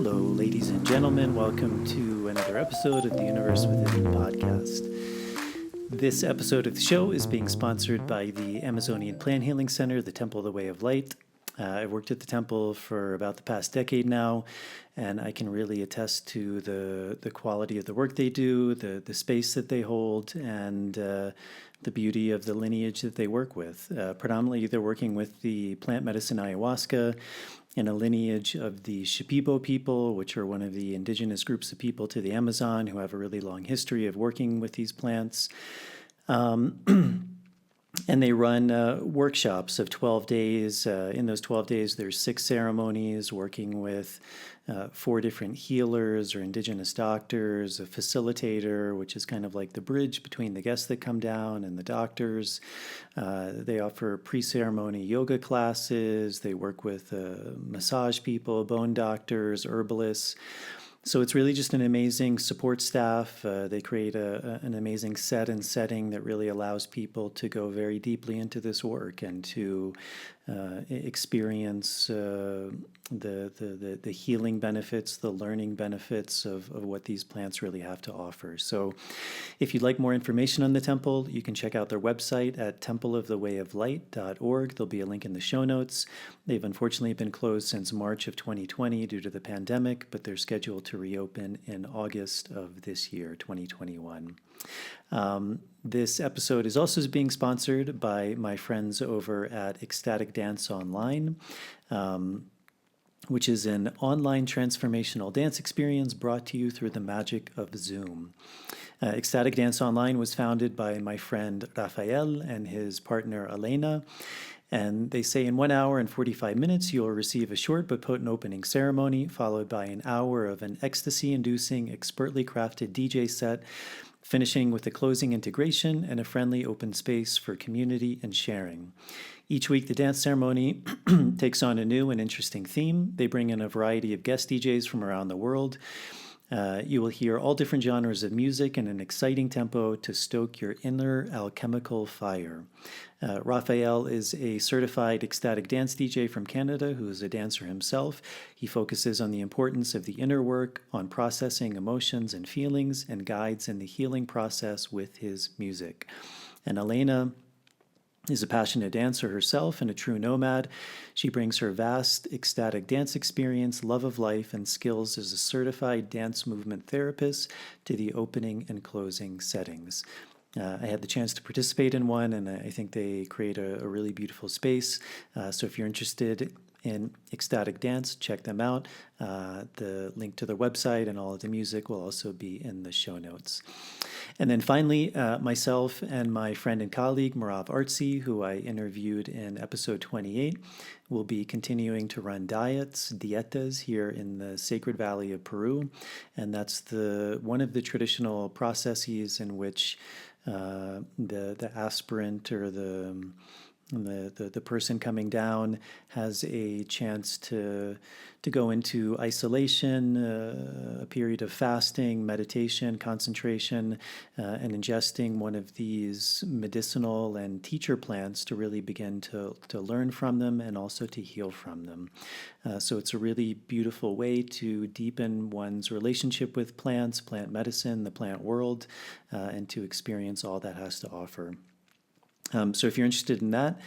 Hello, ladies and gentlemen. Welcome to another episode of the Universe Within podcast. This episode of the show is being sponsored by the Amazonian Plant Healing Center, the Temple of the Way of Light. I've worked at the temple for about the past decade now, and I can really attest to the quality of the work they do, the space that they hold, and the beauty of the lineage that they work with. Predominantly, they're working with the plant medicine ayahuasca in a lineage of the Shipibo people, which are one of the indigenous groups of people to the Amazon who have a really long history of working with these plants. And they run workshops of 12 days. In those 12 days, there's 6 ceremonies working with 4 different healers or indigenous doctors, a facilitator, which is kind of like the bridge between the guests that come down and the doctors. They offer pre-ceremony yoga classes. They work with massage people, bone doctors, herbalists. So it's really just an amazing support staff. They create an amazing set and setting that really allows people to go very deeply into this work and to experience the healing benefits, the learning benefits of what these plants really have to offer. So if you'd like more information on the temple, you can check out their website at templeofthewayoflight.org. There'll be a link in the show notes. They've unfortunately been closed since March of 2020 due to the pandemic, but they're scheduled to reopen in August of this year, 2021. This episode is also being sponsored by my friends over at Ecstatic Dance Online, which is an online transformational dance experience brought to you through the magic of Zoom. Ecstatic Dance Online was founded by my friend Rafael and his partner Elena. And they say in 1 hour and 45 minutes, you'll receive a short but potent opening ceremony, followed by an hour of an ecstasy-inducing, expertly crafted DJ set, finishing with a closing integration and a friendly open space for community and sharing. Each week, the dance ceremony takes on a new and interesting theme. They bring in a variety of guest DJs from around the world. You will hear all different genres of music in an exciting tempo to stoke your inner alchemical fire. Raphael is a certified ecstatic dance DJ from Canada who is a dancer himself. He focuses on the importance of the inner work, on processing emotions and feelings, and guides in the healing process with his music. And Elena is a passionate dancer herself and a true nomad. She brings her vast ecstatic dance experience, love of life, and skills as a certified dance movement therapist to the opening and closing settings. I had the chance to participate in one, and I think they create a really beautiful space. So if you're interested in ecstatic dance, check them out. The link to their website and all of the music will also be in the show notes. And then finally, myself and my friend and colleague, Marav Artsy, who I interviewed in episode 28, will be continuing to run dietas here in the Sacred Valley of Peru. And that's one of the traditional processes in which the aspirant or the person coming down has a chance to go into isolation, a period of fasting, meditation, concentration, and ingesting one of these medicinal and teacher plants to really begin to learn from them and also to heal from them. So it's a really beautiful way to deepen one's relationship with plants, plant medicine, the plant world, and to experience all that has to offer. So if you're interested in that,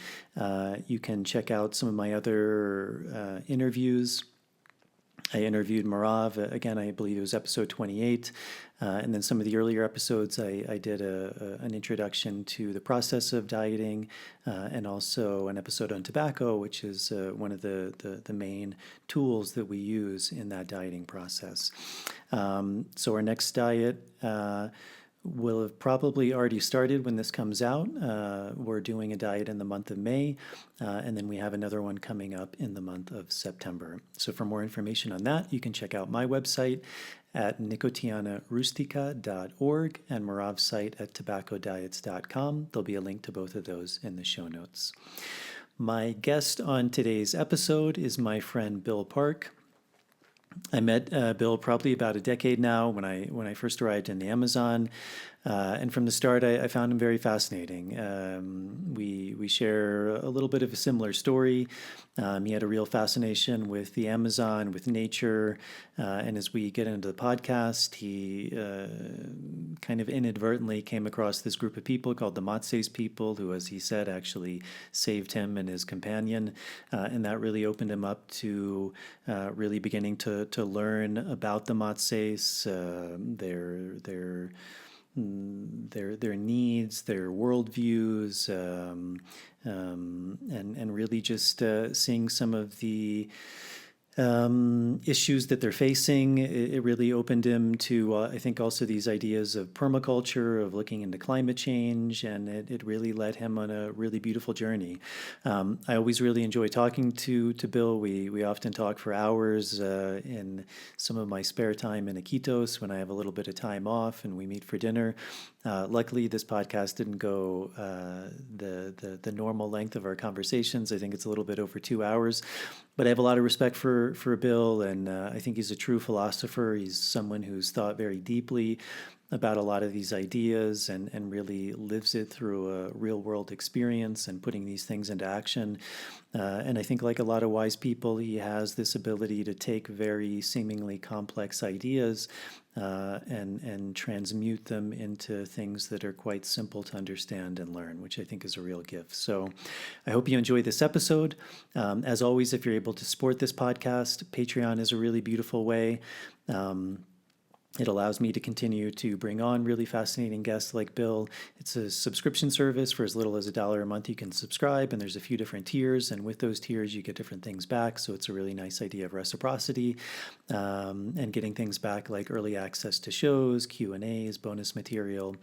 you can check out some of my other interviews. I interviewed Marav, again, I believe it was episode 28. And then some of the earlier episodes, I did an introduction to the process of dieting and also an episode on tobacco, which is one of the main tools that we use in that dieting process. So our next diet will have probably already started when this comes out. We're doing a diet in the month of May, and then we have another one coming up in the month of September. So for more information on that, you can check out my website at nicotianarustica.org and Marav's site at tobaccodiets.com. There'll be a link to both of those in the show notes. My guest on today's episode is my friend Bill Park. I met Bill probably about a decade now when I first arrived in the Amazon. And from the start, I found him very fascinating. We share a little bit of a similar story. He had a real fascination with the Amazon, with nature, and as we get into the podcast, he kind of inadvertently came across this group of people called the Matsés people, who, as he said, actually saved him and his companion, and that really opened him up to really beginning to learn about the Matsés, their needs, their worldviews, and really just seeing some of the issues that they're facing. It really opened him to, I think, also these ideas of permaculture, of looking into climate change, and it really led him on a really beautiful journey. I always really enjoy talking to Bill. We often talk for hours in some of my spare time in Mosquitoes when I have a little bit of time off, and we meet for dinner. Luckily, this podcast didn't go the normal length of our conversations. I think it's a little bit over 2 hours, but I have a lot of respect for Bill, and I think he's a true philosopher. He's someone who's thought very deeply about a lot of these ideas and really lives it through a real world experience and putting these things into action. And I think, like a lot of wise people, he has this ability to take very seemingly complex ideas and transmute them into things that are quite simple to understand and learn, which I think is a real gift. So I hope you enjoy this episode. As always, if you're able to support this podcast, Patreon is a really beautiful way. It allows me to continue to bring on really fascinating guests like Bill. It's a subscription service. For as little as $1 a month, you can subscribe, and there's a few different tiers, and with those tiers, you get different things back. So it's a really nice idea of reciprocity, and getting things back like early access to shows, Q&As, bonus material.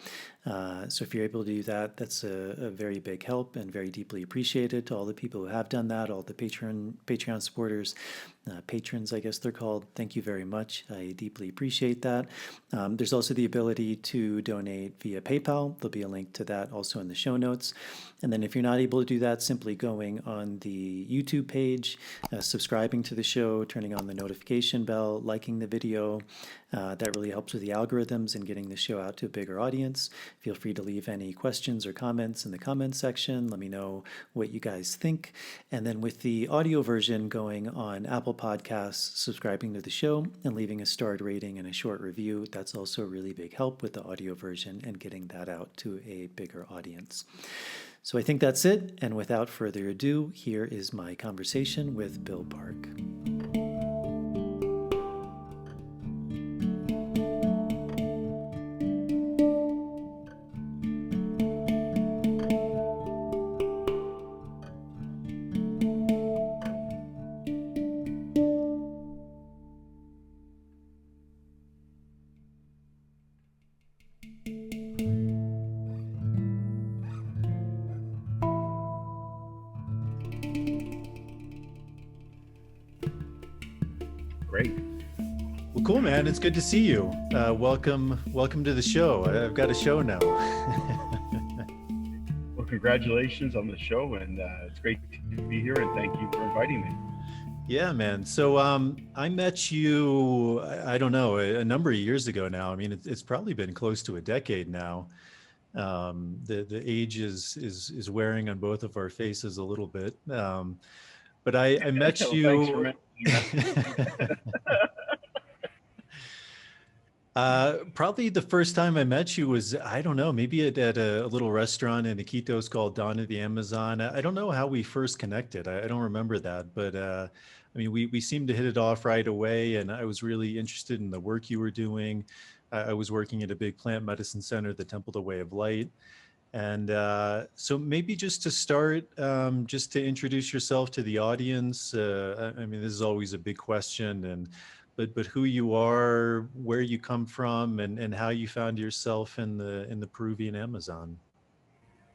So if you're able to do that, that's a very big help and very deeply appreciated. To all the people who have done that, all the Patreon supporters, patrons, I guess they're called. Thank you very much. I deeply appreciate that. There's also the ability to donate via PayPal. There'll be a link to that also in the show notes. And then if you're not able to do that, simply going on the YouTube page, subscribing to the show, turning on the notification bell, liking the video. That really helps with the algorithms and getting the show out to a bigger audience. Feel free to leave any questions or comments in the comments section. Let me know what you guys think. And then with the audio version, going on Apple Podcasts, subscribing to the show, and leaving a starred rating and a short review. That's also a really big help with the audio version and getting that out to a bigger audience. So I think that's it. And without further ado, here is my conversation with Bill Park. Great. Well, cool, man. It's good to see you. Welcome to the show. I've got a show now. Well, congratulations on the show, and it's great to be here, and thank you for inviting me. Yeah, man. So I met you, I don't know, a number of years ago now. I mean, it's probably been close to a decade now. The age is wearing on both of our faces a little bit. But I met Well, you. thanks for mentioning that. Probably the first time I met you was, I don't know, maybe at a little restaurant in Iquitos called Dawn of the Amazon. I don't know how we first connected. I don't remember that, but I mean, we seemed to hit it off right away, and I was really interested in the work you were doing. I was working at a big plant medicine center, the Temple the Way of Light. And so maybe just to start, just to introduce yourself to the audience. I mean, this is always a big question, but who you are, where you come from, and how you found yourself in the Peruvian Amazon.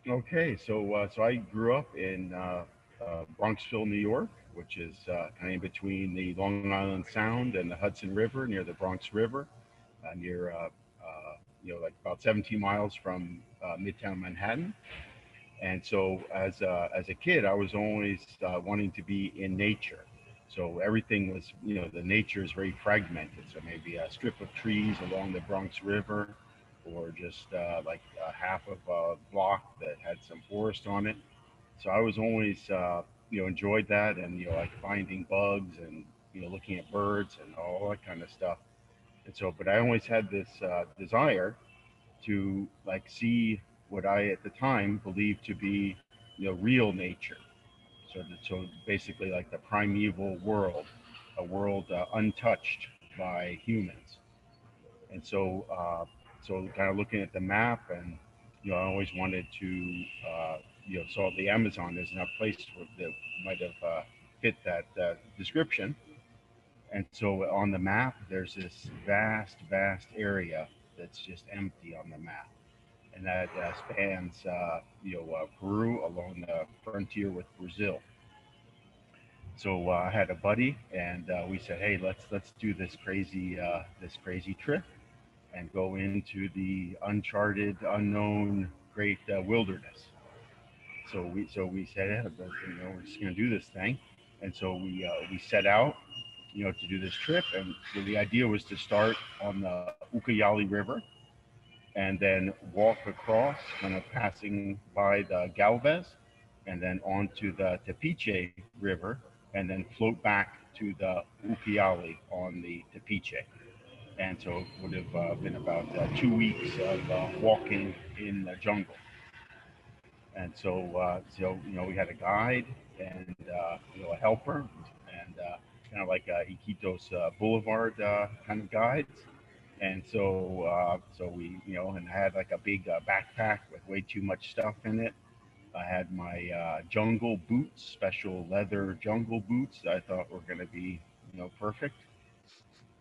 Okay, so I grew up in Bronxville, New York, which is kind of in between the Long Island Sound and the Hudson River, near the Bronx River, near like about 17 miles from Midtown Manhattan. And so as a kid, I was always wanting to be in nature. So everything was, the nature is very fragmented. So maybe a strip of trees along the Bronx River, or just like half of a block that had some forest on it. So I was always, enjoyed that, and like finding bugs and looking at birds and all that kind of stuff. And so, but I always had this desire to like see what I at the time believed to be real nature. So basically like the primeval world, a world untouched by humans. And so kind of looking at the map, and I always wanted to saw the Amazon as a place that might have fit that description. And so on the map, there's this vast area that's just empty on the map, and that spans Peru along the frontier with Brazil. So I had a buddy, and we said, "Hey, let's do this crazy trip and go into the uncharted, unknown, great wilderness." So we said, "Yeah, but, we're just going to do this thing," and so we set out, to do this trip, and so the idea was to start on the Ucayali River and then walk across, kind of passing by the Galvez, and then onto the Tepiche River, and then float back to the Ucayali on the Tepiche. And so it would have been about 2 weeks of walking in the jungle. And so we had a guide and a helper, and kind of like Iquitos Boulevard kind of guides. And so we and I had like a big backpack with way too much stuff in it. I had my jungle boots, special leather jungle boots that I thought were going to be perfect.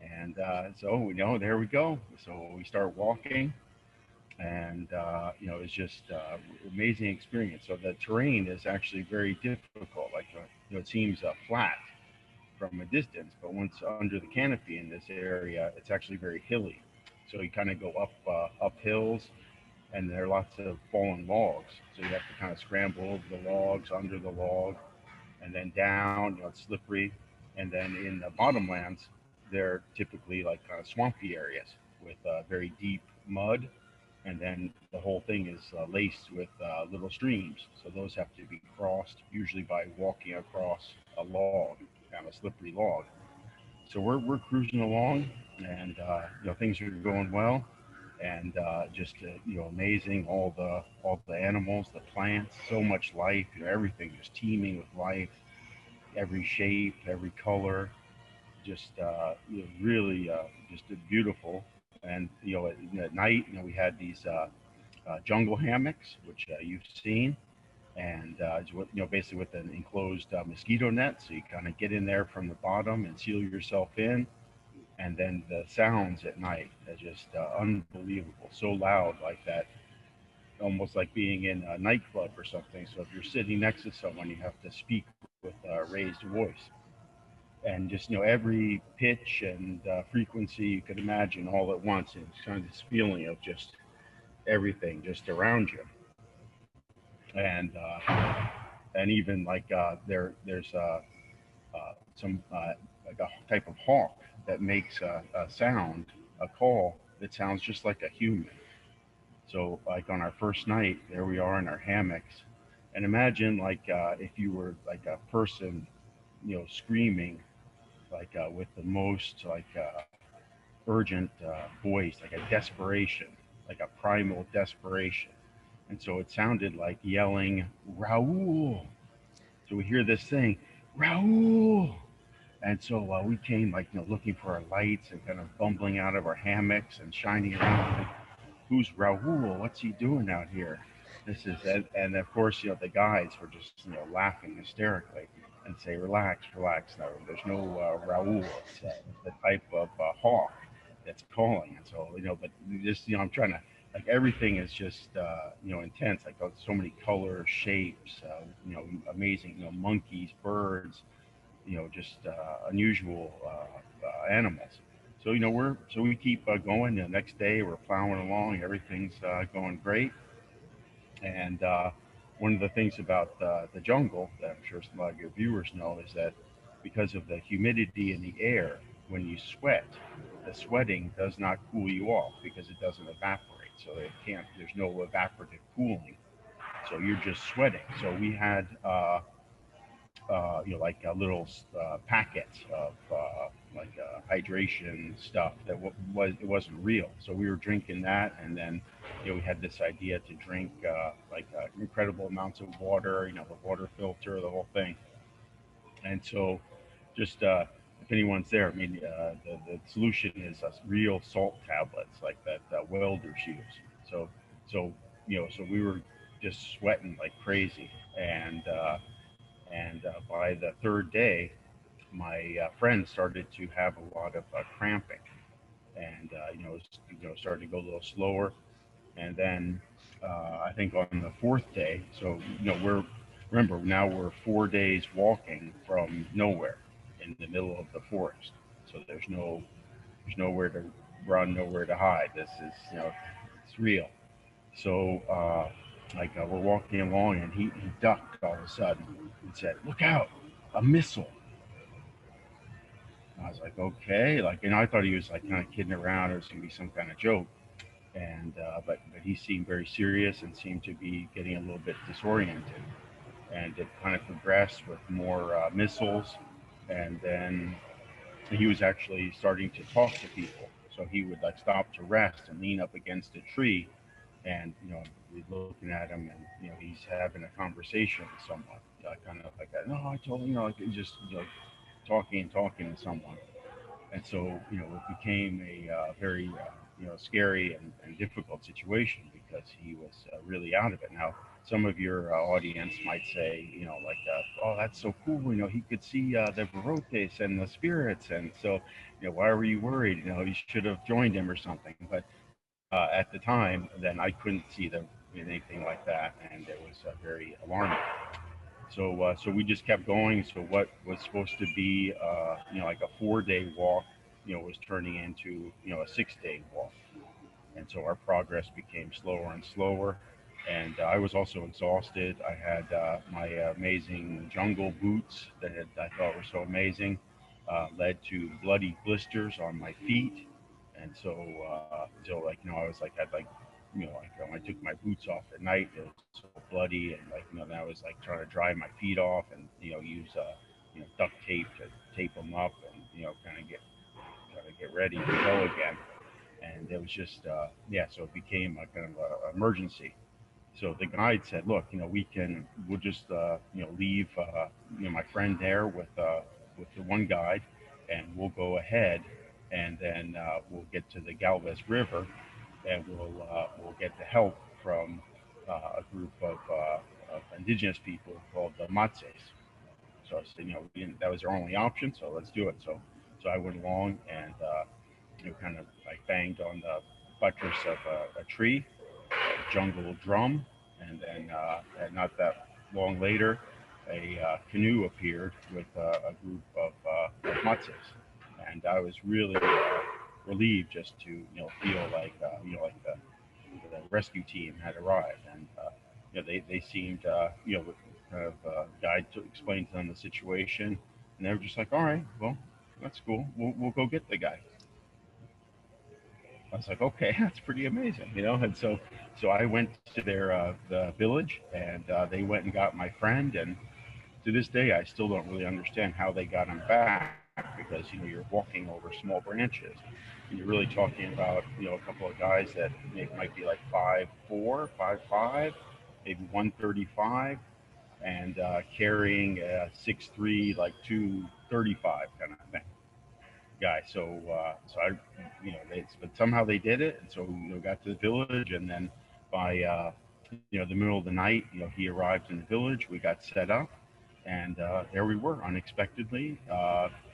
And so there we go. So we start walking, and it's just amazing experience. So the terrain is actually very difficult. Like it seems flat from a distance, but once under the canopy in this area, it's actually very hilly. So you kind of go up hills, and there are lots of fallen logs. So you have to kind of scramble over the logs, under the log, and then down. It's slippery. And then in the bottomlands, they're typically like kind of swampy areas with very deep mud, and then the whole thing is laced with little streams. So those have to be crossed usually by walking across a log, kind of slippery log. So we're cruising along, and things are going well, and just amazing, all the animals, the plants, so much life. Everything just teeming with life, every shape, every color, just really just beautiful. And at night, we had these jungle hammocks, which you've seen, and basically with an enclosed mosquito net, so you kind of get in there from the bottom and seal yourself in. And then the sounds at night are just unbelievable, so loud, like that, almost like being in a nightclub or something. So if you're sitting next to someone, you have to speak with a raised voice, and just every pitch and frequency you could imagine all at once, and it's kind of this feeling of just everything just around you. And even like there's some like a type of hawk that makes a sound, a call that sounds just like a human. So like on our first night, there we are in our hammocks, and imagine like if you were like a person, screaming like with the most like urgent voice, like a desperation, like a primal desperation. And so it sounded like yelling, Raoul. So we hear this thing, Raoul. And so we came like looking for our lights and kind of bumbling out of our hammocks and shining around. Like, who's Raoul? What's he doing out here? This is and of course the guides were just laughing hysterically and say, relax, relax. No, there's no Raoul. It's the type of hawk that's calling. And so but just I'm trying to like everything is just intense. Like so many colors, shapes, amazing monkeys, birds, just unusual animals. So we keep going. The next day we're plowing along. Everything's going great. And one of the things about the jungle that I'm sure some of your viewers know is that because of the humidity in the air, when you sweat, the sweating does not cool you off because it doesn't evaporate. so they can't. There's no evaporative cooling, so you're just sweating. So we had like little packets of hydration stuff that it wasn't real. So we were drinking that, and then we had this idea to drink incredible amounts of water, the water filter, the whole thing. And so, just if anyone's there, I mean, the solution is real salt tablets like that welders use. So so we were just sweating like crazy, and by the third day, my friend started to have a lot of cramping, and started to go a little slower. And then I think on the fourth day, so we're 4 days walking from nowhere in the middle of the forest. So there's nowhere to run, nowhere to hide. This is it's real. So we're walking along, and he ducked all of a sudden and said, "Look out, a missile!" And I was like, "Okay," I thought he was like kind of kidding around, or it was gonna be some kind of joke. And but he seemed very serious and seemed to be getting a little bit disoriented. And it kind of progressed with more missiles, and then he was actually starting to talk to people. So he would like stop to rest and lean up against a tree, and we're looking at him, and he's having a conversation with someone, kind of like that. No, I told him, like just talking and talking to someone. And so it became a very scary and difficult situation because he was really out of it. Now, some of your audience might say, oh, that's so cool. He could see the barotes and the spirits, and so why were you worried? You should have joined him or something. But at the time, then I couldn't see anything like that, and it was very alarming. So we just kept going. So what was supposed to be like a 4 day walk, was turning into a 6 day walk. And so our progress became slower and slower. And I was also exhausted. I had my amazing jungle boots that I thought were so amazing, led to bloody blisters on my feet. And so I was like, when I took my boots off at night, it was so bloody, and then I was like trying to dry my feet off, and use duct tape to tape them up, and kind of get ready to go again. And it was just so it became a kind of a emergency. So the guide said, look, we'll just leave my friend there with the one guide, and we'll go ahead, and then we'll get to the Galvez River, and we'll get the help from a group of indigenous people called the Matsés. So I said, that was our only option, so let's do it. So I went along, and kind of like banged on the buttress of a tree, a jungle drum, and then and not that long later, a canoe appeared with a group of Matsés, and I was really relieved just to feel like the rescue team had arrived, and they seemed kind of guide to explain to them the situation, and they were just like, all right, well, that's cool, we'll go get the guy. I was like, okay, that's pretty amazing, And so I went to the village, and they went and got my friend. And to this day, I still don't really understand how they got him back, because you're walking over small branches, and you're really talking about a couple of guys that might be like 5'4", 5'5", maybe 135, and carrying a 6'3", like 235 kind of thing guy. So I, but somehow they did it, and so got to the village, and then by the middle of the night, he arrived in the village. We got set up, and there we were, unexpectedly,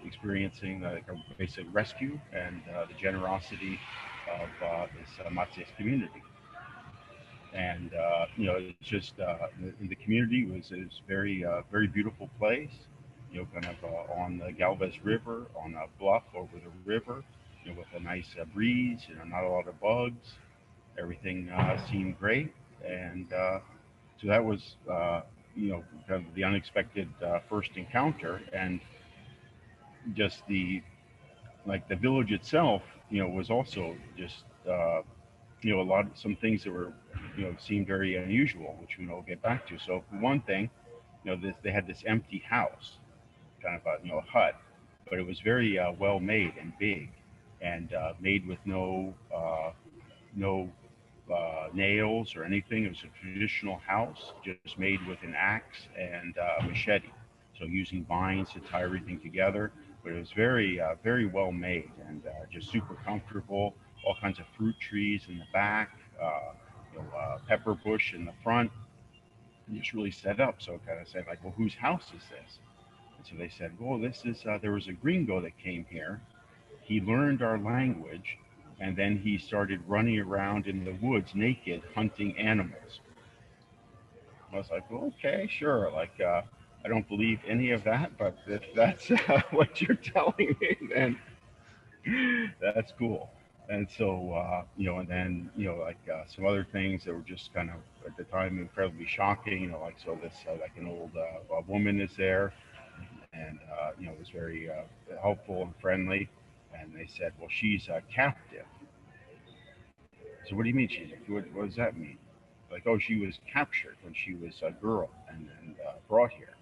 experiencing a basic rescue, and the generosity of this Matsés community. And it's just in the community was very beautiful place. Kind of on the Galvez River, on a bluff over the river, with a nice breeze. Not a lot of bugs. Everything seemed great, and so that was kind of the unexpected first encounter, and just the village itself, was also just some things that were, seemed very unusual, which we'll get back to. So for one thing, they had this empty house, kind of a hut, but it was very well made and big, and made with no nails or anything. It was a traditional house, just made with an axe and machete. So using vines to tie everything together, but it was very well made and just super comfortable. All kinds of fruit trees in the back, pepper bush in the front, and just really set up. So kind of said like, well, whose house is this? And so they said, well, this is there was a gringo that came here. He learned our language, and then he started running around in the woods naked, hunting animals. I was like, well, okay, sure. Like, I don't believe any of that, but if that's what you're telling me, then that's cool. And so, and then, like some other things that were just kind of at the time incredibly shocking, like, so this, like an old woman is there, and, it was very helpful and friendly. And they said, well, she's captive. So what do you mean she's, what does that mean? Like, oh, she was captured when she was a girl and then brought here.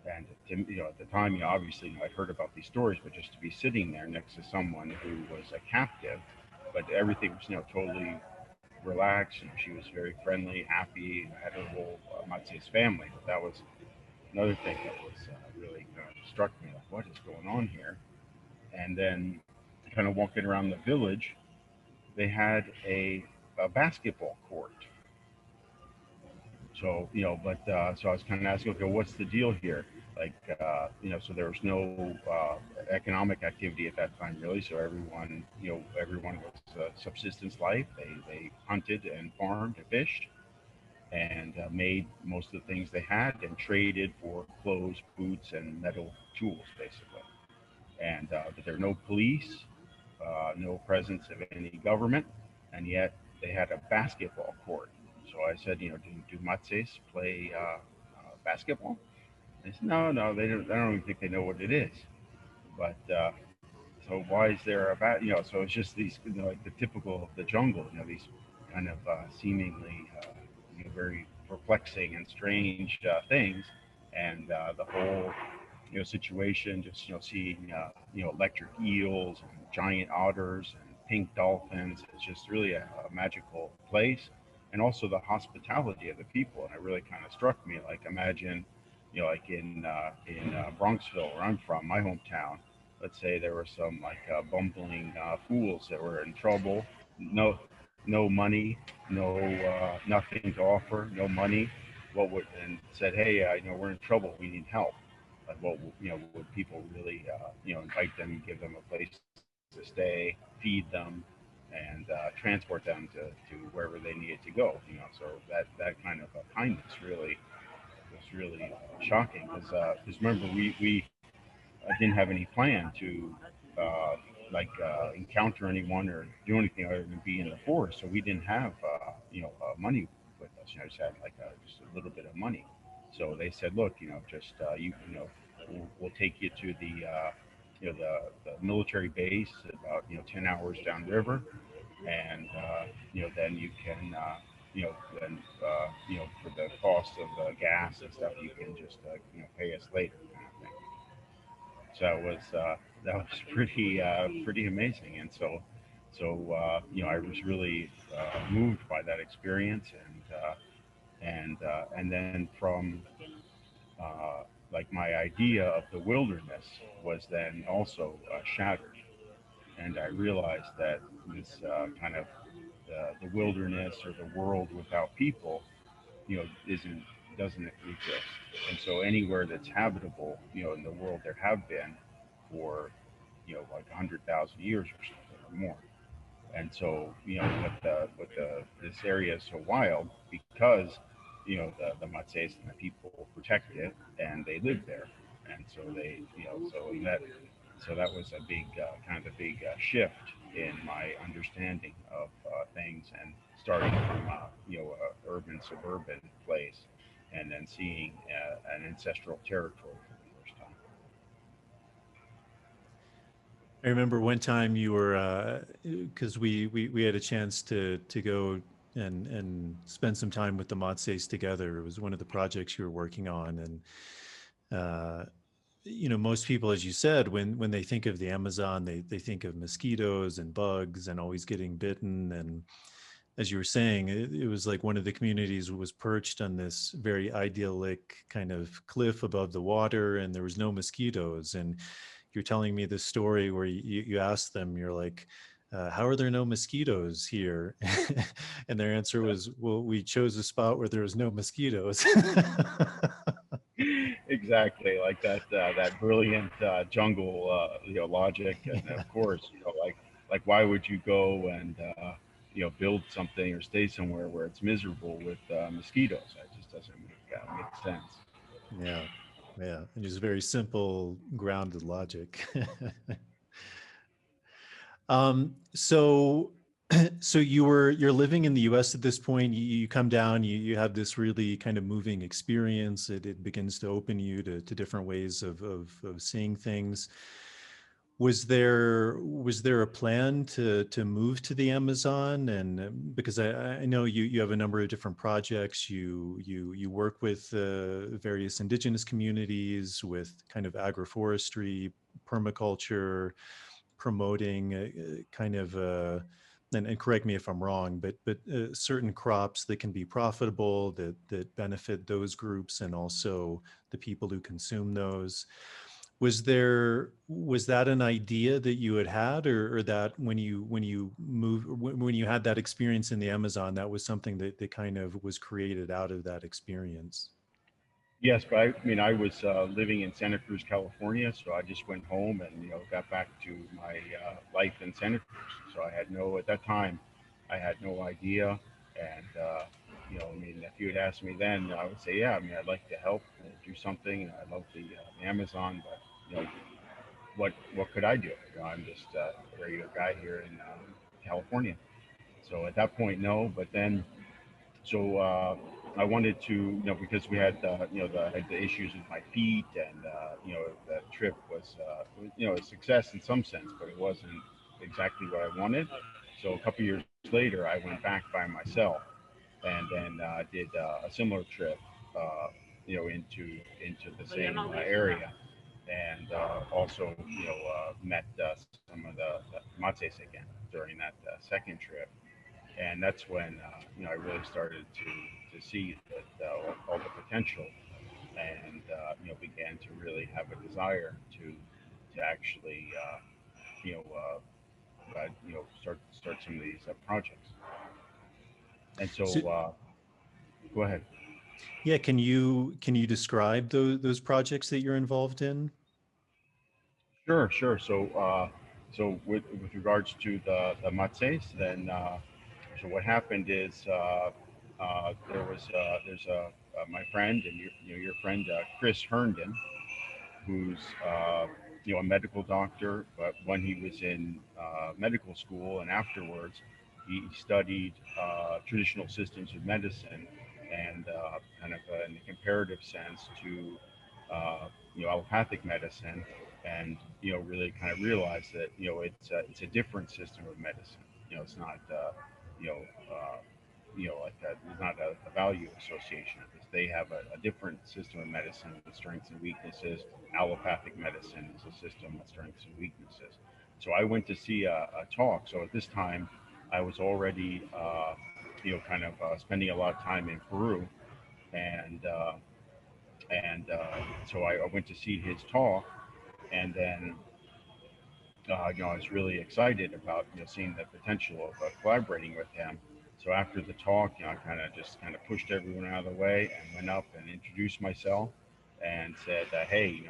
And at the time, obviously, I'd heard about these stories, but just to be sitting there next to someone who was a captive, but everything was, totally relaxed. She was very friendly, happy, had her whole Matsés family. But that was another thing that was really kind of struck me, like, what is going on here? And then, kind of walking around the village, they had a basketball court. So, but so I was kind of asking, okay, what's the deal here? Like, so there was no economic activity at that time, really. So everyone was subsistence life. They hunted and farmed and fished, and made most of the things they had and traded for clothes, boots, and metal tools, basically. And but there were no police, no presence of any government, and yet they had a basketball court. So I said, do Matsés play basketball? They said, no, no, they don't. I don't even think they know what it is. But so why is there a so it's just these, like the typical of the jungle, these kind of seemingly very perplexing and strange things, and the whole situation, just seeing electric eels and giant otters and pink dolphins. It's just really a magical place, and also the hospitality of the people. And it really kind of struck me, like, imagine, like in Bronxville, where I'm from, my hometown. Let's say there were some like bumbling fools that were in trouble, no money, no nothing to offer, no money. What would, and said, hey, we're in trouble, we need help. Like, what, would people really invite them, give them a place to stay, feed them, and transport them to wherever they needed to go. So that kind of kindness really was really shocking, because remember, we didn't have any plan to encounter anyone or do anything other than be in the forest. So we didn't have money with us. Just had like just a little bit of money. So they said, look, just we'll take you to the the military base about 10 hours downriver, and then you can then for the cost of gas and stuff, you can just pay us later, kind of thing. So that was pretty amazing. And I was really moved by that experience, and then from like my idea of the wilderness was then also shattered, and I realized that this kind of the wilderness or the world without people, isn't doesn't exist. And so anywhere that's habitable, in the world, there have been for like 100,000 years or something or more. And so with the this area is so wild because the Matsés and the people protect it and they live there, and so they that was a big kind of a big shift in my understanding of things, and starting from urban suburban place, and then seeing an ancestral territory for the first time. I remember one time you were, because we had a chance to go and spend some time with the Matsés together. It was one of the projects you were working on, and uh, most people, as you said, when they think of the Amazon, they think of mosquitoes and bugs and always getting bitten. And as you were saying, it was like one of the communities was perched on this very idyllic kind of cliff above the water, and there was no mosquitoes. And you're telling me this story where you asked them, you're like, how are there no mosquitoes here? And their answer was, well, we chose a spot where there was no mosquitoes. Exactly, like that brilliant jungle logic, and of Yeah. course, like why would you go and build something or stay somewhere where it's miserable with mosquitoes? That just doesn't make sense. Yeah. Yeah. And just very simple, grounded logic. So so you're living in the US at this point. You come down, you have this really kind of moving experience. It begins to open you to different ways of seeing things. Was there a plan to move to the Amazon? And because I know you have a number of different projects. You work with various indigenous communities with kind of agroforestry, permaculture, promoting kind of and correct me if I'm wrong, but certain crops that can be profitable, that benefit those groups and also the people who consume those. Was that an idea that you had, or that when you had that experience in the Amazon, that was something that kind of was created out of that experience? Yes, but I mean, I was living in Santa Cruz, California, so I just went home and got back to my life in Santa Cruz. So I had no at that time, I had no idea, and I mean, if you had asked me then, I would say, yeah, I mean, I'd like to help do something. I love the Amazon, but what could I do? I'm just a regular guy here in California. So at that point, no. But then so I wanted to, because we had, had the issues with my feet, and the trip was, a success in some sense, but it wasn't exactly what I wanted. So a couple years later, I went back by myself, and then did a similar trip, into the same area, and also, met some of the Matsés again during that second trip, and that's when I really started to see that all the potential, and began to really have a desire to actually you know start some of these projects. And so So, go ahead. yeah, can you describe those projects that you're involved in? Sure, sure. So with regards to the Matsés, then so what happened is there's my friend and your friend Chris Herndon, who's a medical doctor, but when he was in medical school and afterwards, he studied traditional systems of medicine, and kind of in a comparative sense to allopathic medicine, and really kind of realized that it's a different system of medicine. It's not you know uh, like that. There's not a value association of this. They have a different system of medicine with strengths and weaknesses. Allopathic medicine is a system with strengths and weaknesses. So I went to see a talk. So at this time, I was already, kind of spending a lot of time in Peru, and so I went to see his talk, and then I was really excited about seeing the potential of collaborating with him. So after the talk, I kind of pushed everyone out of the way and went up and introduced myself and said, hey,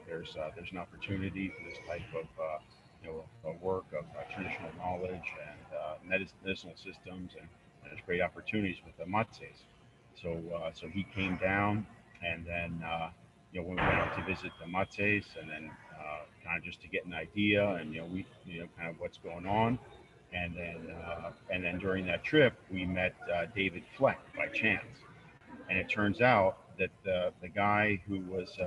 there's an opportunity for this type of work of traditional knowledge and medicinal systems, and there's great opportunities with the Matsés. So he came down, and then when we went out to visit the Matsés, and then kind of just to get an idea, and we kind of what's going on, and then during that trip we met David Fleck by chance, and it turns out that the guy who was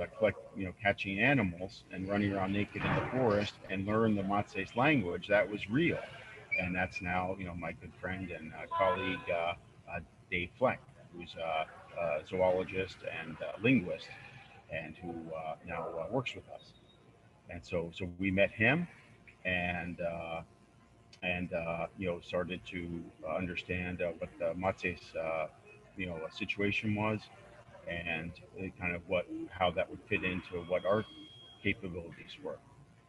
catching animals and running around naked in the forest and learned the Matsés language, that was real, and that's now my good friend and colleague Dave Fleck, who's a zoologist and linguist, and who now works with us. And so we met him, and started to understand what the Matsés situation was, and kind of how that would fit into what our capabilities were.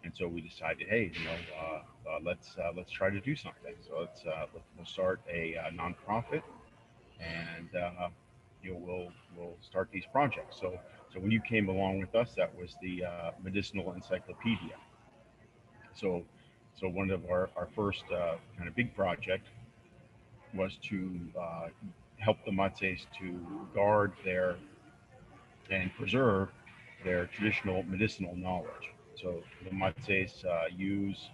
And so we decided, hey, let's try to do something. So we'll start a nonprofit, and we'll start these projects. So when you came along with us, that was the medicinal encyclopedia. So one of our first kind of big project was to help the Matsés to guard their and preserve their traditional medicinal knowledge. So the Matsés use,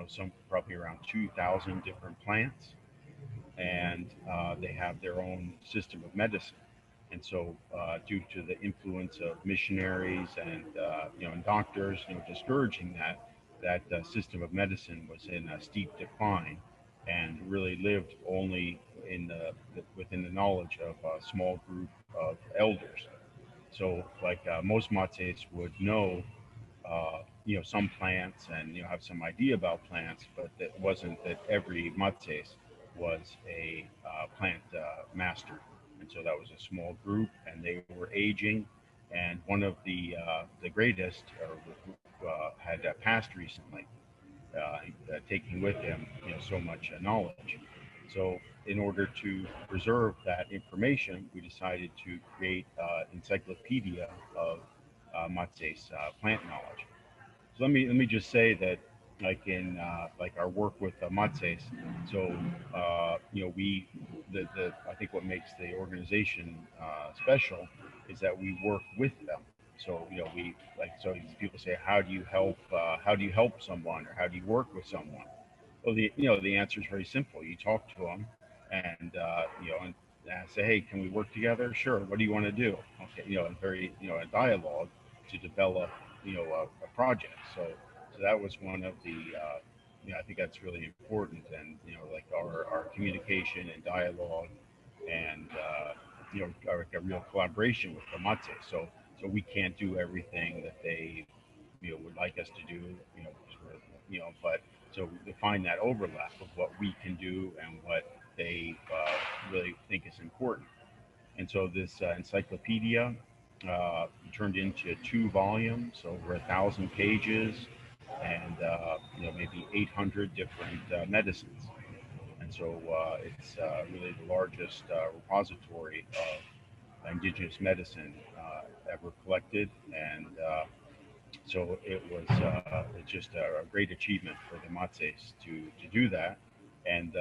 some probably around 2,000 different plants, and they have their own system of medicine. And so, due to the influence of missionaries and and doctors, discouraging that system of medicine was in a steep decline, and really lived only within the knowledge of a small group of elders. So, like most Matsés would know, some plants and have some idea about plants, but that wasn't that every Matsés was a plant master. And so that was a small group, and they were aging. And one of the greatest had passed recently, taking with him so much knowledge. So in order to preserve that information, we decided to create an encyclopedia of Matsés plant knowledge. So let me just say that, like in like our work with Matsés, so we the I think what makes the organization special is that we work with them. So we so people say, how do you help someone, or how do you work with someone? Well, the answer is very simple. You talk to them, and say, hey, can we work together? Sure. What do you want to do? Okay, and very a dialogue to develop a project. So that was one of the I think that's really important, and like our communication and dialogue, and a real collaboration with the Matse. So we can't do everything that they would like us to do, because we're, but so to find that overlap of what we can do and what they really think is important. And so this encyclopedia turned into 2 volumes, over 1,000 pages, and maybe 800 different medicines. And so it's really the largest repository of indigenous medicine ever collected, and so it was it's just a great achievement for the Matsés to do that. And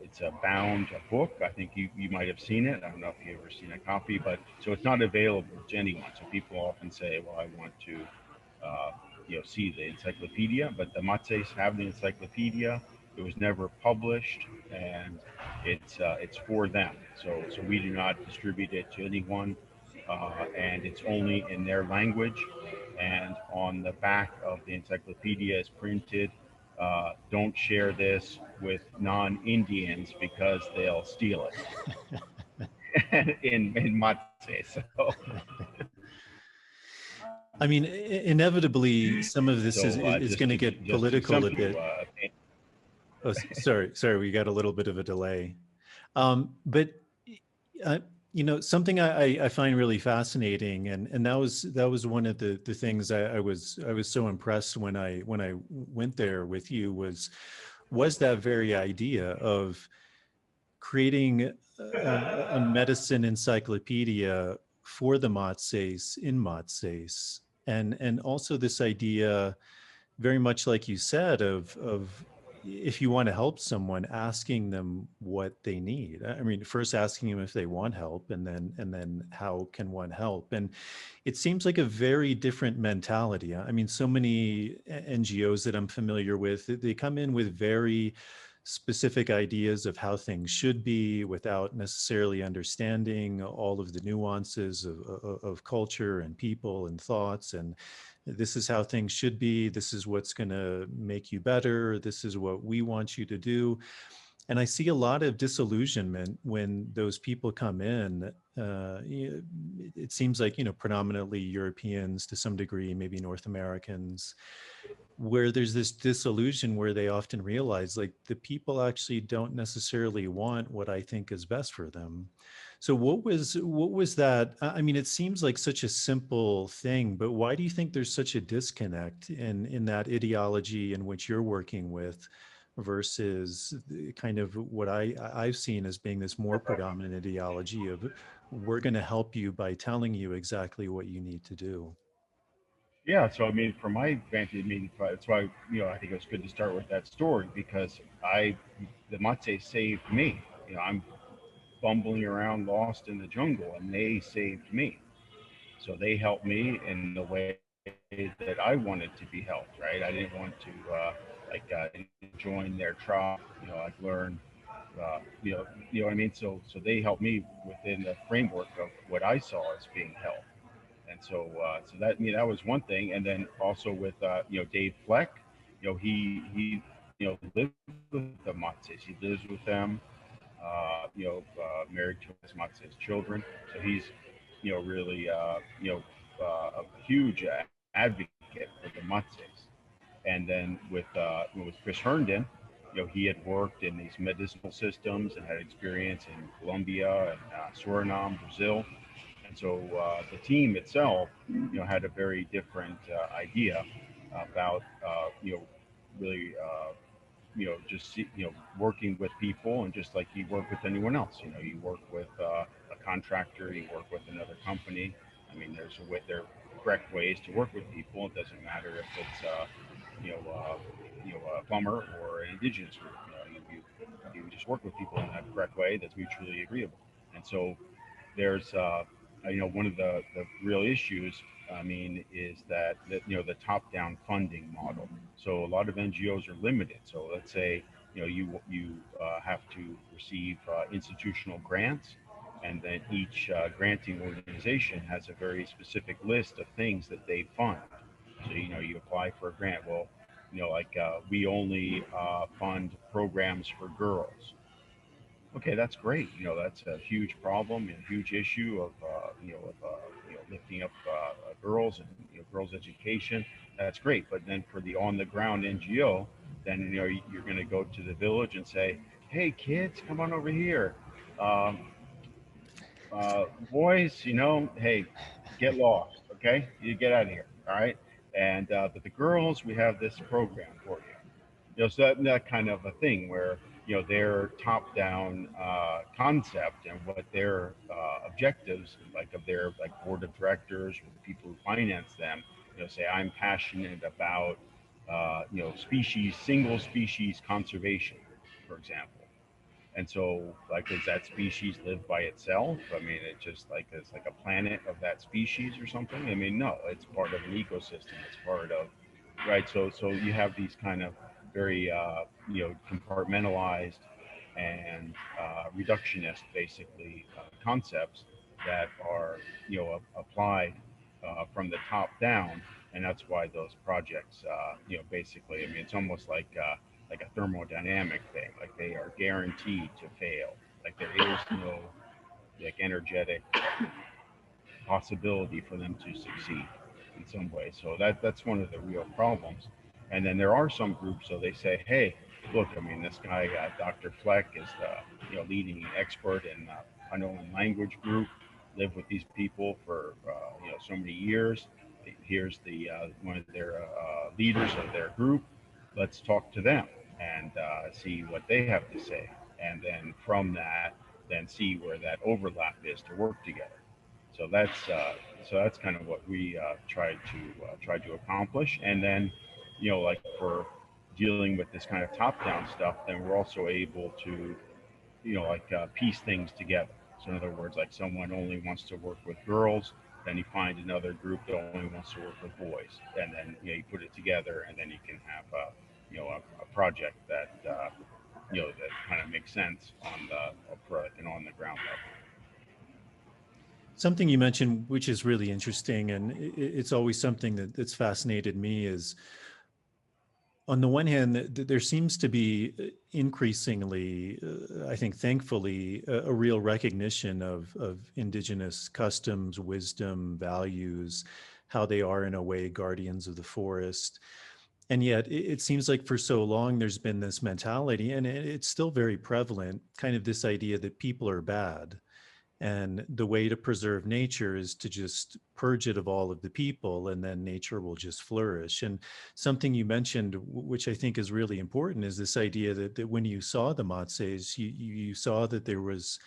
it's a bound book. I think you might have seen it. I don't know if you've ever seen a copy, but so it's not available to anyone. So people often say, well, I want to see the encyclopedia, but the Matsés have the encyclopedia. It was never published, and it's for them. So we do not distribute it to anyone, and it's only in their language. And on the back of the encyclopedia is printed, don't share this with non-Indians because they'll steal it. in Matsé. So I mean, inevitably, some of this is just going to to get just to political a simply, bit. Oh, sorry, we got a little bit of a delay. But uh, something I find really fascinating, and that was one of the things I was so impressed when I went there with you, was that very idea of creating a medicine encyclopedia for the Matsés in Matsés, and also this idea, very much like you said, of if you want to help someone, asking them what they need. I mean, first asking them if they want help, and then how can one help? And it seems like a very different mentality. I mean, so many NGOs that I'm familiar with, they come in with very specific ideas of how things should be without necessarily understanding all of the nuances of culture and people and thoughts. And this is how things should be. This is what's going to make you better. This is what we want you to do. And I see a lot of disillusionment when those people come in. It seems like, predominantly Europeans to some degree, maybe North Americans, where there's this disillusion where they often realize like the people actually don't necessarily want what I think is best for them. So what was that? I mean, it seems like such a simple thing, but why do you think there's such a disconnect in that ideology in which you're working with versus kind of what I've seen as being this more predominant ideology of we're going to help you by telling you exactly what you need to do? Yeah, so I mean, from my vantage, I mean, that's why I think it was good to start with that story because the Matsés saved me. I'm bumbling around lost in the jungle, and they saved me. So they helped me in the way that I wanted to be helped. Right? I didn't want to join their tribe. I've learned. You know what I mean. So they helped me within the framework of what I saw as being helped. And so that that was one thing. And then also with Dave Fleck, he lives with the Matses. He lives with them. Married to his Matses children. So he's really a huge advocate for the Matses. And then with Chris Herndon, he had worked in these medicinal systems and had experience in Colombia and Suriname, Brazil. And so the team itself, had a very different idea about, really, just working with people, and just like you work with anyone else, you work with a contractor, you work with another company. I mean, there are correct ways to work with people. It doesn't matter if it's, a plumber or an indigenous group. You just work with people in that correct way that's mutually agreeable. And so there's one of the real issues, I mean, is that the top down funding model. So a lot of NGOs are limited. So let's say you have to receive institutional grants, and then each granting organization has a very specific list of things that they fund. So you apply for a grant. Well, we only fund programs for girls. Okay, that's great. That's a huge problem and huge issue of lifting up girls and girls' education. That's great. But then for the on the ground NGO, then you're going to go to the village and say, "Hey, kids, come on over here. Um, Boys, hey, get lost. Okay, you get out of here. All right." And but the girls, we have this program for you. So that kind of a thing where their top-down concept and what their objectives, like of their board of directors or the people who finance them, say I'm passionate about single species conservation, for example. And so, does that species live by itself? I mean, it just it's like a planet of that species or something. I mean, no, it's part of an ecosystem. It's part of, right. So you have these kind of very compartmentalized and reductionist, basically, concepts that are applied from the top down, and that's why those projects, basically, I mean, it's almost like a thermodynamic thing, like they are guaranteed to fail. Like there is no energetic possibility for them to succeed in some way. So that's one of the real problems. And then there are some groups, so they say, hey, look, I mean, this guy, Dr. Fleck, is the leading expert in unknown language group. Lived with these people for so many years. Here's the one of their leaders of their group. Let's talk to them and see what they have to say, and then from that, then see where that overlap is to work together. So that's kind of what we tried to accomplish. And then, like for dealing with this kind of top-down stuff, then we're also able to, piece things together. So in other words, like someone only wants to work with girls, then you find another group that only wants to work with boys, and then you put it together, and then you can have a project that that kind of makes sense on on the ground level. Something you mentioned, which is really interesting, and it's always something that's fascinated me, is on the one hand, there seems to be increasingly, I think, thankfully, a real recognition of Indigenous customs, wisdom, values, how they are, in a way, guardians of the forest. And yet, it seems like for so long there's been this mentality, and it's still very prevalent, kind of this idea that people are bad. And the way to preserve nature is to just purge it of all of the people, and then nature will just flourish. And something you mentioned, which I think is really important, is this idea that when you saw the Matsés, you saw that there was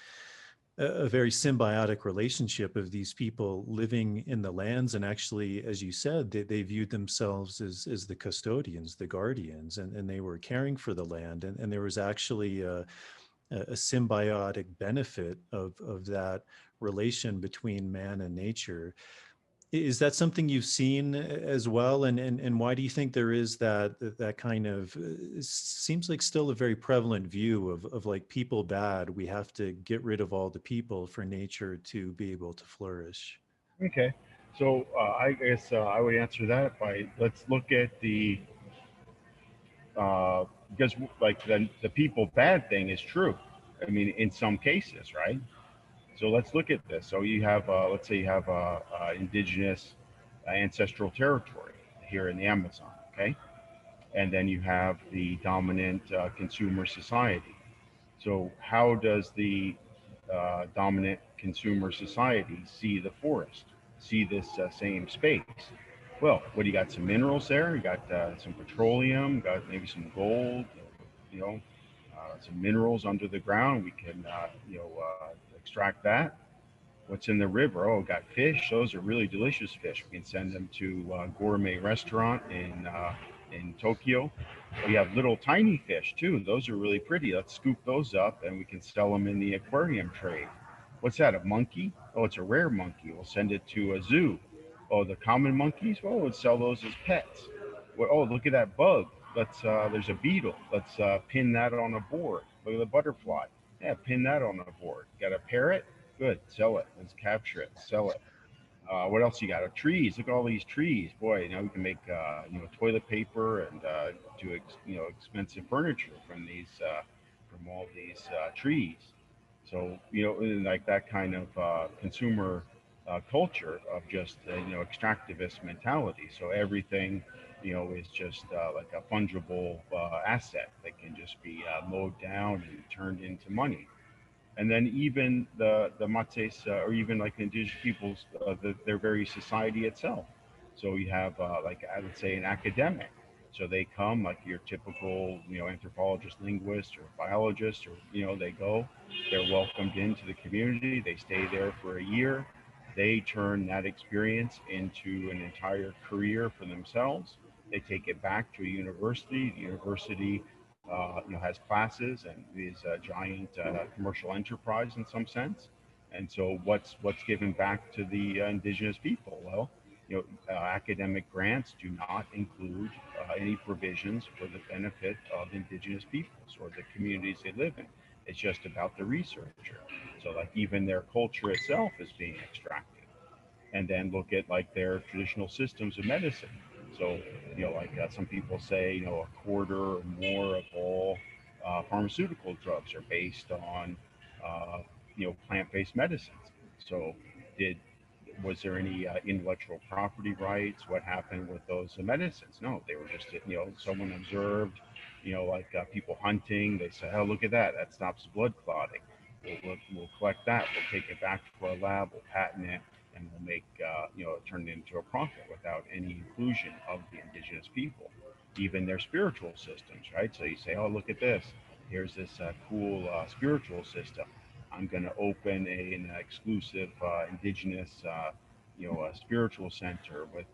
a very symbiotic relationship of these people living in the lands. And actually, as you said, they viewed themselves as the custodians, the guardians, and they were caring for the land. And there was actually a symbiotic benefit of that relation between man and nature. Is that something you've seen as well? And why do you think there is that kind of, seems like still a very prevalent view of like people bad, we have to get rid of all the people for nature to be able to flourish? Okay, so I guess I would answer that by, let's look at because like the people bad thing is true. I mean, in some cases, right? So let's look at this. So you have, let's say you have indigenous ancestral territory here in the Amazon, okay? And then you have the dominant consumer society. So how does the dominant consumer society see the forest, see this same space? Well, what do you got? Some minerals there. You got some petroleum. Got maybe some gold. You know, some minerals under the ground. We can extract that. What's in the river? Oh, got fish. Those are really delicious fish. We can send them to a gourmet restaurant in Tokyo. We have little tiny fish too. Those are really pretty. Let's scoop those up and we can sell them in the aquarium trade. What's that? A monkey? Oh, it's a rare monkey. We'll send it to a zoo. Oh, the common monkeys? Well, we'll sell those as pets. Well, oh, look at that bug. Let's. There's a beetle. Let's pin that on a board. Look at the butterfly. Yeah, pin that on a board. Got a parrot? Good. Sell it. Let's capture it. Sell it. What else you got? Trees. Look at all these trees. Boy, now we can make toilet paper and do expensive furniture from all these trees. So like that kind of consumer culture of just extractivist mentality. So everything is just like a fungible asset that can just be mowed down and turned into money. And then even the Matsés, or even like the indigenous peoples, their very society itself. So you have like I would say an academic. So they come like your typical anthropologist, linguist, or biologist, or they go, they're welcomed into the community. They stay there for a year. They turn that experience into an entire career for themselves. They take it back to a university. The university has classes and is a giant commercial enterprise in some sense. And so, what's given back to the indigenous people? Well, academic grants do not include any provisions for the benefit of indigenous peoples or the communities they live in. It's just about the researcher. So, like even their culture itself is being extracted, and then look at like their traditional systems of medicine. So, like some people say, a quarter or more of all pharmaceutical drugs are based on, plant-based medicines. So, did was there any intellectual property rights? What happened with those medicines? No, they were just, someone observed, like people hunting. They say, oh, look at that. That stops blood clotting. We'll collect that. We'll take it back to our lab. We'll patent it, and we'll make, turn it into a profit without any inclusion of the indigenous people, even their spiritual systems, right? So you say, oh, look at this. Here's this cool spiritual system. I'm going to open an exclusive indigenous, spiritual center with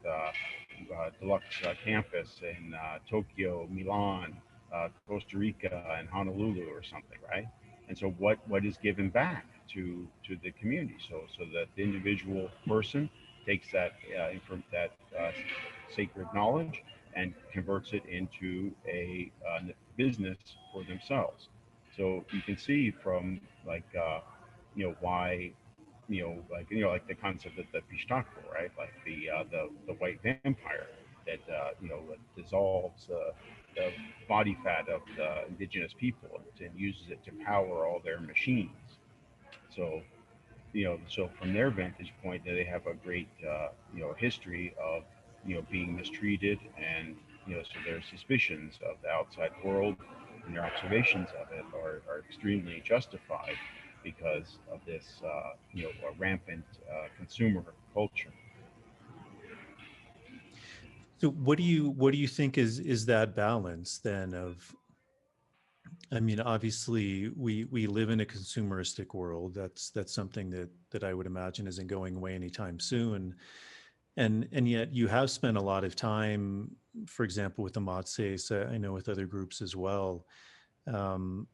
deluxe campus in Tokyo, Milan, Costa Rica, and Honolulu, or something, right? And so, what is given back to the community? So that the individual person takes that sacred knowledge and converts it into a business for themselves. So you can see from why like the concept of the pistachio, right? Like the white vampire that dissolves the body fat of the indigenous people and uses it to power all their machines. So so from their vantage point, they have a great history of being mistreated, and so their suspicions of the outside world and their observations of it are extremely justified because of this rampant consumer culture. So what do you think is that balance then of, I mean, obviously we live in a consumeristic world. That's something that I would imagine isn't going away anytime soon. And yet you have spent a lot of time, for example, with the Matsés, I know with other groups as well. Um,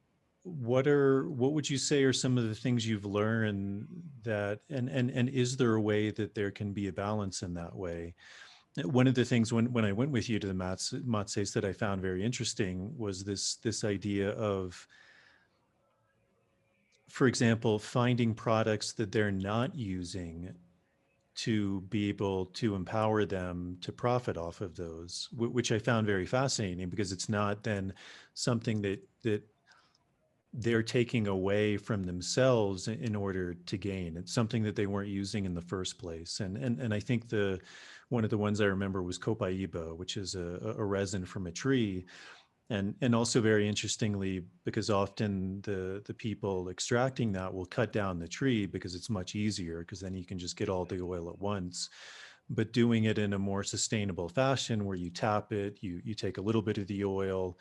what would you say are some of the things you've learned that, and is there a way that there can be a balance in that way? One of the things when I went with you to the Matsés that I found very interesting was this idea of, for example, finding products that they're not using to be able to empower them to profit off of those, which I found very fascinating because it's not then something that they're taking away from themselves in order to gain. It's something that they weren't using in the first place. And I think the one of the ones I remember was copaiba, which is a resin from a tree. And also very interestingly, because often the people extracting that will cut down the tree because it's much easier, because then you can just get all the oil at once. But doing it in a more sustainable fashion where you tap it, you take a little bit of the oil,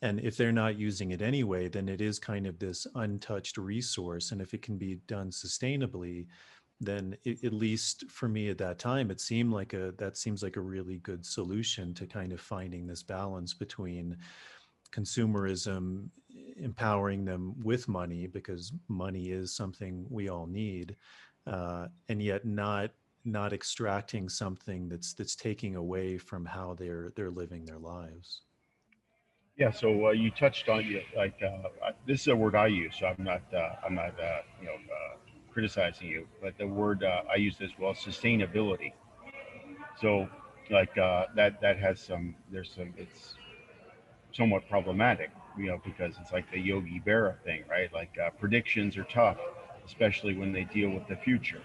and if they're not using it anyway, then it is kind of this untouched resource. And if it can be done sustainably, then at least for me at that time, that seems like a really good solution to kind of finding this balance between consumerism, empowering them with money because money is something we all need, and yet not extracting something that's taking away from how they're living their lives. Yeah, so you touched on this is a word I use, so I'm not criticizing you, but the word I use as well, sustainability. So that has some there's some it's somewhat problematic, because it's like the Yogi Berra thing, right? Like predictions are tough, especially when they deal with the future,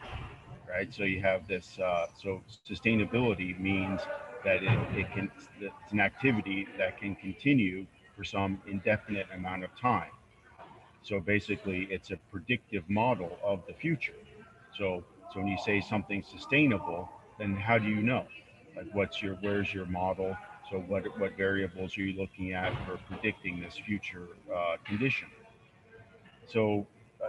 right? So you have this. So sustainability means that it's an activity that can continue for some indefinite amount of time. So basically, it's a predictive model of the future. So so when you say something's sustainable, then how do you know? Like where's your model? So what variables are you looking at for predicting this future condition? So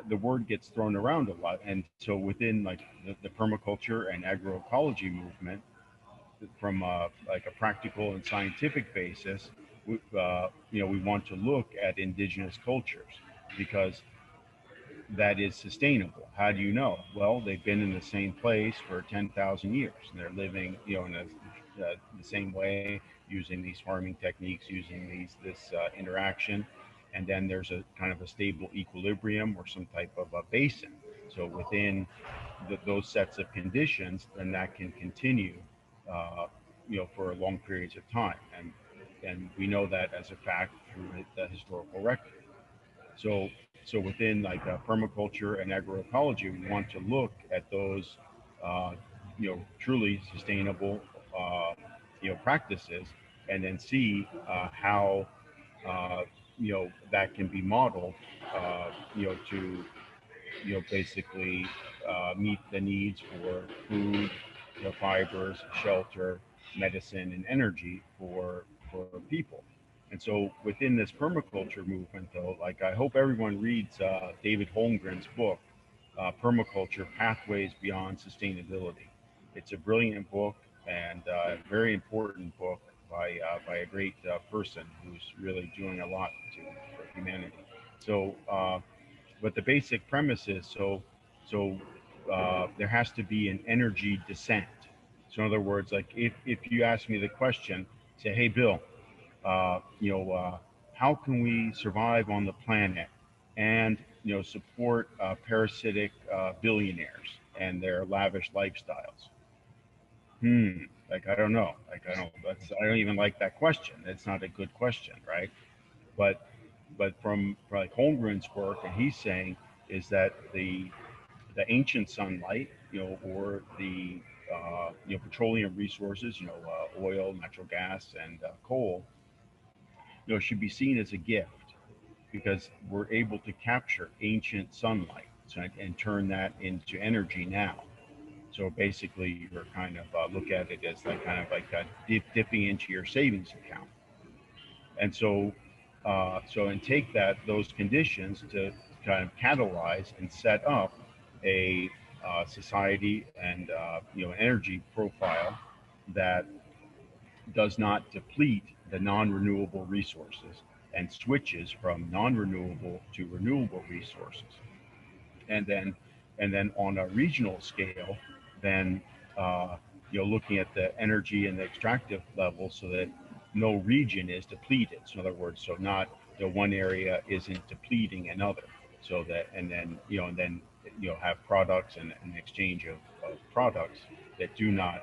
the word gets thrown around a lot, and so within like the permaculture and agroecology movement, from like a practical and scientific basis, we want to look at indigenous cultures because that is sustainable. How do you know? Well, they've been in the same place for 10,000 years, and they're living, in the same way, using these farming techniques, using this interaction, and then there's a kind of a stable equilibrium or some type of a basin. So within those sets of conditions, then that can continue, uh, for long periods of time, and we know that as a fact through the historical record. So, so within like permaculture and agroecology, we want to look at those, truly sustainable, practices, and then see how, that can be modeled, to, basically meet the needs for food, fibers, shelter, medicine, and energy for people. And so within this permaculture movement, though, like I hope everyone reads David Holmgren's book, Permaculture: Pathways Beyond Sustainability. It's a brilliant book and a very important book by a great person who's really doing a lot for humanity. So, but the basic premise is so there has to be an energy descent. So in other words, like if you ask me the question, say, hey Bill, uh, you know, uh, how can we survive on the planet and support parasitic billionaires and their lavish lifestyles. Like I don't know. Like I don't even like that question. It's not a good question, right? But from like Holmgren's work, and he's saying is that the ancient sunlight, or the petroleum resources, oil, natural gas, and coal, should be seen as a gift because we're able to capture ancient sunlight, so, and turn that into energy now. So basically, you're kind of look at it as like kind of like dipping into your savings account, and and take that those conditions to kind of catalyze and set up a society and energy profile that does not deplete the non-renewable resources and switches from non-renewable to renewable resources. And then and then on a regional scale, then looking at the energy and the extractive level so that no region is depleted. So in other words, so not one area isn't depleting another. So that and then have products and an exchange of products that do not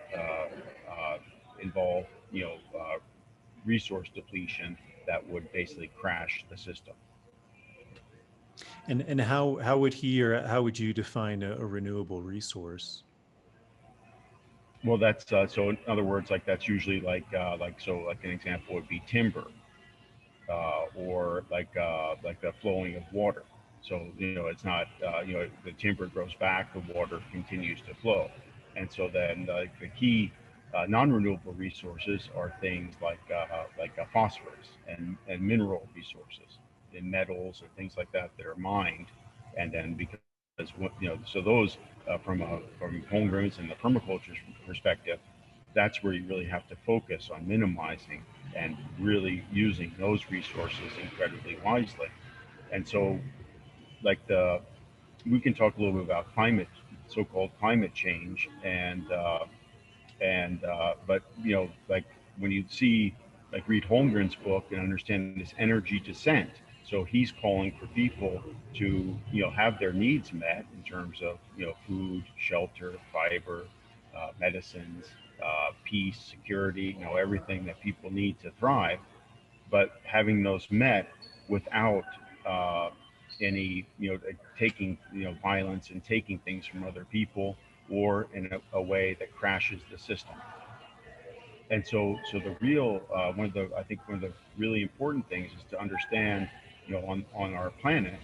involve resource depletion that would basically crash the system. And how would he or how would you define a renewable resource? Well, that's so. In other words, like that's usually like so. Like an example would be timber, or like the flowing of water. So it's not the timber grows back, the water continues to flow, and so then the key non-renewable resources are things like phosphorus and mineral resources, and metals and things like that are mined, and then because so those from Holmgren's and the permaculture perspective, that's where you really have to focus on minimizing and really using those resources incredibly wisely. And so, like we can talk a little bit about climate, so-called climate change, but like when you see like read Holmgren's book and understand this energy descent. So he's calling for people to have their needs met in terms of food, shelter, fiber, medicines, peace, security, everything that people need to thrive, but having those met without uh, any taking violence and taking things from other people, or in a way that crashes the system. And so the real one of the I think one of the really important things is to understand on our planet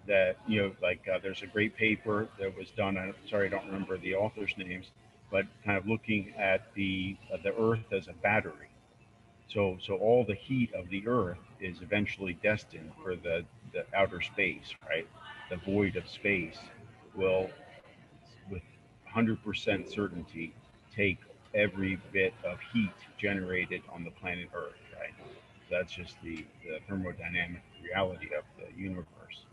that there's a great paper that was done. I'm sorry, I don't remember the authors' names, but kind of looking at the Earth as a battery. So all the heat of the Earth is eventually destined for the outer space, right? The void of space will, with 100% certainty, take every bit of heat generated on the planet Earth, right? That's just the thermodynamic reality of the universe.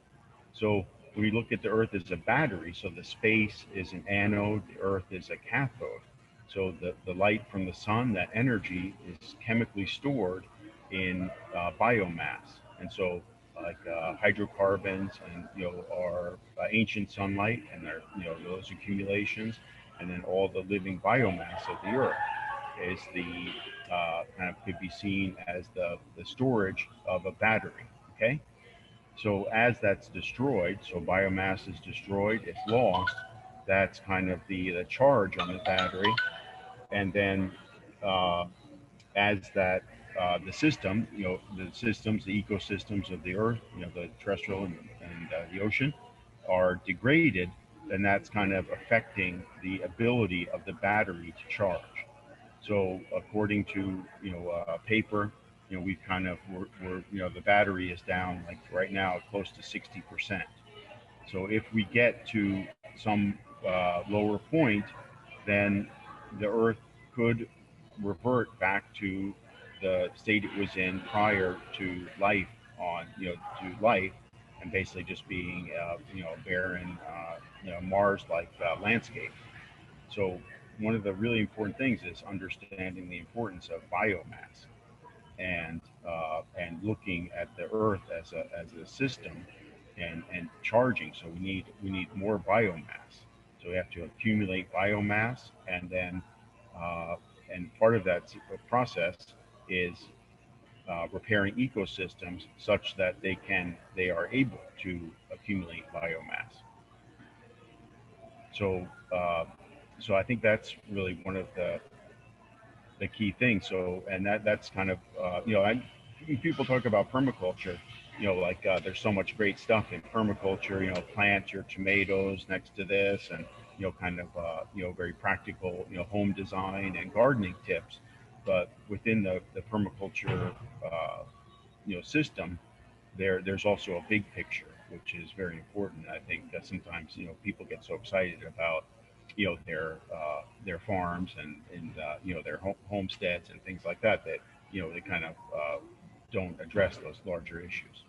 So when we look at the Earth as a battery, so the space is an anode, the Earth is a cathode. So the light from the sun, that energy is chemically stored in biomass. And so like hydrocarbons and our ancient sunlight and their those accumulations, and then all the living biomass of the Earth is the kind of could be seen as the storage of a battery. Okay, so as that's destroyed, so biomass is destroyed, it's lost. That's kind of the charge on the battery, and then uh, as that the system, the systems, the ecosystems of the Earth, the terrestrial and the ocean, are degraded, then that's kind of affecting the ability of the battery to charge. So according to paper, we kind of we're the battery is down like right now close to 60%. So if we get to some lower point, then the Earth could revert back to the state it was in prior to life on to life, and basically just being barren Mars-like landscape. So one of the really important things is understanding the importance of biomass, and looking at the Earth as a system, and charging. So we need more biomass. So we have to accumulate biomass, and then and part of that process is repairing ecosystems such that they are able to accumulate biomass. So so I think that's really one of the key things. So and that's kind of people talk about permaculture, like there's so much great stuff in permaculture. Plant your tomatoes next to this, and kind of very practical home design and gardening tips. But within the permaculture system, there's also a big picture, which is very important. I think that sometimes people get so excited about their farms and their homesteads and things like that that they kind of don't address those larger issues.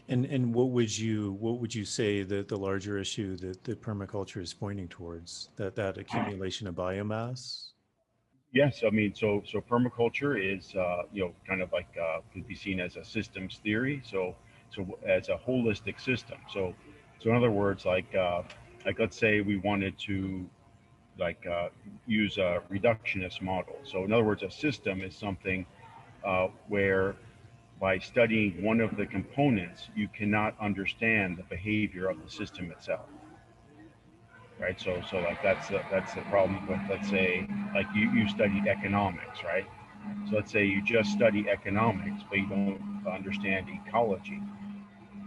And what would you say that the larger issue that permaculture is pointing towards, that accumulation of biomass? Yes, I mean, so permaculture is kind of like could be seen as a systems theory. So as a holistic system. So in other words, like let's say we wanted to like use a reductionist model. So in other words, a system is something where by studying one of the components, you cannot understand the behavior of the system itself. Right. So like that's the problem with, let's say, like you studied economics, right? So let's say you just study economics, but you don't understand ecology.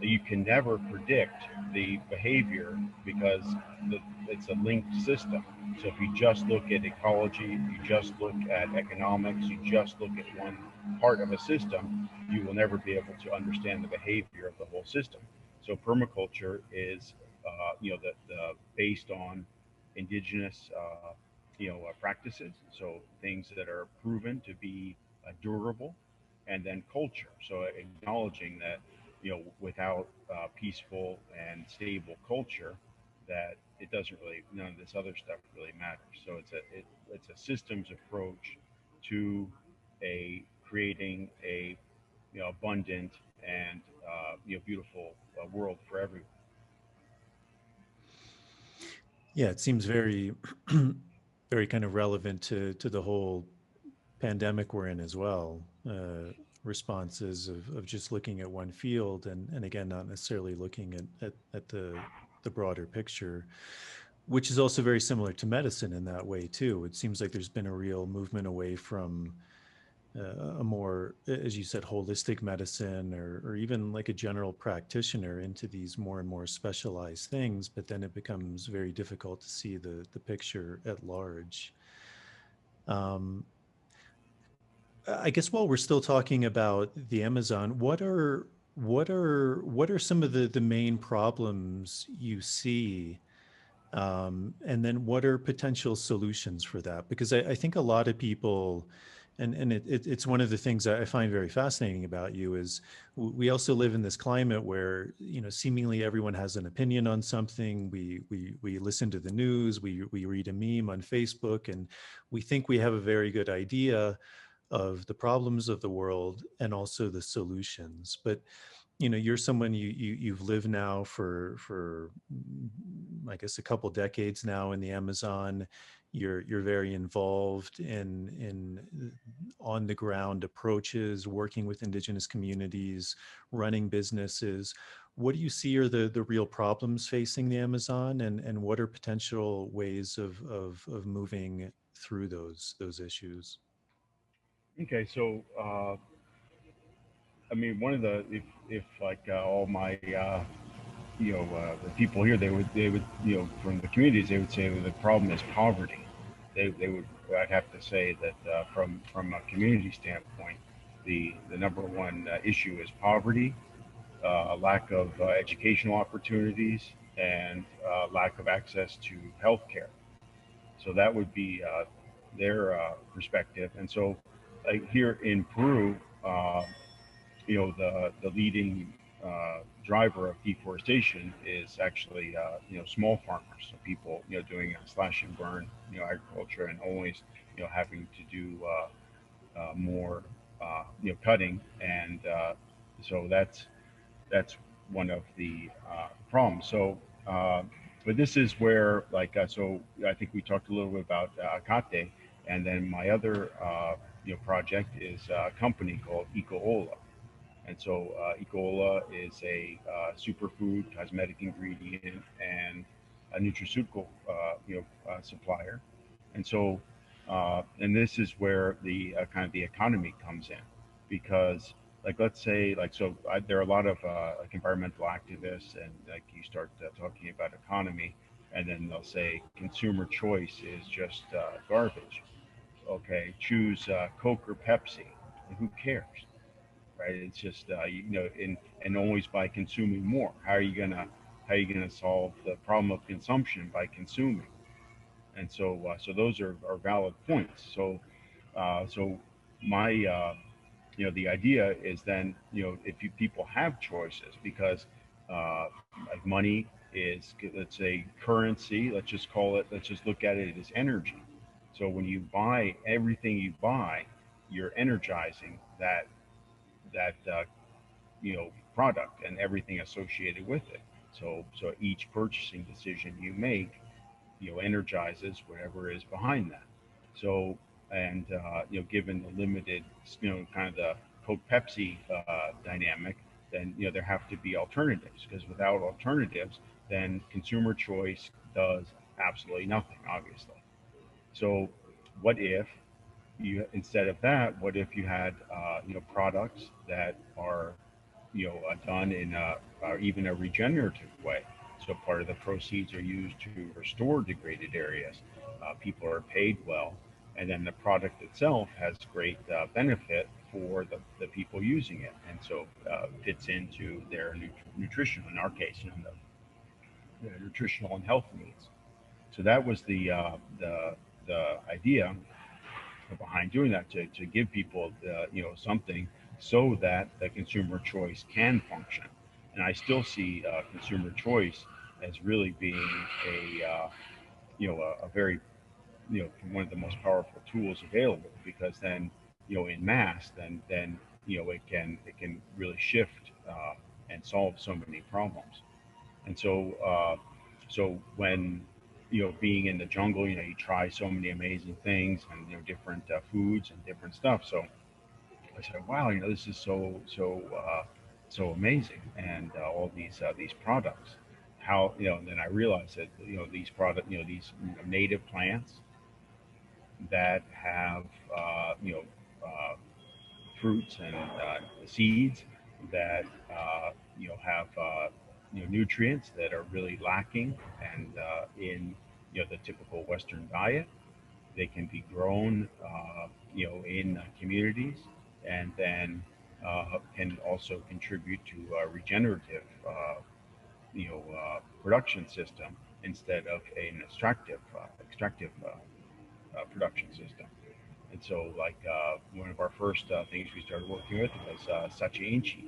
You can never predict the behavior because it's a linked system. So if you just look at ecology, you just look at economics, you just look at one part of a system, you will never be able to understand the behavior of the whole system. So permaculture is, the based on indigenous, practices. So things that are proven to be durable, and then culture. So acknowledging that without peaceful and stable culture, that it doesn't really, none of this other stuff really matters. So it's a systems approach to a creating a abundant and beautiful world for everyone. Yeah, it seems very very kind of relevant to the whole pandemic we're in as well. Responses of just looking at one field, and again, not necessarily looking at the broader picture, which is also very similar to medicine in that way too. It seems like there's been a real movement away from a more, as you said, holistic medicine, or even like a general practitioner, into these more and more specialized things. But then it becomes very difficult to see the picture at large. Um, I guess while we're still talking about the Amazon, what are some of the main problems you see, and then what are potential solutions for that? Because I think a lot of people, and it's one of the things I find very fascinating about you, is we also live in this climate where seemingly everyone has an opinion on something. We listen to the news, we read a meme on Facebook, and we think we have a very good idea of the problems of the world and also the solutions. But you're someone, you've lived now for I guess a couple decades now in the Amazon. You're very involved in on the ground approaches, working with indigenous communities, running businesses. What do you see are the real problems facing the Amazon, and what are potential ways of moving through those issues? Okay, so I mean, one of the if like all my the people here, they would from the communities, they would say that the problem is poverty. They would, I'd have to say that from a community standpoint, the number one issue is poverty, lack of educational opportunities, and lack of access to healthcare. So that would be their perspective. And so here in Peru, the leading driver of deforestation is actually small farmers, so people doing slash and burn agriculture, and always having to do more cutting, and so that's one of the problems. So, but this is where, like, so I think we talked a little bit about Akate, and then my other project is a company called Ecoola. And so Ecoola is a superfood, cosmetic ingredient, and a nutraceutical supplier. And so, and this is where the kind of the economy comes in, because like let's say like there are a lot of like environmental activists, and like you start talking about economy, and then they'll say consumer choice is just garbage. Okay, choose Coke or Pepsi. And who cares? Right? It's just and always by consuming more. How are you gonna solve the problem of consumption by consuming? And so those are valid points. So my the idea is then if you people have choices, because like money is, let's say, currency. Let's just look at it as energy. So when you buy everything you buy, you're energizing that product and everything associated with it. So each purchasing decision you make energizes whatever is behind that. So and given the limited kind of the Coke Pepsi dynamic, then there have to be alternatives, because without alternatives, then consumer choice does absolutely nothing, obviously. So what if you, instead of that, what if you had products that are done in or even a regenerative way? So part of the proceeds are used to restore degraded areas. People are paid well, and then the product itself has great benefit for the people using it, and so fits into their nutritional, in our case, the nutritional and health needs. So that was the idea behind doing that, to give people something so that the consumer choice can function. And I still see consumer choice as really being a very one of the most powerful tools available, because then in mass, then it can really shift and solve so many problems. And so when being in the jungle, you try so many amazing things, and different foods and different stuff. So I said, wow, this is so amazing, and all these products. How and then I realized that these these native plants that have fruits and seeds that have nutrients that are really lacking and in the typical Western diet. They can be grown in communities, and then can also contribute to a regenerative production system instead of an extractive production system. And so, like one of our first things we started working with was Sachi,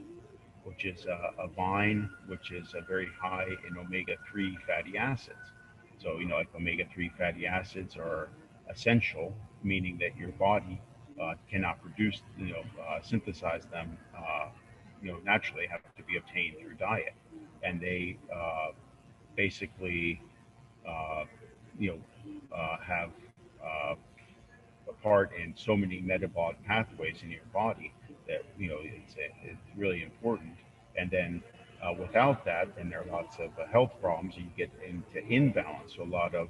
which is a vine which is very high in omega-3 fatty acids. So, like omega-3 fatty acids are essential, meaning that your body cannot produce, synthesize them, naturally, have to be obtained through diet. And they basically, uh, you have a part in so many metabolic pathways in your body that it's really important. And then without that, then there are lots of health problems. You get into imbalance. So a lot of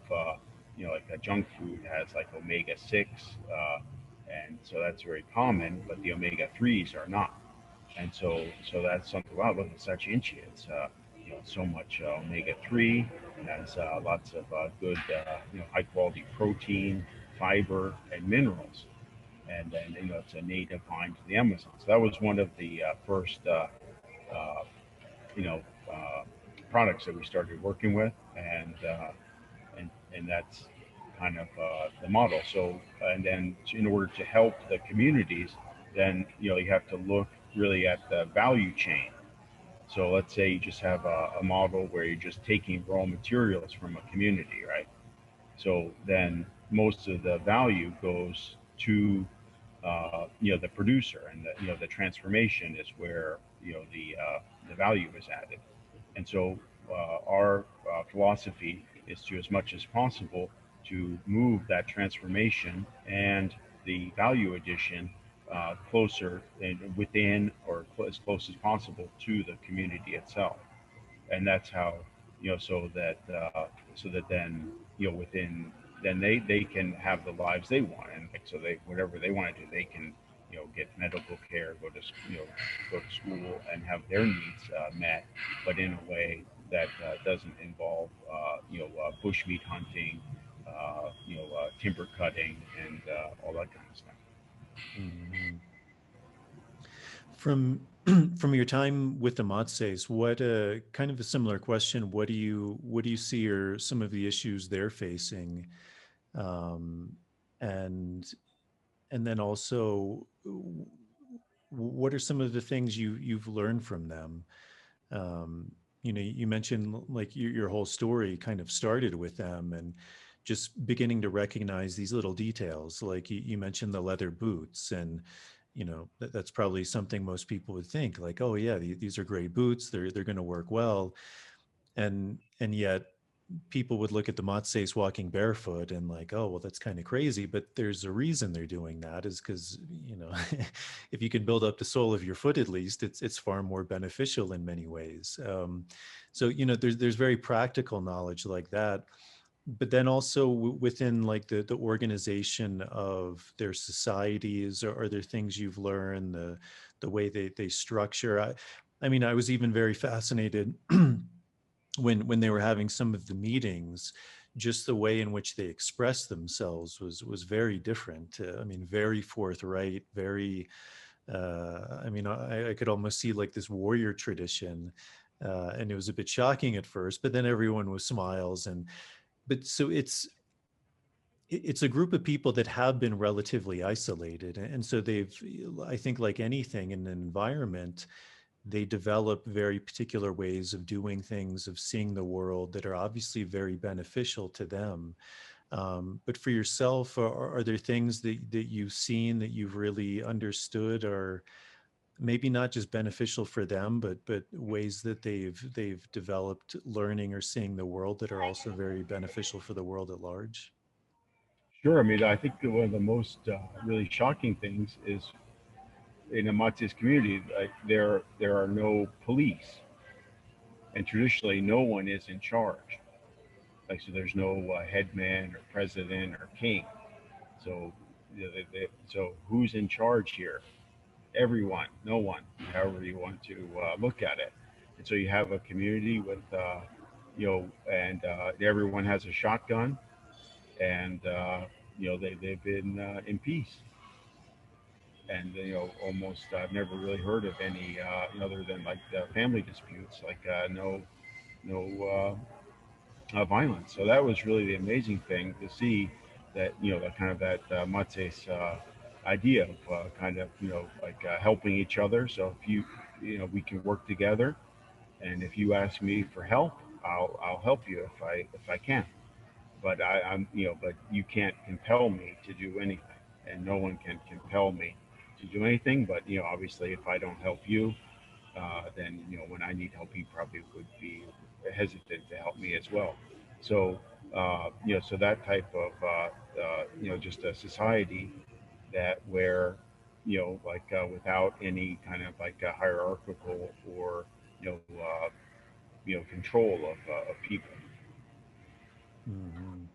like junk food has like omega-6, and so that's very common. But the omega-3s are not. And so that's something. Wow, look at such inchi. It's so much omega-3. It has lots of good high quality protein, fiber, and minerals. And then it's a native vine to the Amazon. So that was one of the first uh, you know uh, products that we started working with, and that's kind of the model. So and then in order to help the communities, then you have to look really at the value chain. So let's say you just have a model where you're just taking raw materials from a community, right? So then most of the value goes to the producer, and the transformation is where the value is added. And so our philosophy is to, as much as possible, to move that transformation and the value addition closer and within, or as close as possible to the community itself. And that's how, so that then, within, then they can have the lives they want, and like, so they, whatever they want to do, they can, get medical care, go to, go to school, and have their needs met, but in a way that doesn't involve bushmeat hunting, timber cutting, and all that kind of stuff. Mhm. From from your time with the Matsés, what kind of a similar question? What do you see are some of the issues they're facing, um, and then also what are some of the things you've learned from them? Um, you mentioned like your whole story kind of started with them and just beginning to recognize these little details. Like you mentioned the leather boots, and that's probably something most people would think like, oh yeah, these are great boots. They're going to work well, and yet people would look at the Matses walking barefoot and like, oh, well, that's kind of crazy. But there's a reason they're doing that is because, if you can build up the sole of your foot, at least it's far more beneficial in many ways. So, there's very practical knowledge like that. But then also within like the organization of their societies, or are there things you've learned, the way they structure? I mean, I was even very fascinated when they were having some of the meetings, just the way in which they expressed themselves was very different. I mean, very forthright, very. I mean, I could almost see like this warrior tradition, and it was a bit shocking at first, but then everyone was smiles, and but so it's a group of people that have been relatively isolated, and so they've, I think, like anything in an environment, they develop very particular ways of doing things, of seeing the world that are obviously very beneficial to them. But for yourself, are there things that you've seen that you've really understood are maybe not just beneficial for them, but ways that they've developed learning or seeing the world that are also very beneficial for the world at large? Sure. I mean, I think that one of the most really shocking things is in a Matis community, like there are no police, and traditionally no one is in charge. Like, so there's no headman or president or king. So so who's in charge here? Everyone, no one, however you want to look at it. And so you have a community with and everyone has a shotgun, and they've been in peace. And almost I've never really heard of any other than like family disputes, like no violence. So that was really the amazing thing to see, that that kind of that Matses idea of kind of like helping each other. So if we can work together, and if you ask me for help, I'll help you if I can. But I'm but you can't compel me to do anything, and no one can compel me to do anything. But obviously, if I don't help you, then when I need help, you probably would be hesitant to help me as well. So so that type of just a society that where like without any kind of like a hierarchical or you know uh, control of people. Mhm.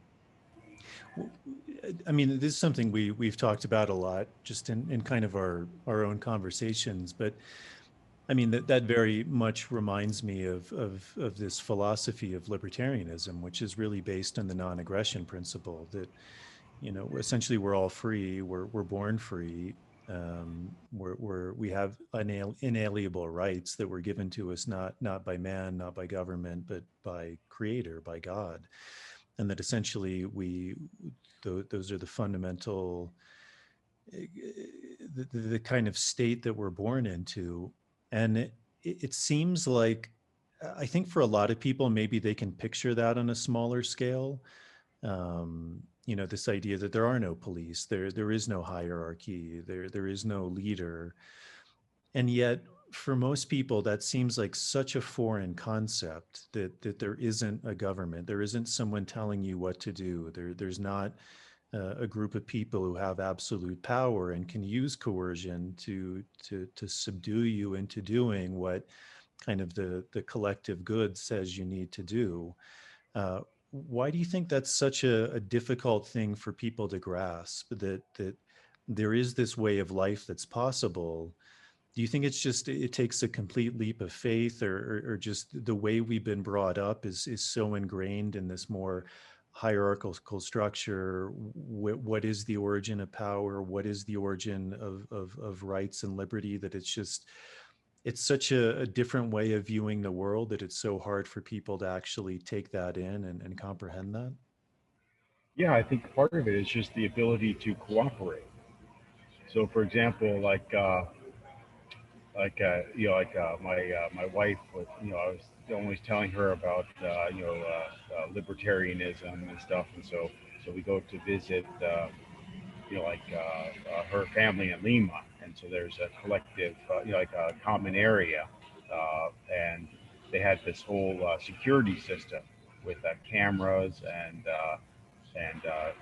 I mean, this is something we've talked about a lot, just in kind of our own conversations. But I mean, that very much reminds me of this philosophy of libertarianism, which is really based on the non-aggression principle. That essentially we're all free. We're born free. We have inalienable rights that were given to us not by man, not by government, but by Creator, by God, and that essentially those are the fundamental, the kind of state that we're born into. And it seems like, I think for a lot of people, maybe they can picture that on a smaller scale. This idea that there are no police, there is no hierarchy, there is no leader. And yet for most people, that seems like such a foreign concept that there isn't a government, there isn't someone telling you what to do. There's not a group of people who have absolute power and can use coercion to subdue you into doing what kind of the collective good says you need to do. Why do you think that's such a difficult thing for people to grasp, that there is this way of life that's possible? Do you think it's just it takes a complete leap of faith, or just the way we've been brought up is so ingrained in this more hierarchical structure? What is the origin of power? What is the origin of rights and liberty? That it's such a different way of viewing the world that it's so hard for people to actually take that in and comprehend that. Yeah, I think part of it is just the ability to cooperate. So, for example, my wife was, I was always telling her about libertarianism and stuff, and so we go to visit her family in Lima, and so there's a collective like a common area, and they had this whole security system with cameras and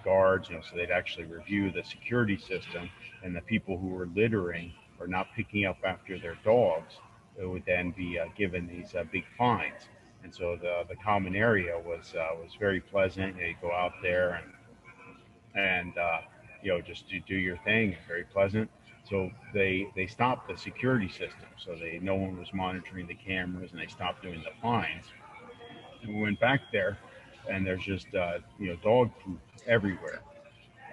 guards, so they'd actually review the security system, and the people who were littering or not picking up after their dogs, it would then be given these big fines. And so the common area was very pleasant. You go out there and just do your thing. It's very pleasant. So they stopped the security system, so no one was monitoring the cameras, and they stopped doing the fines. And we went back there, and there's just dog poop everywhere,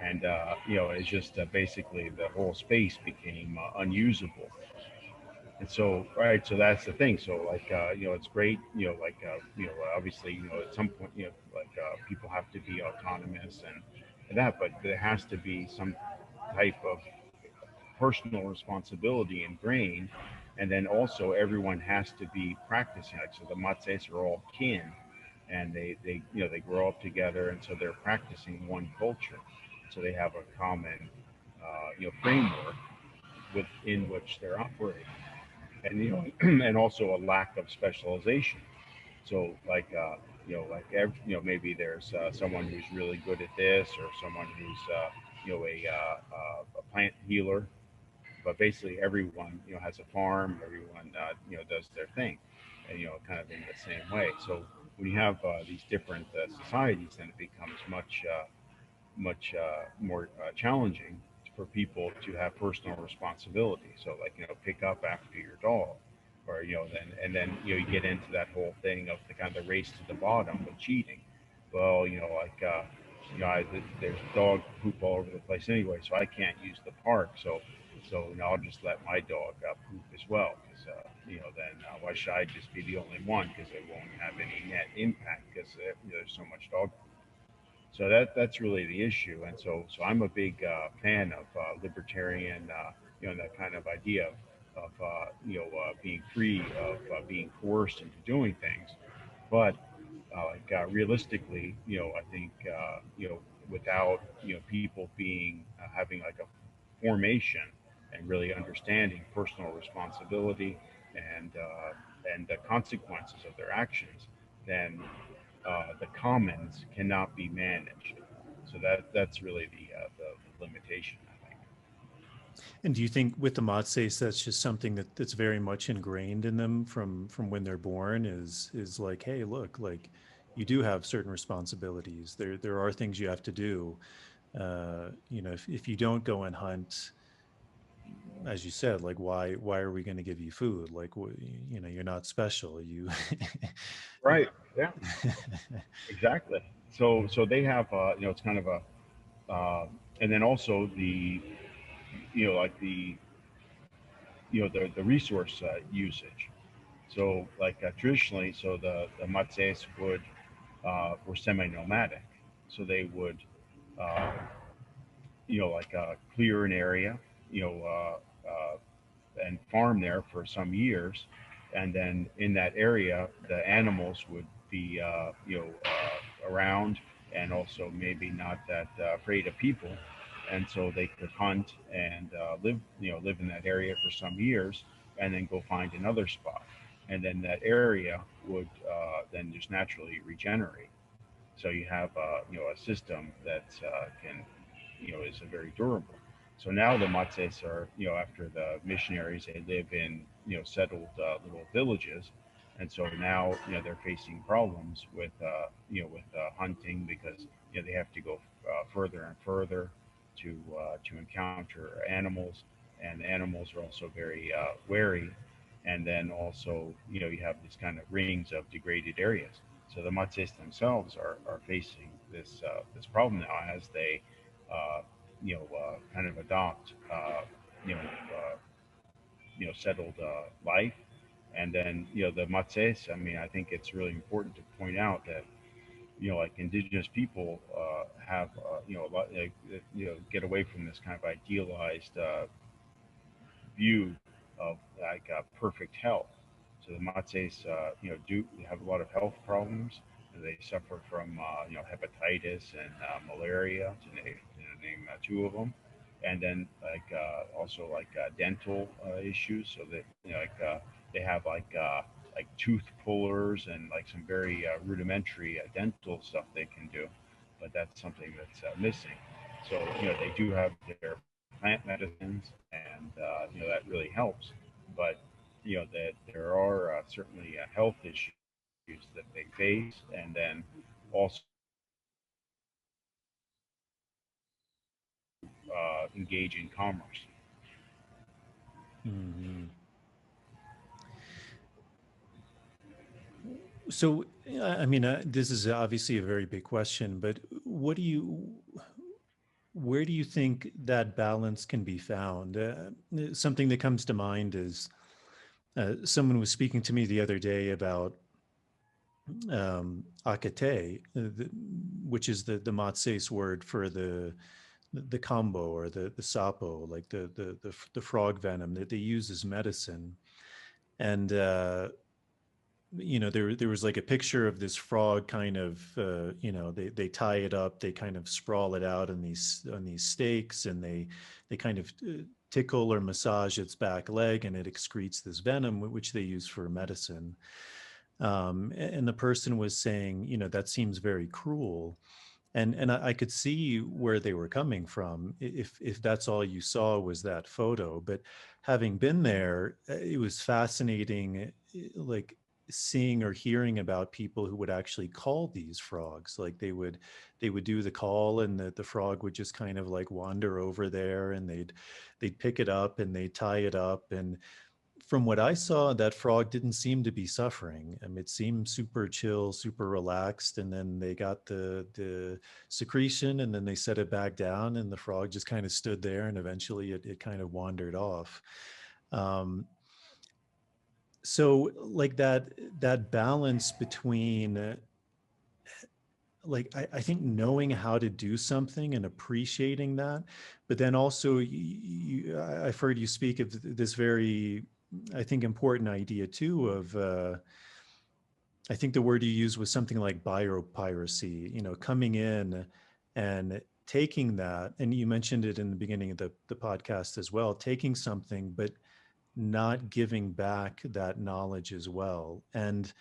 and it's just basically the whole space became unusable. And so, right, so that's the thing. So, it's great, obviously, at some point, people have to be autonomous and that, but there has to be some type of personal responsibility ingrained. And then also, everyone has to be practicing. Like, so the Matsés are all kin, and they grow up together, and so they're practicing one culture. So they have a common, framework within which they're operating, and and also a lack of specialization. So maybe there's someone who's really good at this, or someone who's a plant healer, but basically everyone has a farm. Everyone does their thing, and kind of in the same way. So when you have these different societies, then it becomes much more challenging for people to have personal responsibility. So pick up after your dog, or then you get into that whole thing of the kind of race to the bottom with cheating. Well, there's dog poop all over the place anyway, so I can't use the park. So I'll just let my dog poop as well, because then why should I just be the only one? Because it won't have any net impact, because there's so much dog. So that's really the issue. And so I'm a big fan of libertarian, that kind of idea of being free of being coerced into doing things. But realistically, I think without people being having like a formation and really understanding personal responsibility and the consequences of their actions, then the commons cannot be managed. So that's really the limitation, I think. And do you think with the Matses, that's just something that's very much ingrained in them from when they're born? Is like, hey, look, like you do have certain responsibilities. There are things you have to do. If you don't go and hunt, as you said, like why are we going to give you food? Like, you're not special. You, Right. Yeah. Exactly. So they have it's kind of a and then also the like the resource usage. So traditionally, so the Matses were semi-nomadic. So they would uh, clear an area, you know, and farm there for some years, and then in that area, the animals would be around, and also maybe not that afraid of people, and so they could hunt and live in that area for some years, and then go find another spot, and then that area would then just naturally regenerate. So you have a system that can is very durable. So now the Matsés are after the missionaries, they live in settled little villages, and so now they're facing problems with hunting, because they have to go further and further to encounter animals, and animals are also very wary. And then also you have these kind of rings of degraded areas. So the Matsés themselves are facing this problem now, as they kind of adopt you know settled life. And then the Matsés. I mean, I think it's really important to point out that like indigenous people have a lot, get away from this kind of idealized view of like perfect health. So the Matsés, do have a lot of health problems. They suffer from hepatitis and malaria, to name two of them, and then like also like dental issues. So that they have like tooth pullers and like some very rudimentary dental stuff they can do, but that's something that's missing. So they do have their plant medicines, and that really helps. But that there are certainly health issues that they face, and then also engage in commerce. Mhm. So, I mean, this is obviously a very big question, but where do you think that balance can be found? Something that comes to mind is someone was speaking to me the other day about akate, which is the Matsés word for the combo or the sapo, like the frog venom that they use as medicine. And there was like a picture of this frog kind of they tie it up, they kind of sprawl it out on these stakes, and they kind of tickle or massage its back leg, and it excretes this venom which they use for medicine. And the person was saying, that seems very cruel. And I could see where they were coming from, if that's all you saw was that photo. But having been there, it was fascinating, like seeing or hearing about people who would actually call these frogs. Like they would do the call, and the frog would just kind of like wander over there, and they'd pick it up and they'd tie it up. And from what I saw, that frog didn't seem to be suffering. It seemed super chill, super relaxed. And then they got the secretion, and then they set it back down, and the frog just kind of stood there, and eventually it kind of wandered off. Um, so like that balance between like I think knowing how to do something and appreciating that, but then also I've heard you speak of this very, I think, important idea too of I think the word you used was something like biopiracy, coming in and taking that, and you mentioned it in the beginning of the podcast as well, taking something but not giving back that knowledge as well. And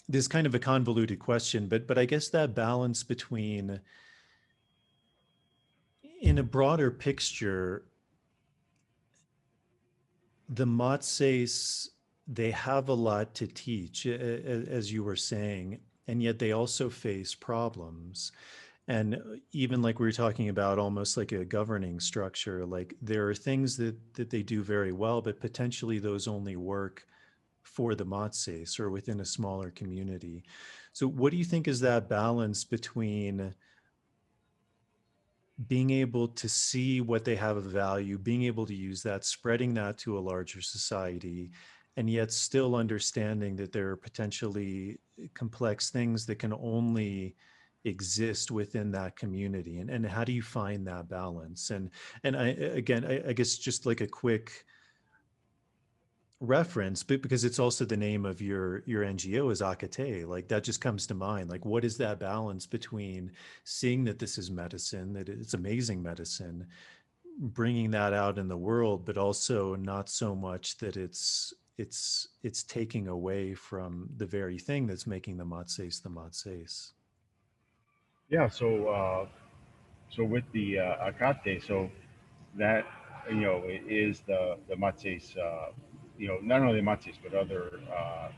this is kind of a convoluted question, but I guess that balance between, in a broader picture, the Matses, they have a lot to teach, as you were saying, and yet they also face problems. And even like we were talking about, almost like a governing structure, like there are things that they do very well, but potentially those only work for the Matses or within a smaller community. So what do you think is that balance between being able to see what they have of value, being able to use that, spreading that to a larger society, and yet still understanding that there are potentially complex things that can only exist within that community? And how do you find that balance? And I guess just like a quick reference, but because it's also the name of your NGO is Akate, like that just comes to mind. Like, what is that balance between seeing that this is medicine, that it's amazing medicine, bringing that out in the world, but also not so much that it's taking away from the very thing that's making the Matsés the Matsés. Yeah. So with the Akate, so that it is the Matsés, not only the Matsés but other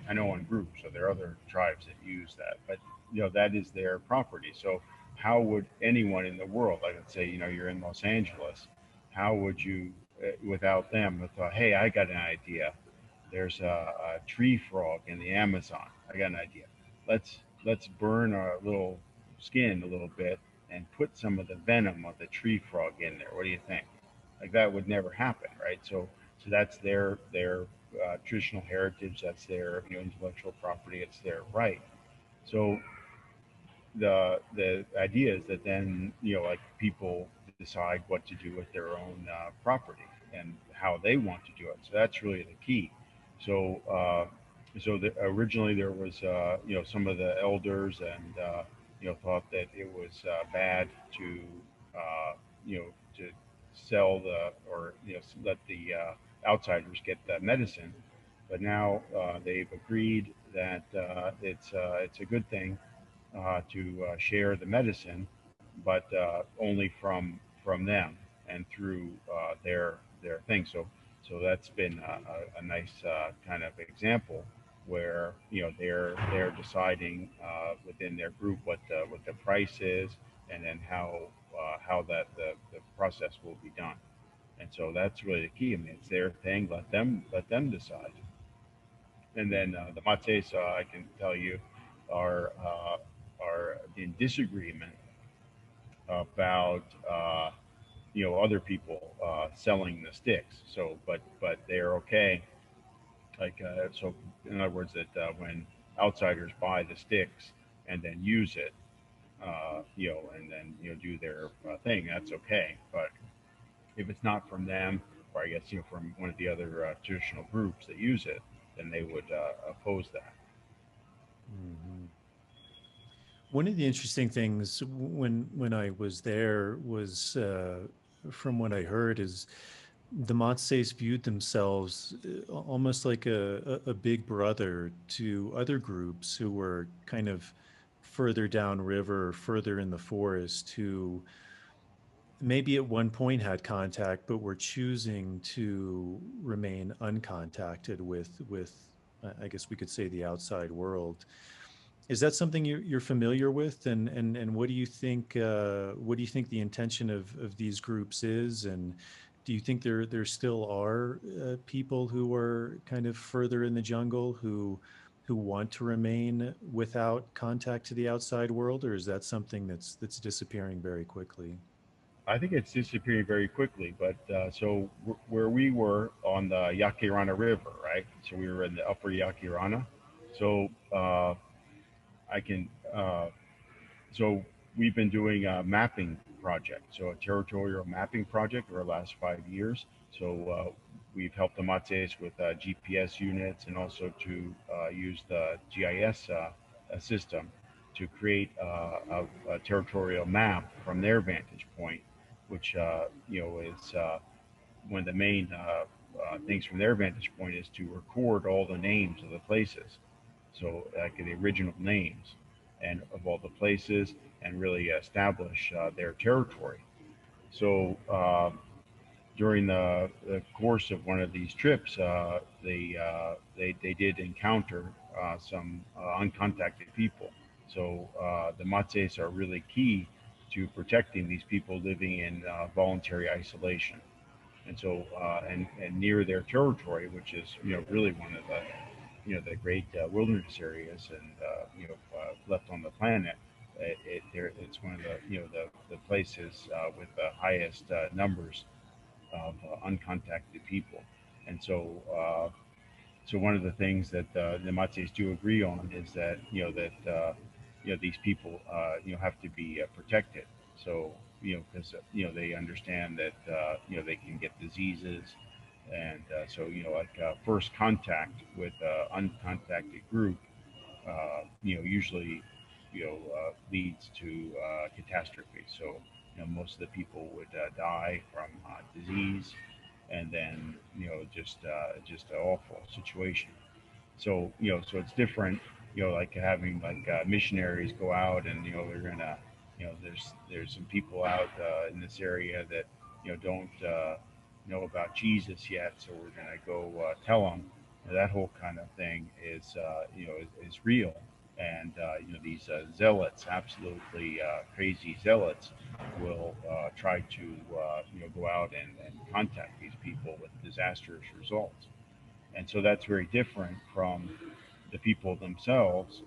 Minoan groups. So there are other tribes that use that, but that is their property. So how would anyone in the world, like let's say you're in Los Angeles, how would you without them have thought, hey, I got an idea. There's a tree frog in the Amazon. I got an idea. Let's burn our little skin a little bit and put some of the venom of the tree frog in there. What do you think? Like that would never happen, right? So that's their traditional heritage. That's their intellectual property. It's their right. So the idea is that then like people decide what to do with their own property and how they want to do it. So that's really the key. So originally there was some of the elders and thought that it was bad to to sell the or let the outsiders get the medicine, but now they've agreed that it's a good thing to share the medicine, but only from them and through their thing. So that's been a nice kind of example where they're deciding within their group what the price is, and then how that the process will be done. And so that's really the key. I mean, it's their thing. Let them decide. And then the Mates, I can tell you, are in disagreement about other people selling the sticks. So, but they're okay. Like so, in other words, that when outsiders buy the sticks and then use it, and then do their thing, that's okay. But if it's not from them, or I guess from one of the other traditional groups that use it, then they would oppose that. Mm-hmm. One of the interesting things when I was there was, from what I heard, is the Matses viewed themselves almost like a big brother to other groups who were kind of further downriver, further in the forest, who maybe at one point had contact, but were choosing to remain uncontacted with I guess we could say the outside world. Is that something you're familiar with, and what do you think the intention of these groups is, and do you think there still are people who are kind of further in the jungle who want to remain without contact to the outside world, or is that something that's disappearing very quickly? I think it's disappearing very quickly. But where we were on the Yaquirana River, right? So we were in the upper Yaquirana. So I can. So we've been doing a mapping project, so a territorial mapping project over the last 5 years. So we've helped the Mates with GPS units and also to use the GIS system to create a territorial map from their vantage point, which is one of the main things from their vantage point is to record all the names of the places, so like the original names and of all the places, and really establish their territory. So during the course of one of these trips, they did encounter some uncontacted people. So the Matses are really key to protecting these people living in voluntary isolation. And so and near their territory, which is really one of the great wilderness areas and left on the planet. It's one of the the places with the highest numbers of uncontacted people. And so one of the things that the Matses do agree on is that these people have to be protected. So because they understand that they can get diseases, and so like first contact with uncontacted group usually leads to catastrophe. So most of the people would die from disease, and then just an awful situation. So so it's different. Like having like missionaries go out, and they're gonna, there's some people out in this area that don't know about Jesus yet, so we're gonna go tell them. That whole kind of thing is is real, and these zealots, absolutely crazy zealots, will try to go out and contact these people with disastrous results. And so that's very different from the people themselves,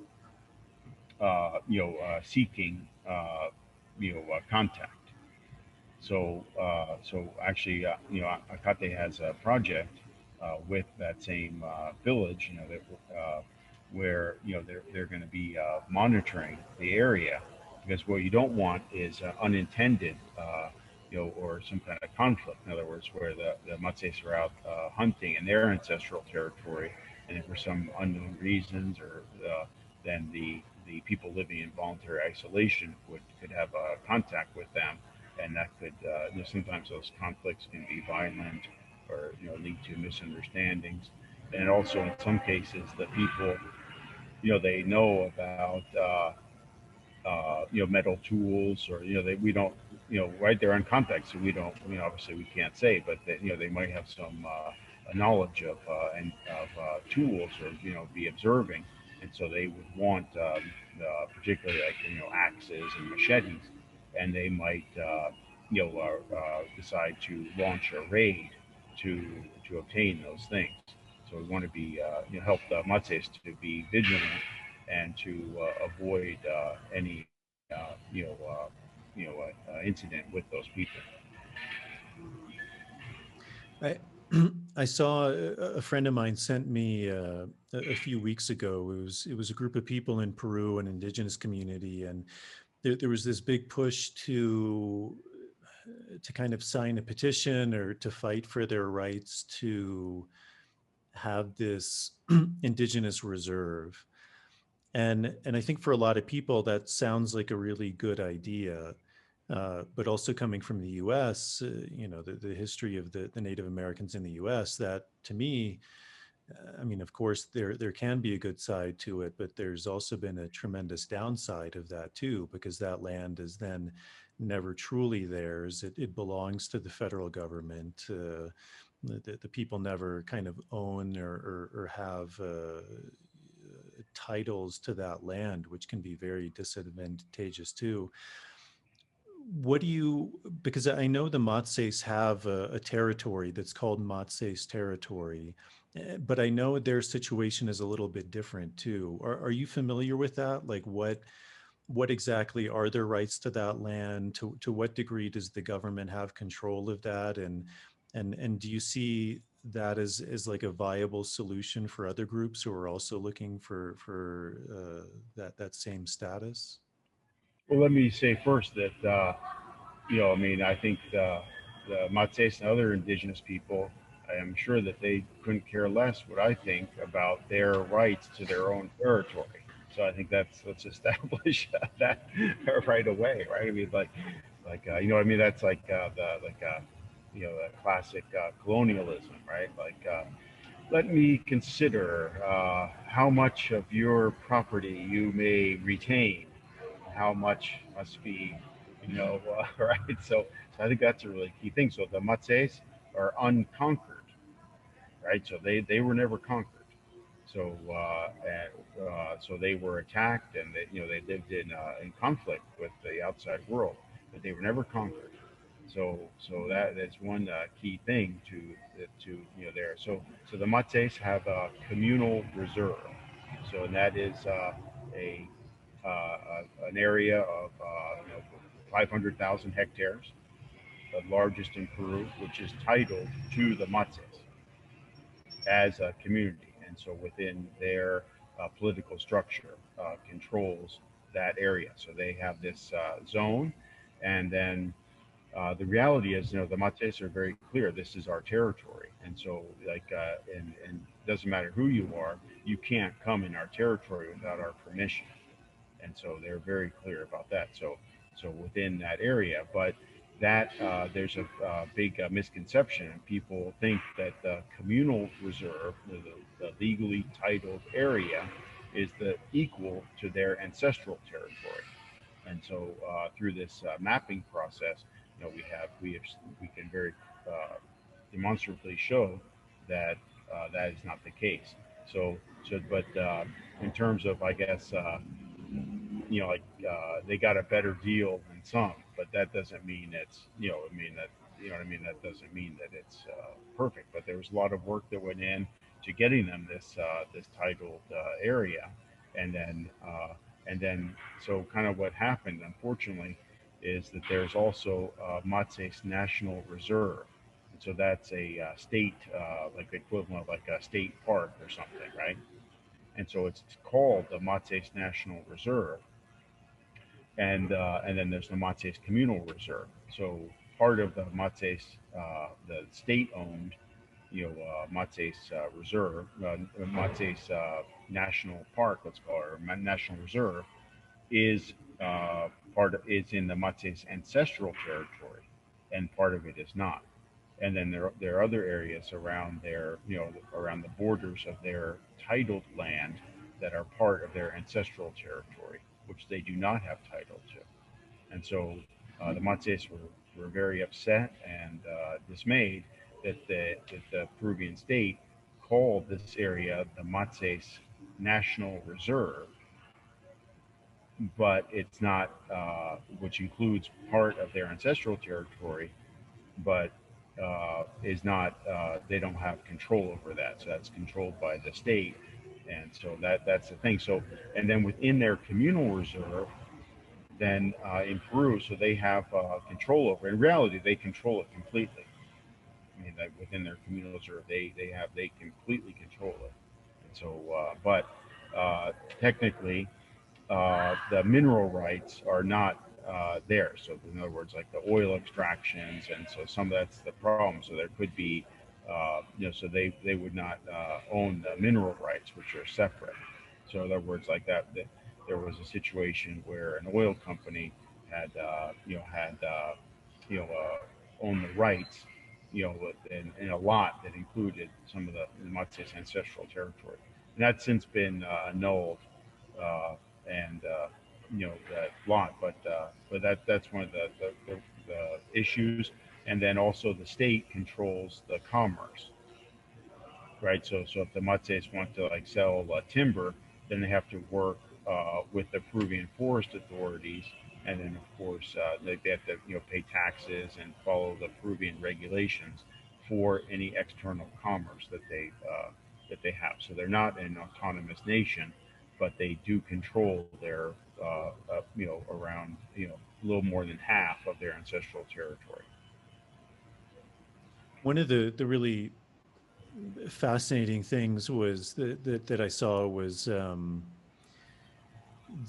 seeking, contact. So actually, Akate has a project with that same village, where they're going to be monitoring the area, because what you don't want is unintended, or some kind of conflict. In other words, where the Matsés are out hunting in their ancestral territory, and if for some unknown reasons, or then the people living in voluntary isolation could have contact with them, and that could, sometimes those conflicts can be violent, or lead to misunderstandings. And also in some cases the people, they know about metal tools, or we don't, right there on contact, so we don't, obviously we can't say, but that they might have some knowledge of tools, or be observing, and so they would want, particularly like axes and machetes, and they might decide to launch a raid to obtain those things. So we want to be help the Matsés to be vigilant, and to avoid any incident with those people. I I saw a friend of mine sent me a few weeks ago. It was a group of people in Peru, an indigenous community, and there was this big push to kind of sign a petition or to fight for their rights to have this indigenous reserve. And I think for a lot of people that sounds like a really good idea. But also coming from the U.S., the history of the Native Americans in the U.S., that to me, I mean, of course, there can be a good side to it, but there's also been a tremendous downside of that too, because that land is then never truly theirs. It belongs to the federal government. The people never kind of own or have titles to that land, which can be very disadvantageous too. What do you, because I know the Matsés have a territory that's called Matsés territory, but I know their situation is a little bit different too. Are you familiar with that? Like what exactly are their rights to that land? To what degree does the government have control of that? And do you see that as like a viable solution for other groups who are also looking for that same status? Well, let me say first that I mean, I think the Matsés and other indigenous people, I am sure that they couldn't care less what I think about their rights to their own territory. So I think let's establish that right away, right? I mean, I mean, that's like the the classic colonialism, right? Let me consider how much of your property you may retain, how much must be, right? So I think that's a really key thing. So the Matses are unconquered, right? So they were never conquered. So so they were attacked, and they lived in conflict with the outside world, but they were never conquered. So that's one key thing to there. So the Matses have a communal reserve. So and that is a an area of 500,000 hectares, the largest in Peru, which is titled to the Matses as a community. And so within their political structure, controls that area. So they have this zone, and then the reality is, the Mates are very clear. This is our territory, and so and it doesn't matter who you are, you can't come in our territory without our permission. And so they're very clear about that. So so within that area. But that there's a big misconception, and people think that the communal reserve, the legally titled area, is the equal to their ancestral territory. And so through this mapping process, we can very demonstrably show that that is not the case. So, but in terms of, I guess, like they got a better deal than some, but that doesn't mean it's, I mean that, what I mean. That doesn't mean that it's perfect. But there was a lot of work that went in to getting them this titled area, and then so kind of what happened, unfortunately, is that there's also Matsés National Reserve. And so that's a state, like the equivalent of like a state park or something, right? And so it's called the Matsés National Reserve, and then there's the Matsés Communal Reserve. So part of the Matsés, the state-owned, Matsés Reserve, Matsés National Park, let's call it, or National Reserve, is is in the Matsés ancestral territory, and part of it is not. And then there are other areas around their, around the borders of their titled land that are part of their ancestral territory, which they do not have title to. And so the Matsés were very upset and dismayed that the Peruvian state called this area the Matsés National Reserve, but it's not, which includes part of their ancestral territory, but is not, they don't have control over that. So that's controlled by the state. And so that's the thing. So, and then within their communal reserve, then in Peru, so they have control over. In reality, they control it completely. I mean, that within their communal reserve, they completely control it. And so, but technically, the mineral rights are not there. So in other words, like the oil extractions, and so some of that's the problem. So there could be, so they would not own the mineral rights, which are separate. So in other words, like that there was a situation where an oil company had, owned the rights, in a lot that included some of the Matsés ancestral territory, and that's since been annulled, uh, and that lot. But that's one of the issues, and then also the state controls the commerce, right? So if the Matsés want to like sell timber, then they have to work with the Peruvian forest authorities, and then of course they have to pay taxes and follow the Peruvian regulations for any external commerce that they have. So they're not an autonomous nation, but they do control their around a little more than half of their ancestral territory. One of the really fascinating things was that I saw was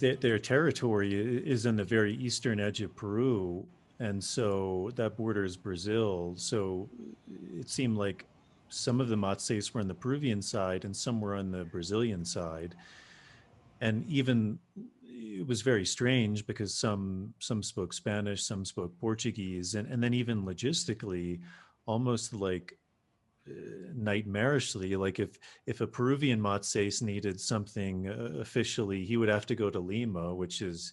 that their territory is on the very eastern edge of Peru, and so that borders Brazil. So it seemed like some of the Matsés were on the Peruvian side and some were on the Brazilian side. And even it was very strange because some spoke Spanish, some spoke Portuguese, and then even logistically, almost like nightmarishly, like if a Peruvian Matsés needed something officially, he would have to go to Lima, which is,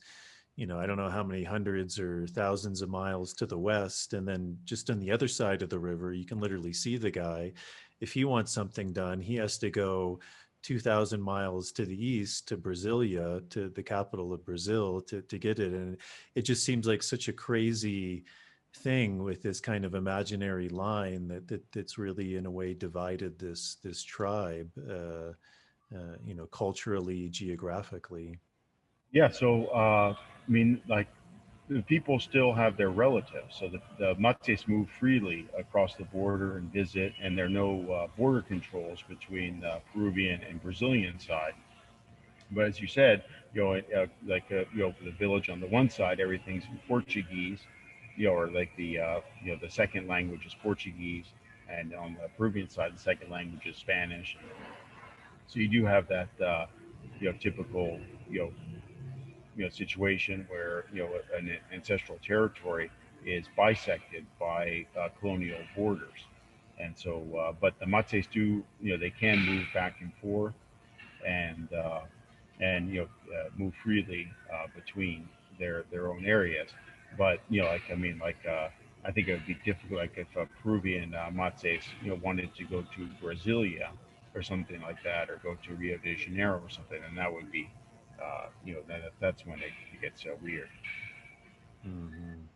I don't know how many hundreds or thousands of miles to the west, and then just on the other side of the river, you can literally see the guy. If he wants something done, he has to go 2,000 miles to the east to Brasilia, to the capital of Brazil, to get it. And it just seems like such a crazy thing with this kind of imaginary line that's really in a way divided this tribe, culturally, geographically. Yeah. So I mean, like the people still have their relatives. So the Matsés move freely across the border and visit, and there are no border controls between the Peruvian and Brazilian side. But as you said, the village on the one side, everything's in Portuguese, or like the second language is Portuguese, and on the Peruvian side, the second language is Spanish. So you do have that, typical, situation where an ancestral territory is bisected by colonial borders, and so but the Matses do they can move back and forth and move freely between their own areas. But like I mean, like I think it would be difficult, like if a Peruvian Matses wanted to go to Brasilia or something like that, or go to Rio de Janeiro or something, and that would be that's when it gets weird. Mhm.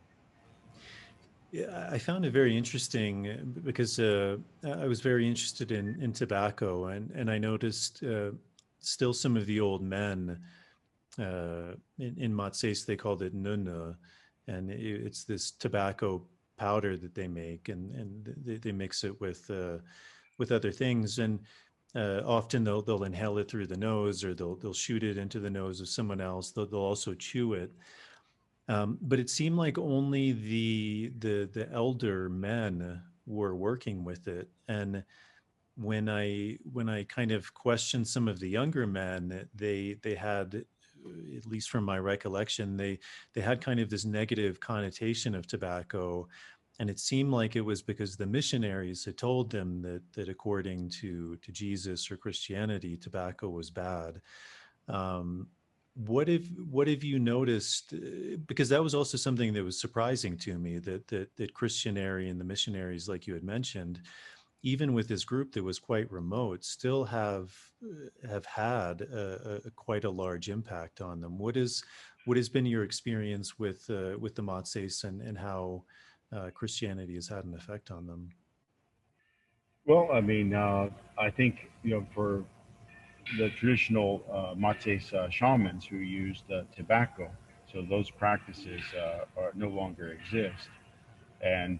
Yeah, I found it very interesting because I was very interested in tobacco, and I noticed still some of the old men in Matsés they called it nuna, and it's this tobacco powder that they make, and they mix it with other things, and often they'll inhale it through the nose, or they'll shoot it into the nose of someone else. They'll also chew it. But it seemed like only the elder men were working with it, and when I kind of questioned some of the younger men, they had, at least from my recollection, they had kind of this negative connotation of tobacco, and it seemed like it was because the missionaries had told them that according to Jesus or Christianity, tobacco was bad. Um, what have you noticed? Because that was also something that was surprising to me, that Christianary and the missionaries, like you had mentioned, even with this group that was quite remote, still have had quite a large impact on them. What has been your experience with the Matses, and how Christianity has had an effect on them? Well, I mean, I think for the traditional Matsés shamans who used tobacco, so those practices no longer exist. And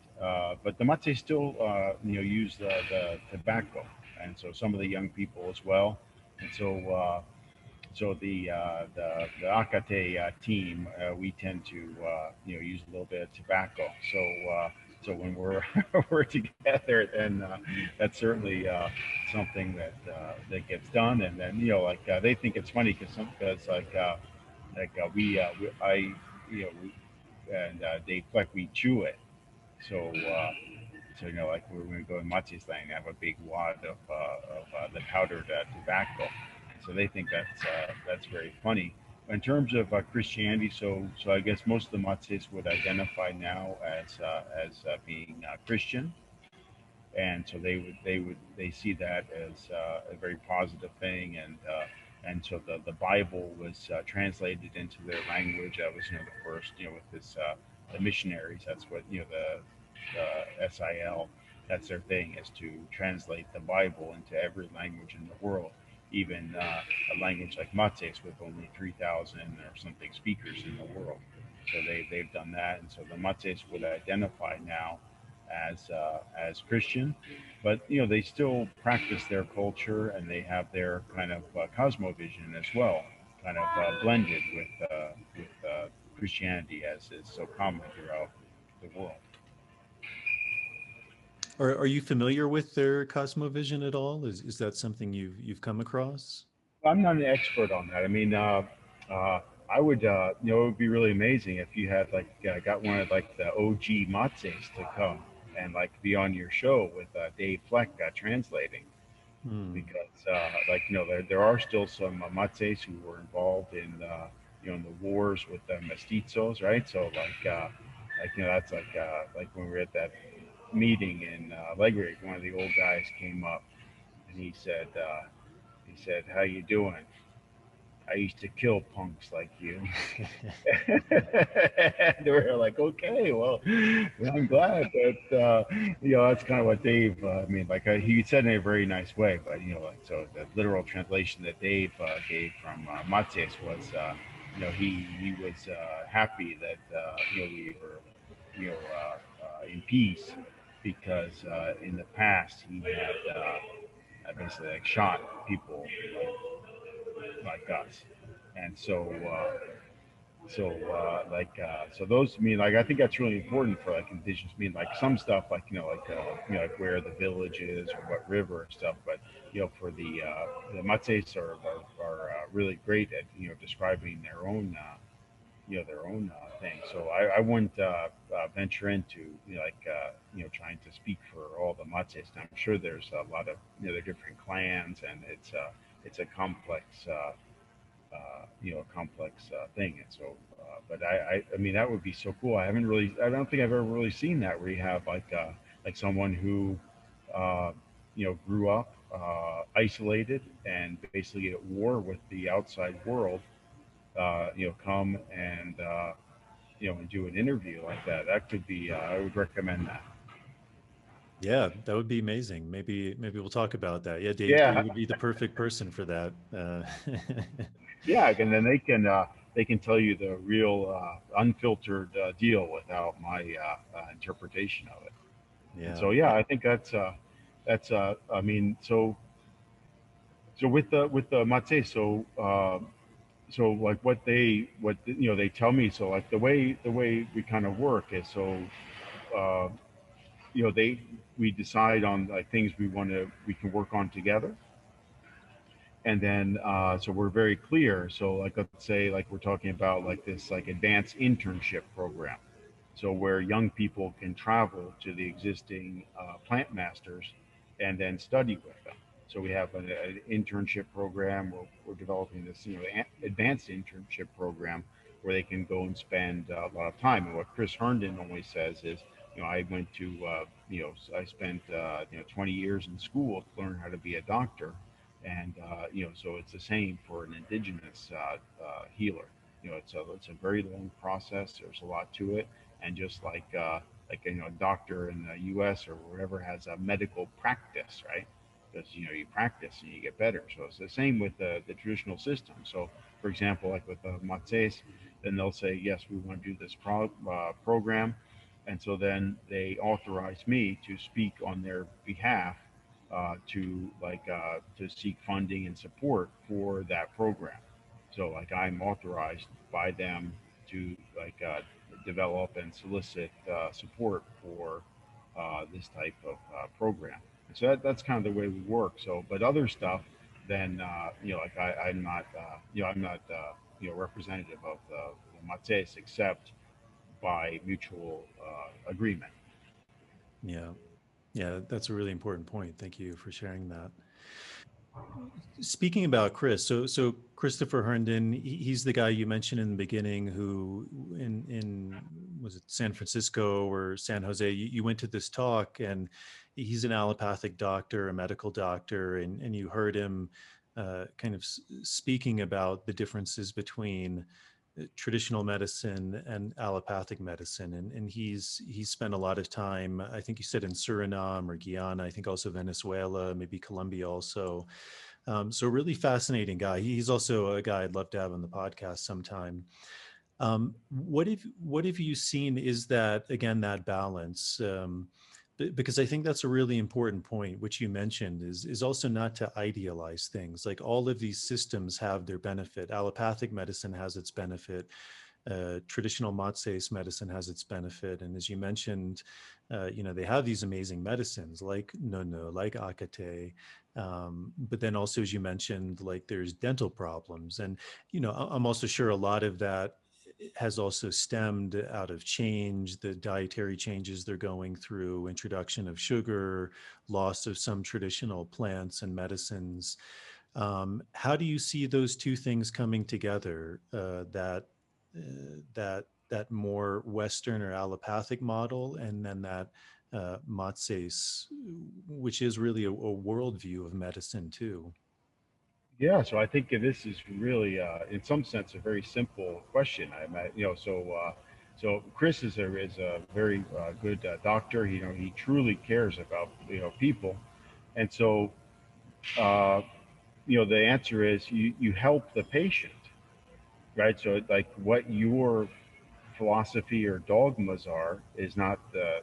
but the Matsés still use the tobacco, and so some of the young people as well. And so the Akate team, we tend to use a little bit of tobacco. So when we're we're together, then that's certainly something that gets done. And then they think it's funny because we I we, and they like we chew it. So like when we go in Machi's Lane, they have a big wad of the powdered tobacco. So they think that's very funny. In terms of Christianity, so I guess most of the Matzis would identify now as being Christian, and so they see that as a very positive thing, and so the Bible was translated into their language. That was the first with this the missionaries. That's what the SIL. That's their thing, is to translate the Bible into every language in the world, even a language like Mates with only 3,000 or something speakers in the world. So they've done that, and so the Mates would identify now as Christian, but they still practice their culture, and they have their kind of cosmovision as well, kind of blended with Christianity, as is so common throughout the world. Are you familiar with their cosmovision at all? Is that something you've come across? I'm not an expert on that. I mean, I would, it would be really amazing if you had like got one of like the OG Matses to come and like be on your show with Dave Fleck translating, Hmm. because there are still some Matses who were involved in in the wars with the Mosquitoes, right? So that's like when we were at that meeting in Legrig, one of the old guys came up and he said, "How you doing? I used to kill punks like you." They were like, "Okay, well, I'm glad that that's kind of what Dave. I mean, like he said in a very nice way, but like so the literal translation that Dave gave from Mates was, he was happy that we were in peace, because in the past he had basically like shot people like us, and so those, I mean, like I think that's really important for like indigenous. I mean, like some stuff like like where the village is or what river and stuff, but for the Matses are really great at describing their own their own thing. So I wouldn't venture into trying to speak for all the Matsés. I'm sure there's a lot of the different clans, and it's a complex complex thing. And so, but I mean, that would be so cool. I don't think I've ever really seen that where you have like someone who, grew up isolated and basically at war with the outside world, come and, and do an interview like that. That could be, I would recommend that. Yeah, that would be amazing. Maybe we'll talk about that. Yeah, Dave, you Yeah. would be the perfect person for that. Yeah. And then they can tell you the real unfiltered deal without my interpretation of it. And Yeah. so, yeah, I think I mean, so with the mate, so like they tell me, so like the way we kind of work is so, uh, they we decide on like things we can work on together. And then so we're very clear. So like let's say like we're talking about like this like advanced internship program, so where young people can travel to the existing plant masters and then study with them. So we have an internship program. We're developing this advanced internship program where they can go and spend a lot of time. And what Chris Herndon always says is, I went to I spent 20 years in school to learn how to be a doctor, and so it's the same for an indigenous healer. It's a very long process. There's a lot to it, and just like a doctor in the U.S. or wherever has a medical practice, right? Because you practice and you get better. So it's the same with the traditional system. So, for example, like with the Matsés, then they'll say, yes, we want to do this program, and so then they authorize me to speak on their behalf to seek funding and support for that program. So like I'm authorized by them to develop and solicit support for this type of program. And so that's kind of the way we work. So, but other stuff, then I'm not I'm not representative of the Mates except by mutual agreement. Yeah. Yeah, that's a really important point. Thank you for sharing that. Speaking about Chris, so Christopher Herndon, he's the guy you mentioned in the beginning who in was it San Francisco or San Jose? You went to this talk, and he's an allopathic doctor, a medical doctor, and you heard him kind of speaking about the differences between traditional medicine and allopathic medicine, and he's spent a lot of time, I think you said, in Suriname or Guyana, I think also Venezuela, maybe Colombia also. So really fascinating guy. He's also a guy I'd love to have on the podcast sometime. What have you seen is that, again, that balance? Because I think that's a really important point, which you mentioned, is also not to idealize things. Like all of these systems have their benefit. Allopathic medicine has its benefit. Traditional Matsés medicine has its benefit. And as you mentioned, they have these amazing medicines like Nono, like Akate. But then also, as you mentioned, like there's dental problems. And, I'm also sure a lot of that has also stemmed out of change, the dietary changes they're going through, introduction of sugar, loss of some traditional plants and medicines. How do you see those two things coming together? That more Western or allopathic model, and then that Matsés, which is really a worldview of medicine too. Yeah, so I think this is really, in some sense, a very simple question. So Chris is a very good doctor. He truly cares about people, and so the answer is you help the patient, right? So like what your philosophy or dogmas are is not the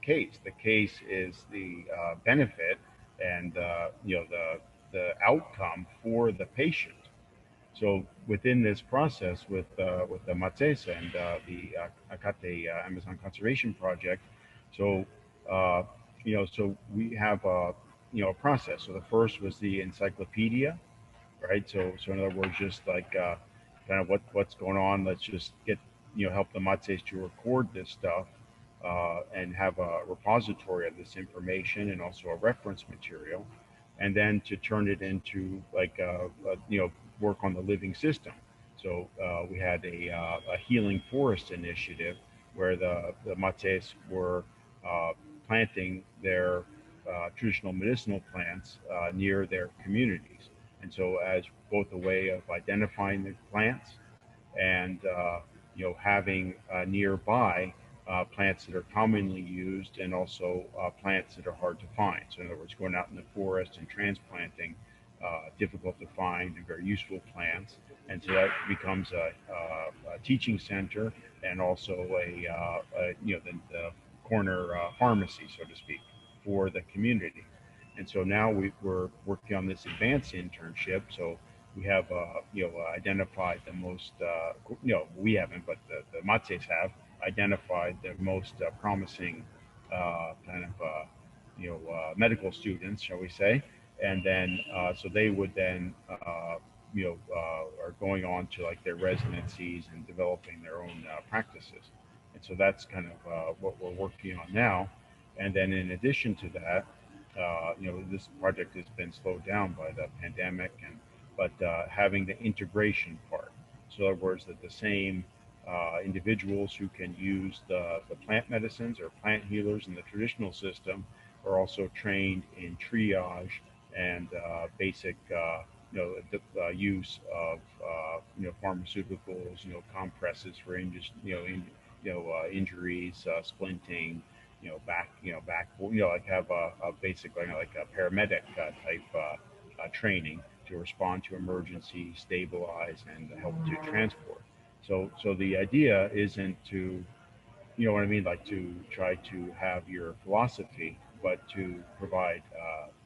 case. The case is the benefit and the outcome for the patient. So within this process with the Matsés and the Akate Amazon Conservation Project, so uh, so we have a process. So the first was the encyclopedia, right? So in other words, just like kind of what's going on. Let's just get, help the Matsés to record this stuff and have a repository of this information and also a reference material, and then to turn it into like work on the living system. So we had a healing forest initiative where the Matsés were uh, planting their traditional medicinal plants near their communities. And so, as both a way of identifying the plants and having nearby plants that are commonly used, and also plants that are hard to find. So in other words, going out in the forest and transplanting difficult to find and very useful plants. And so that becomes a teaching center, and also the corner pharmacy, so to speak, for the community. And so now we're working on this advanced internship. So we have identified the most we haven't, but the Matsés have identified the most promising kind of medical students, shall we say. And then so they would then are going on to like their residencies and developing their own practices. And so that's kind of what we're working on now. And then in addition to that, this project has been slowed down by the pandemic, and but having the integration part. So in other words, that the same individuals who can use the plant medicines or plant healers in the traditional system are also trained in triage and basic use of pharmaceuticals, compresses for injuries, splinting, like have a basic like a paramedic type training to respond to emergency, stabilize, and help to transport. So the idea isn't to, what I mean, like to try to have your philosophy, but to provide,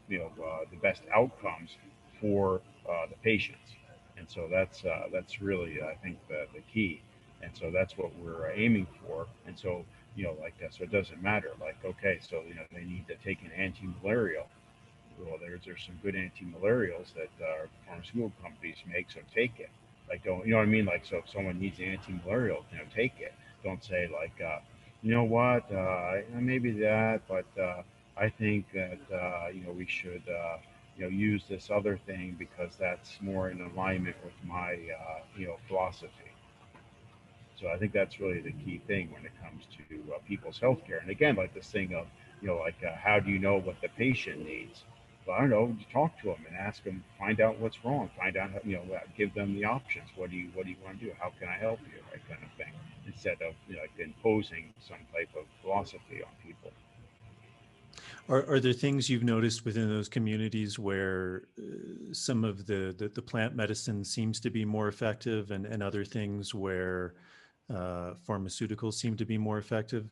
the best outcomes for the patients. And so that's really, I think, the key. And so that's what we're aiming for. And so, so it doesn't matter. Like, okay, so they need to take an anti-malarial. Well, there's some good anti-malarials that pharmaceutical companies make, so take it. Like, don't, what I mean? Like, so if someone needs an anti-malarial, take it. Don't say like, you know what, maybe that, but I think that we should use this other thing because that's more in alignment with my philosophy. So I think that's really the key thing when it comes to people's healthcare. And again, like this thing of, how do you know what the patient needs? Well, I don't know. Talk to them and ask them, find out what's wrong, find out, give them the options. What do you want to do? How can I help you? Right, kind of thing. Instead of like imposing some type of philosophy on people. Are there things you've noticed within those communities where some of the plant medicine seems to be more effective, and other things where pharmaceuticals seem to be more effective?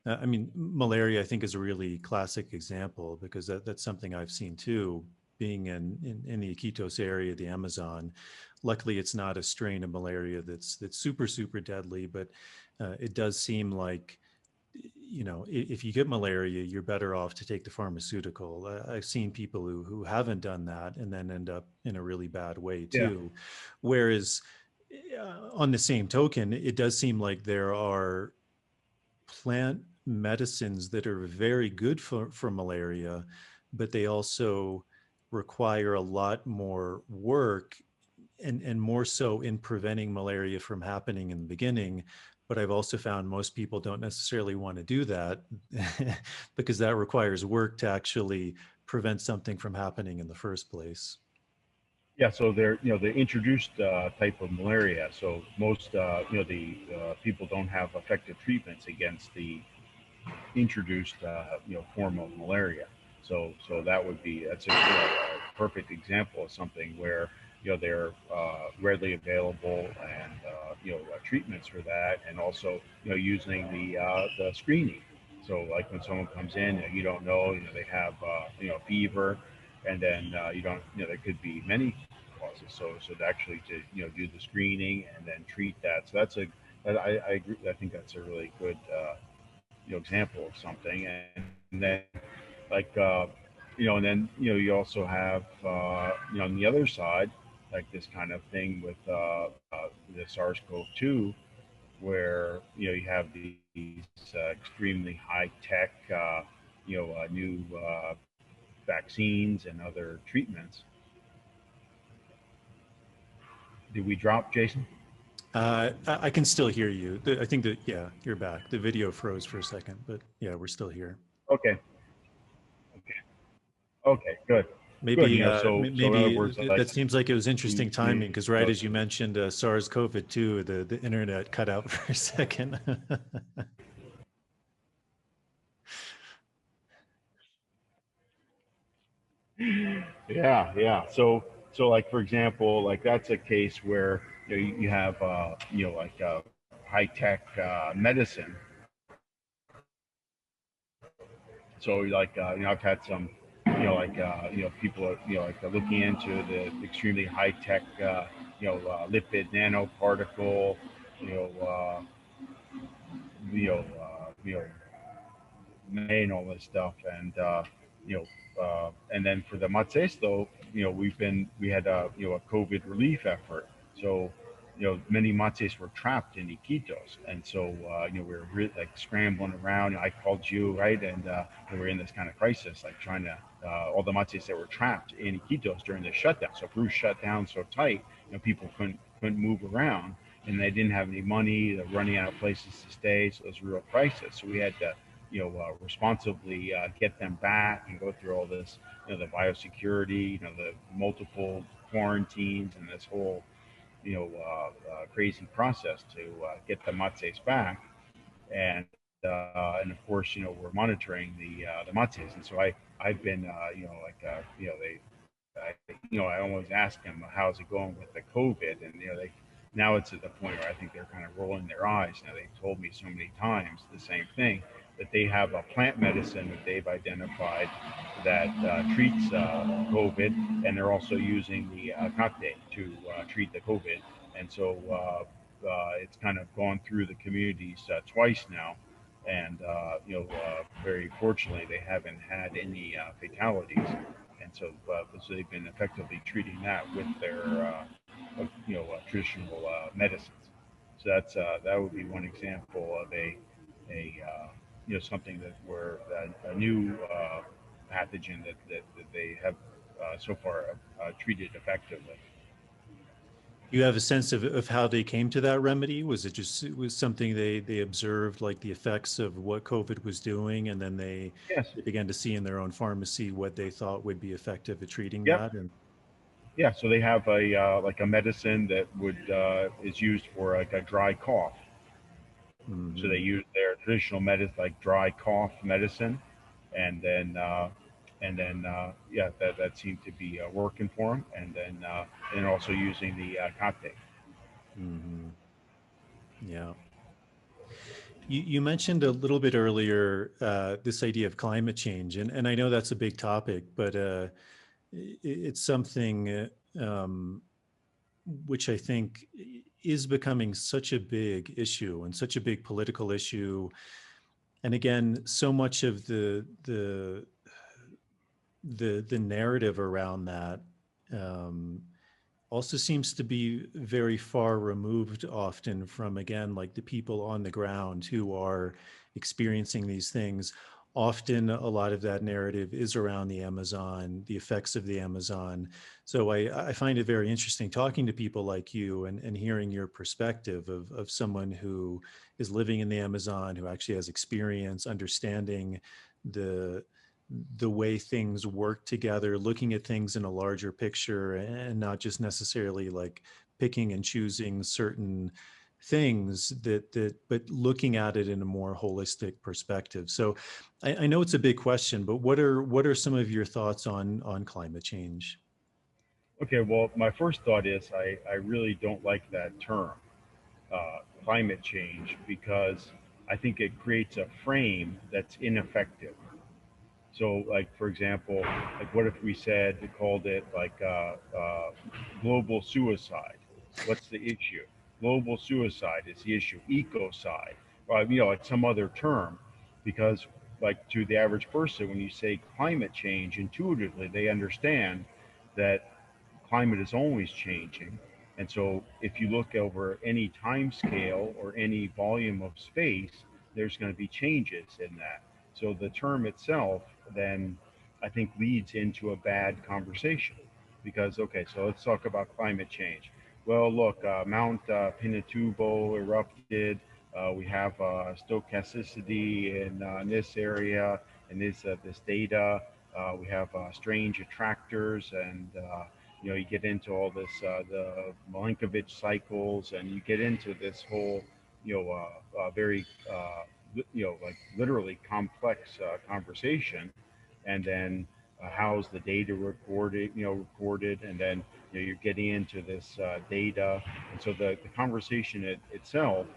I mean, malaria, I think, is a really classic example, because that's something I've seen too, being in the Iquitos area, the Amazon. Luckily, it's not a strain of malaria that's super, super deadly, but it does seem like, if you get malaria, you're better off to take the pharmaceutical. I've seen people who haven't done that and then end up in a really bad way Yeah. too. Whereas, on the same token, it does seem like there are plant medicines that are very good for malaria, but they also require a lot more work, and more so in preventing malaria from happening in the beginning. But I've also found most people don't necessarily want to do that because that requires work to actually prevent something from happening in the first place. Yeah, so they're the introduced type of malaria. So most the people don't have effective treatments against the introduced form of malaria. So that's a perfect example of something where they're readily available, and treatments for that, and also using the screening. So like when someone comes in, you don't know, they have fever, and then you don't, there could be many causes. So to actually to do the screening and then treat that. So I agree. I think that's a really good example of something. And then like and then you also have on the other side, like this kind of thing with the SARS-CoV-2, where you have these extremely high tech, new vaccines and other treatments. Did we drop, Jason? I can still hear you. I think that, yeah, you're back. The video froze for a second, but yeah, we're still here. Okay. Okay. Okay. Good. Good. Maybe, So in other maybe words, like that seems like it was interesting timing, because right know, as you mentioned SARS-CoV-2, the internet cut out for a second. yeah, yeah. So like for example, like that's a case where you have like high tech medicine. So like I've had some people are like looking into the extremely high tech lipid nanoparticle you know uh, you know you know and all this stuff. And then for the Matsés though, we had a COVID relief effort. So many Matsés were trapped in Iquitos, and so we were really, like scrambling around. I called you, right, and we were in this kind of crisis, like trying to all the Matsés that were trapped in Iquitos during the shutdown. So Peru shut down so tight, people couldn't move around, and they didn't have any money. They're running out of places to stay, so it was a real crisis. So we had to responsibly get them back and go through all this, the biosecurity, the multiple quarantines and this whole, crazy process to get the Matsés back. And of course, we're monitoring the Matsés. And so I've been, I always ask them, how's it going with the COVID? And, now it's at the point where I think they're kind of rolling their eyes. Now, they've told me so many times the same thing, that they have a plant medicine that they've identified that treats COVID, and they're also using the cocktail to treat the COVID. And so it's kind of gone through the communities twice now. And, very fortunately, they haven't had any fatalities. And so they've been effectively treating that with their traditional medicines. So that would be one example of a something that were a new pathogen that they have so far treated effectively. Do you have a sense of how they came to that remedy? Was it was something they observed, like the effects of what COVID was doing, and then they Yes. began to see in their own pharmacy what they thought would be effective at treating Yep. that? And Yeah. So they have a like a medicine that would is used for like a dry cough. So they mhm. use their traditional medicine, like dry cough medicine, and then yeah, that seemed to be working for them. And also using the cocktail. Yeah. You mentioned a little bit earlier this idea of climate change, and I know that's a big topic, but it's something which I think is becoming such a big issue and such a big political issue. And again, so much of the narrative around that um, also seems to be very far removed often from, again, like the people on the ground who are experiencing these things. Often a lot of that narrative is around the Amazon, the effects of the Amazon. So I find it very interesting talking to people like you and hearing your perspective of someone who is living in the Amazon, who actually has experience understanding the the way things work together, looking at things in a larger picture and not just necessarily like picking and choosing certain things but looking at it in a more holistic perspective. So I know it's a big question, but what are some of your thoughts on climate change? Okay. Well, my first thought is I really don't like that term, climate change, because I think it creates a frame that's ineffective. So, like for example, like what if we called it like global suicide? What's the issue? Global suicide is the issue. Ecocide, or like some other term, because like to the average person, when you say climate change, intuitively they understand that climate is always changing. And so if you look over any time scale or any volume of space, there's going to be changes in that. So the term itself then I think leads into a bad conversation because, okay, so let's talk about climate change. Well, look, Mount Pinatubo erupted. We have stochasticity in this area and this data. We have strange attractors, and you get into all this the Milankovitch cycles, and you get into this whole very like literally complex conversation, and then how's the data recorded, and then you're getting into this data, and so the conversation itself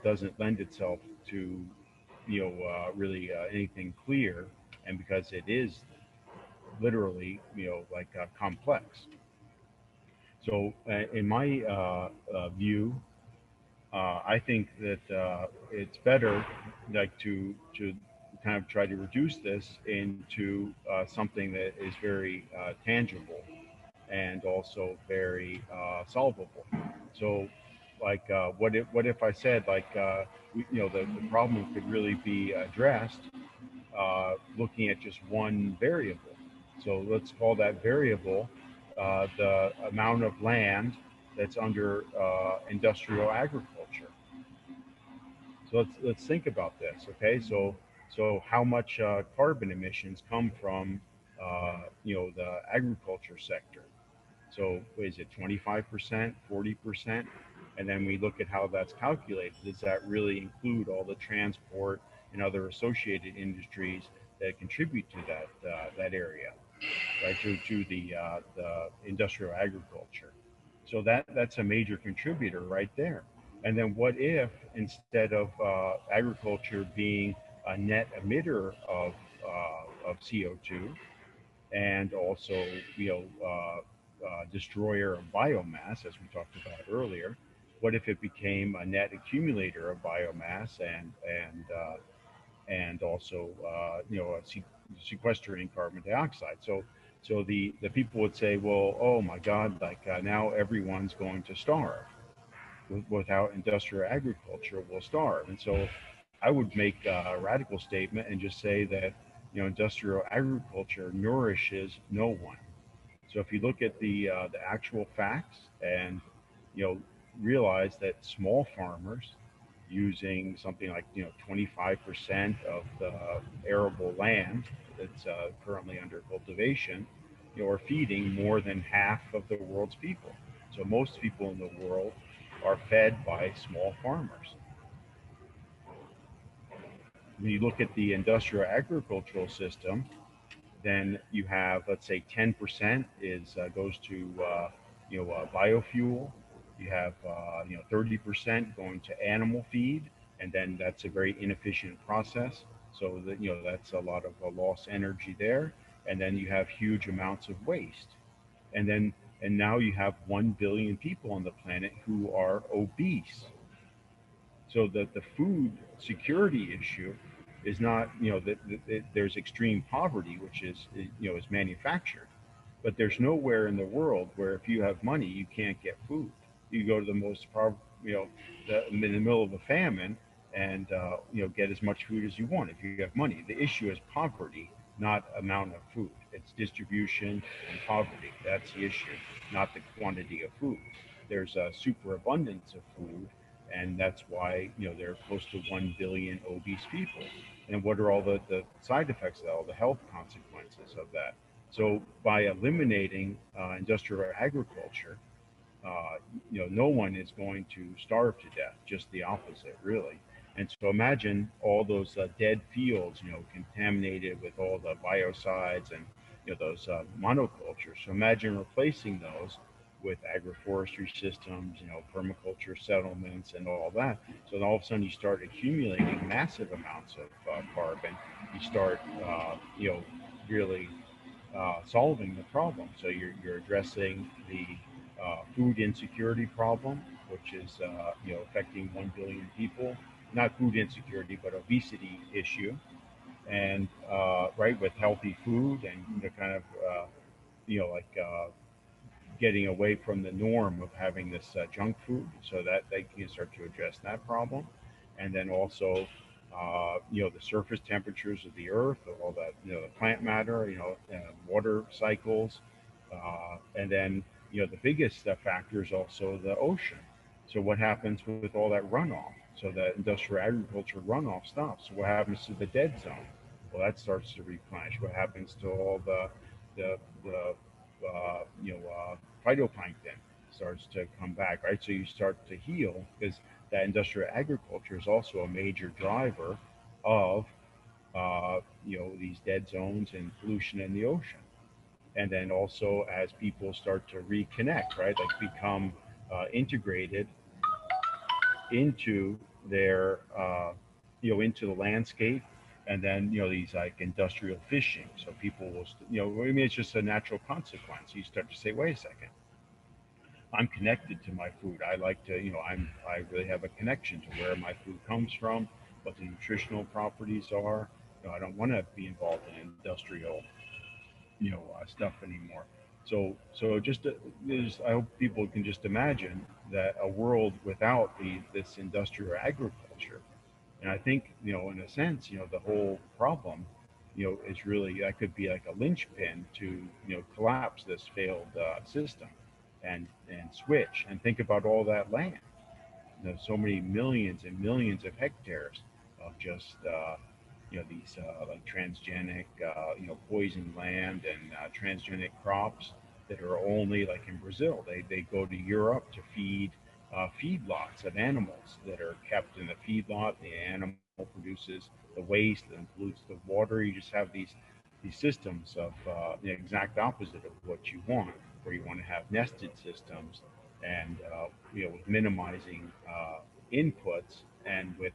doesn't lend itself to really anything clear, and because it is literally like complex. So in my view, I think that it's better like to kind of try to reduce this into something that is very tangible and also very solvable. So, like, what if I said like the problem could really be addressed looking at just one variable. So let's call that variable the amount of land that's under industrial agriculture. So let's think about this. Okay, so how much carbon emissions come from the agriculture sector? So is it 25%, 40%? And then we look at how that's calculated. Does that really include all the transport and other associated industries that contribute to that area, right? To the industrial agriculture. So that's a major contributor right there. And then what if instead of agriculture being a net emitter of CO2 and also destroyer of biomass, as we talked about earlier, what if it became a net accumulator of biomass and also sequestering carbon dioxide? So the people would say, well, oh my God, like now everyone's going to starve. Without industrial agriculture, we'll starve. And so I would make a radical statement and just say that industrial agriculture nourishes no one. So if you look at the actual facts and you know realize that small farmers using something like 25% of the arable land that's currently under cultivation, are feeding more than half of the world's people. So most people in the world are fed by small farmers. When you look at the industrial agricultural system, then you have, let's say, 10% is goes to biofuel. You have 30% going to animal feed, and then that's a very inefficient process. So that that's a lot of lost energy there, and then you have huge amounts of waste, and now you have 1 billion people on the planet who are obese. So the food security issue is not that there's extreme poverty, which is manufactured, but there's nowhere in the world where if you have money you can't get food. You go to the most in the middle of a famine and get as much food as you want if you have money. The issue is poverty, not amount of food. It's distribution and poverty. That's the issue, not the quantity of food. There's a superabundance of food, and that's why there are close to 1 billion obese people. And what are all the side effects of that, all the health consequences of that? So by eliminating industrial agriculture, no one is going to starve to death, just the opposite, really. And so imagine all those dead fields, contaminated with all the biocides and those monocultures. So imagine replacing those with agroforestry systems, permaculture settlements, and all that. So then all of a sudden you start accumulating massive amounts of carbon. You start, really solving the problem. So you're addressing the food insecurity problem, which is affecting 1 billion people. Not food insecurity, but obesity issue, and right with healthy food and kind of like getting away from the norm of having this junk food, so that they can start to address that problem. And then also, the surface temperatures of the earth, all that, the plant matter, water cycles, and then, the biggest factor is also the ocean. So what happens with all that runoff? So that industrial agriculture runoff stops. So what happens to the dead zone? Well, that starts to replenish. What happens to all the phytoplankton starts to come back, right? So you start to heal because that industrial agriculture is also a major driver of these dead zones and pollution in the ocean. And then also as people start to reconnect, right, like become integrated into their into the landscape, and then these like industrial fishing, so people will I mean, it's just a natural consequence. You start to say, wait a second, I'm connected to my food. I like to, I really have a connection to where my food comes from, what the nutritional properties are. I don't want to be involved in industrial stuff anymore. So just I hope people can just imagine that a world without this industrial agriculture. And I think, in a sense, the whole problem, is really that could be like a linchpin to, collapse this failed system, and switch and think about all that land. So many millions and millions of hectares of just these like transgenic poison land, and transgenic crops that are only like in Brazil. They go to Europe to feed feedlots of animals that are kept in the feedlot. The animal produces the waste and pollutes the water. You just have these systems of the exact opposite of what you want, where you want to have nested systems, and with minimizing inputs, and with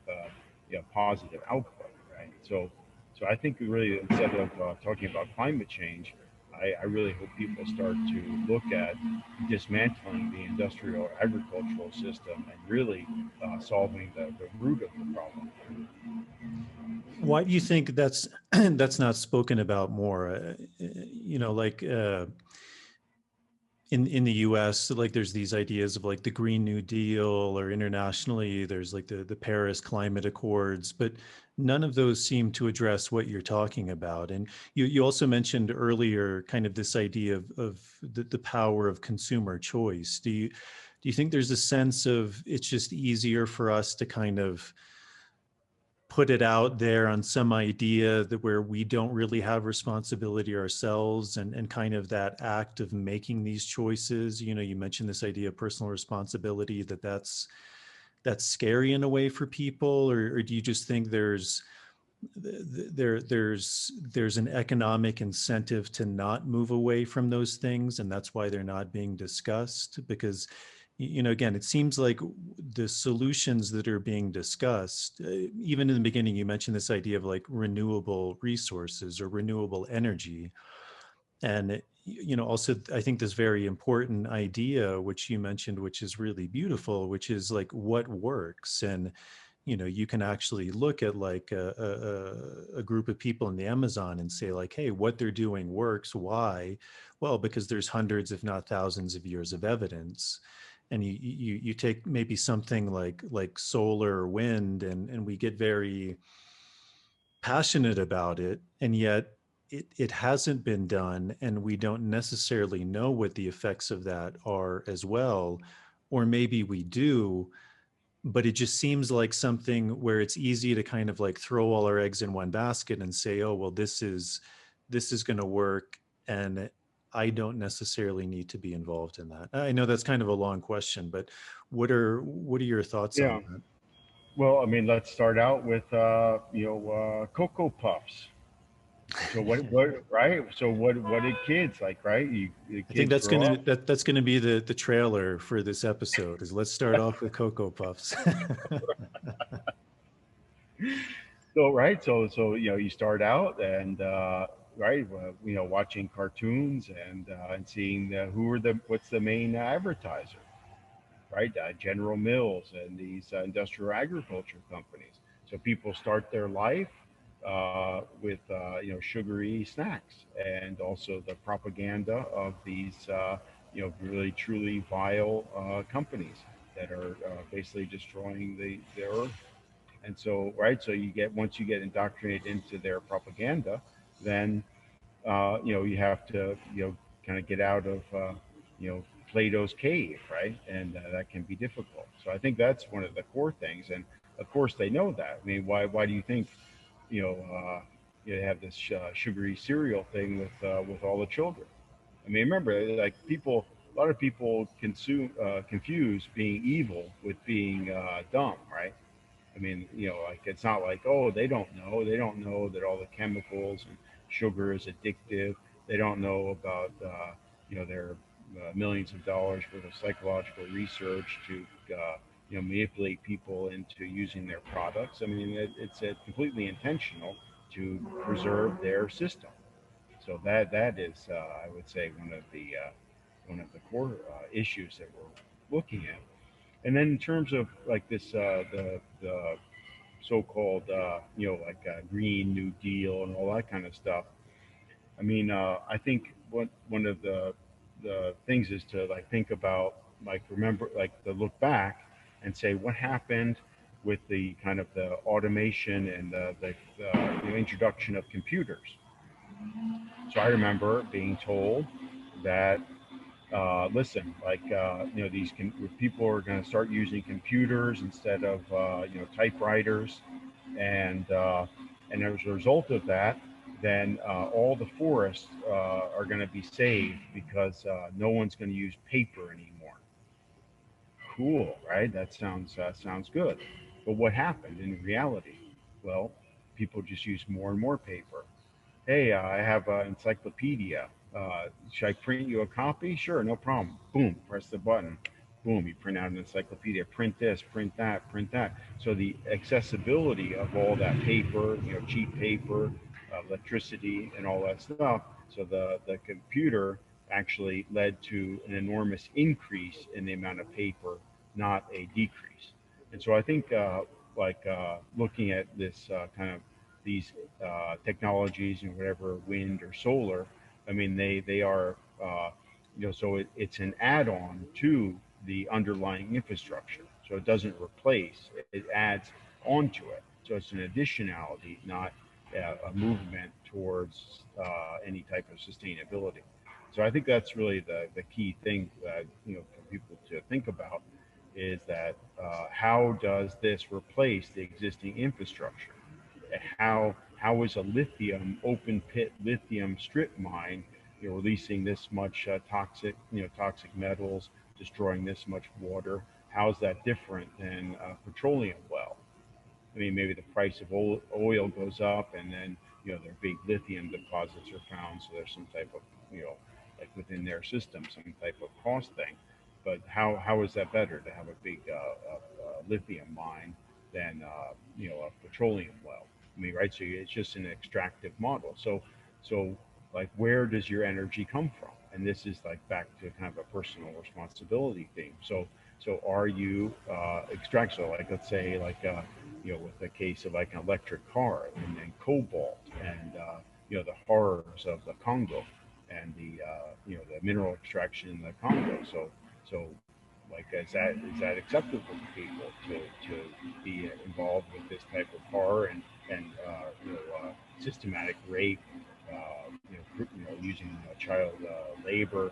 positive output, right? So I think really, instead of talking about climate change, I really hope people start to look at dismantling the industrial agricultural system and really solving the root of the problem. Why do you think that's that's not spoken about more? Like in the US, like there's these ideas of like the Green New Deal, or internationally, there's like the Paris Climate Accords, but none of those seem to address what you're talking about. And you also mentioned earlier kind of this idea of the power of consumer choice. Do you think there's a sense of it's just easier for us to kind of put it out there on some idea that where we don't really have responsibility ourselves, and kind of that act of making these choices? You mentioned this idea of personal responsibility, that's scary in a way for people, or do you just think there's an economic incentive to not move away from those things, and that's why they're not being discussed? Because again, it seems like the solutions that are being discussed, even in the beginning, you mentioned this idea of like renewable resources or renewable energy. And, also, I think this very important idea, which you mentioned, which is really beautiful, which is like what works. And, you can actually look at like a group of people in the Amazon and say like, hey, what they're doing works. Why? Well, because there's hundreds, if not thousands of years of evidence. And you take maybe something like solar or wind, and we get very passionate about it, and yet it hasn't been done, and we don't necessarily know what the effects of that are as well. Or maybe we do, but it just seems like something where it's easy to kind of like throw all our eggs in one basket and say, oh well, this is going to work, and I don't necessarily need to be involved in that. I know that's kind of a long question, but what are your thoughts on Yeah. that? Well, I mean, let's start out with Cocoa Puffs. So what right? So what did kids like, right? The I think kids grow up. that's gonna be the trailer for this episode. Is let's start off with Cocoa Puffs. So right, so you start out, and right, watching cartoons, and seeing what's the main advertiser, right? General Mills and these industrial agriculture companies. So people start their life with sugary snacks, and also the propaganda of these really truly vile companies that are basically destroying the earth. And so, right, so once you get indoctrinated into their propaganda, then you have to, kind of get out of, Plato's cave, right? And that can be difficult. So I think that's one of the core things. And of course, they know that. I mean, why do you think, you know, uh, you have this sugary cereal thing with all the children? I mean, remember, like a lot of people confuse being evil with being dumb, right? I mean, like it's not like, oh, they don't know. They don't know that all the chemicals and sugar is addictive. They don't know about, their millions of dollars worth of psychological research to, manipulate people into using their products. I mean, it's completely intentional to preserve their system. So that is, I would say, one of the core issues that we're looking at. And then in terms of like this, the so-called, Green New Deal and all that kind of stuff. I mean, I think one of the things is to like think about, like, remember, like, to look back and say what happened with the kind of the automation and the introduction of computers. So I remember being told that, listen, like, people are going to start using computers instead of, typewriters, and as a result of that, then all the forests are going to be saved because no one's going to use paper anymore. Cool, right? That sounds good. But what happened in reality? Well, people just use more and more paper. Hey, I have an encyclopedia. Should I print you a copy? Sure, no problem. Boom, press the button. Boom, you print out an encyclopedia. Print this, print that, print that. So the accessibility of all that paper, cheap paper, electricity, and all that stuff. So the computer actually led to an enormous increase in the amount of paper, not a decrease. And so I think, looking at this kind of these technologies and whatever, wind or solar, I mean, they are, so it's an add-on to the underlying infrastructure. So it doesn't replace, it adds onto it. So it's an additionality, not a movement towards any type of sustainability. So I think that's really the key thing that, for people to think about, is that how does this replace the existing infrastructure? How is a lithium open pit lithium strip mine, releasing this much toxic metals, destroying this much water? How is that different than a petroleum well? I mean, maybe the price of oil goes up, and then their big lithium deposits are found, so there's some type of, like, within their system, some type of cost thing. But how is that better to have a big lithium mine than a petroleum well? I mean, right? So it's just an extractive model. So like, where does your energy come from? And this is like back to kind of a personal responsibility thing. So are you extract? So like, let's say, like, with the case of like an electric car, and then cobalt, and the horrors of the Congo, and the mineral extraction in the Congo. So like, is that acceptable to people to be involved with this type of horror, and systematic rape, using child labor,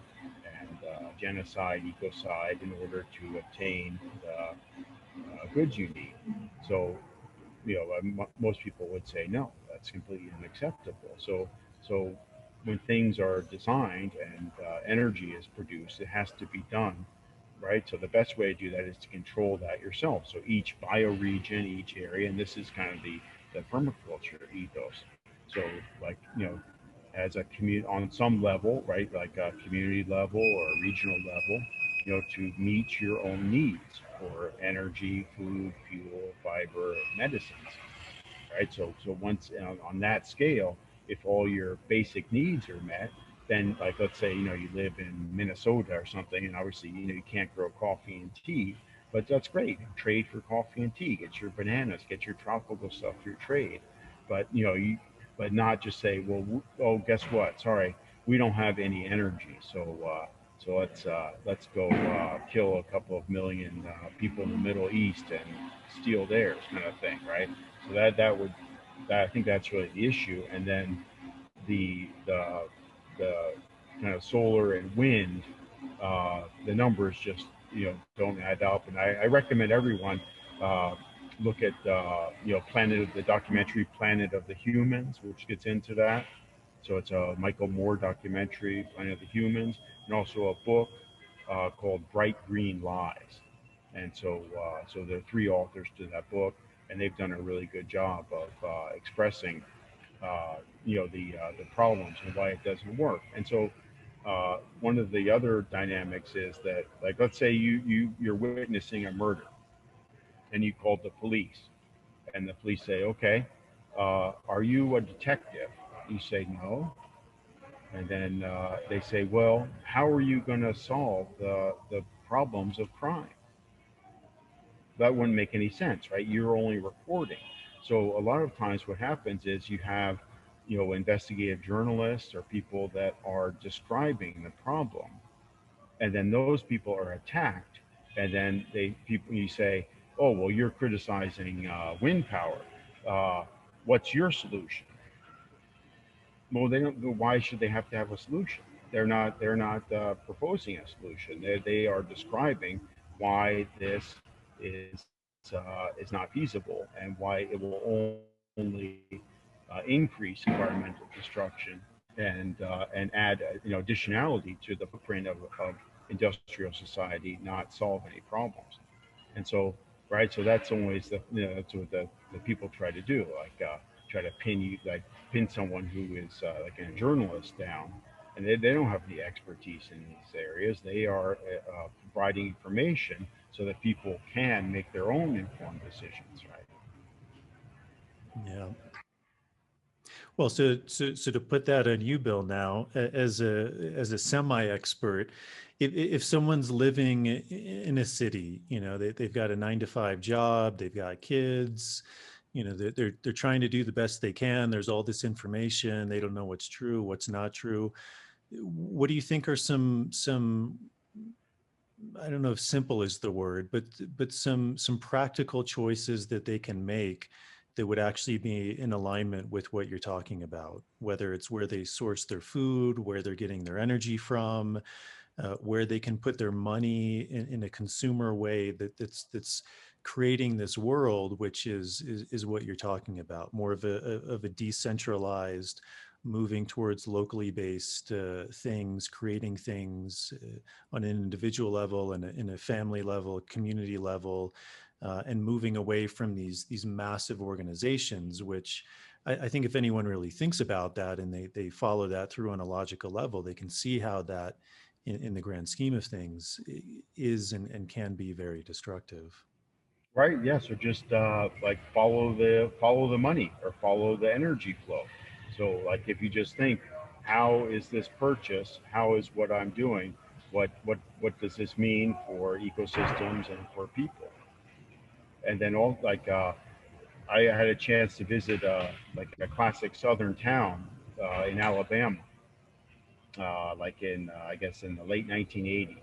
and genocide, ecocide, in order to obtain the goods you need? So, most people would say no, that's completely unacceptable. So when things are designed and energy is produced, it has to be done right. So the best way to do that is to control that yourself. So each bioregion, each area, and this is kind of the permaculture ethos. So, like, as a community on some level, right, like a community level or a regional level, to meet your own needs for energy, food, fuel, fiber, medicines, right? So once on that scale, if all your basic needs are met, then, like, let's say you live in Minnesota or something, and obviously you can't grow coffee and tea, but that's great. Trade for coffee and tea. Get your bananas. Get your tropical stuff through trade. But but not just say, well, oh, guess what? Sorry, we don't have any energy, So let's go kill a couple of million people in the Middle East and steal theirs, kind of thing, right? So I think that's really the issue. And then the kind of solar and wind, the numbers just don't add up. And I recommend everyone uh, look at Planet of the documentary Planet of the Humans, which gets into that. So it's a Michael Moore documentary, Planet of the Humans, and also a book called Bright Green Lies. And so there are three authors to that book, and they've done a really good job of expressing the problems and why it doesn't work. And so one of the other dynamics is that, like, let's say you're witnessing a murder, and you called the police, and the police say, okay, are you a detective? You say no, and then they say, well, how are you going to solve the problems of crime? That wouldn't make any sense, right? You're only reporting. So a lot of times what happens is you have, investigative journalists or people that are describing the problem, and then those people are attacked, and then you say, oh, well, you're criticizing wind power. Uh, what's your solution? Well, they don't. Why should they have to have a solution? They're not proposing a solution. They are describing why this is not feasible and why it will only increase environmental destruction and add additionality to the footprint of industrial society, not solve any problems. And so, right, so that's always that's what the people try to do, like try to pin someone who is like a journalist down, and they don't have the expertise in these areas. They are providing information so that people can make their own informed decisions, right? Yeah. Well, so to put that on you, Bill, now as a semi-expert, if someone's living in a city, they've got a 9 to 5 job, they've got kids, they're trying to do the best they can. There's all this information, they don't know what's true, what's not true. What do you think are some I don't know if simple is the word, but some practical choices that they can make that would actually be in alignment with what you're talking about, whether it's where they source their food, where they're getting their energy from, where they can put their money in a consumer way that's creating this world, which is what you're talking about, more of a decentralized, moving towards locally based things, creating things on an individual level and in a family level, community level, and moving away from these massive organizations, which I think if anyone really thinks about that and they follow that through on a logical level, they can see how that in the grand scheme of things is and can be very destructive. Right. Yeah. So just like follow the money or follow the energy flow. So like if you just think, how is this purchase? How is what I'm doing? What does this mean for ecosystems and for people? And then all like I had a chance to visit like a classic southern town in Alabama, like in I guess in the late 1980s,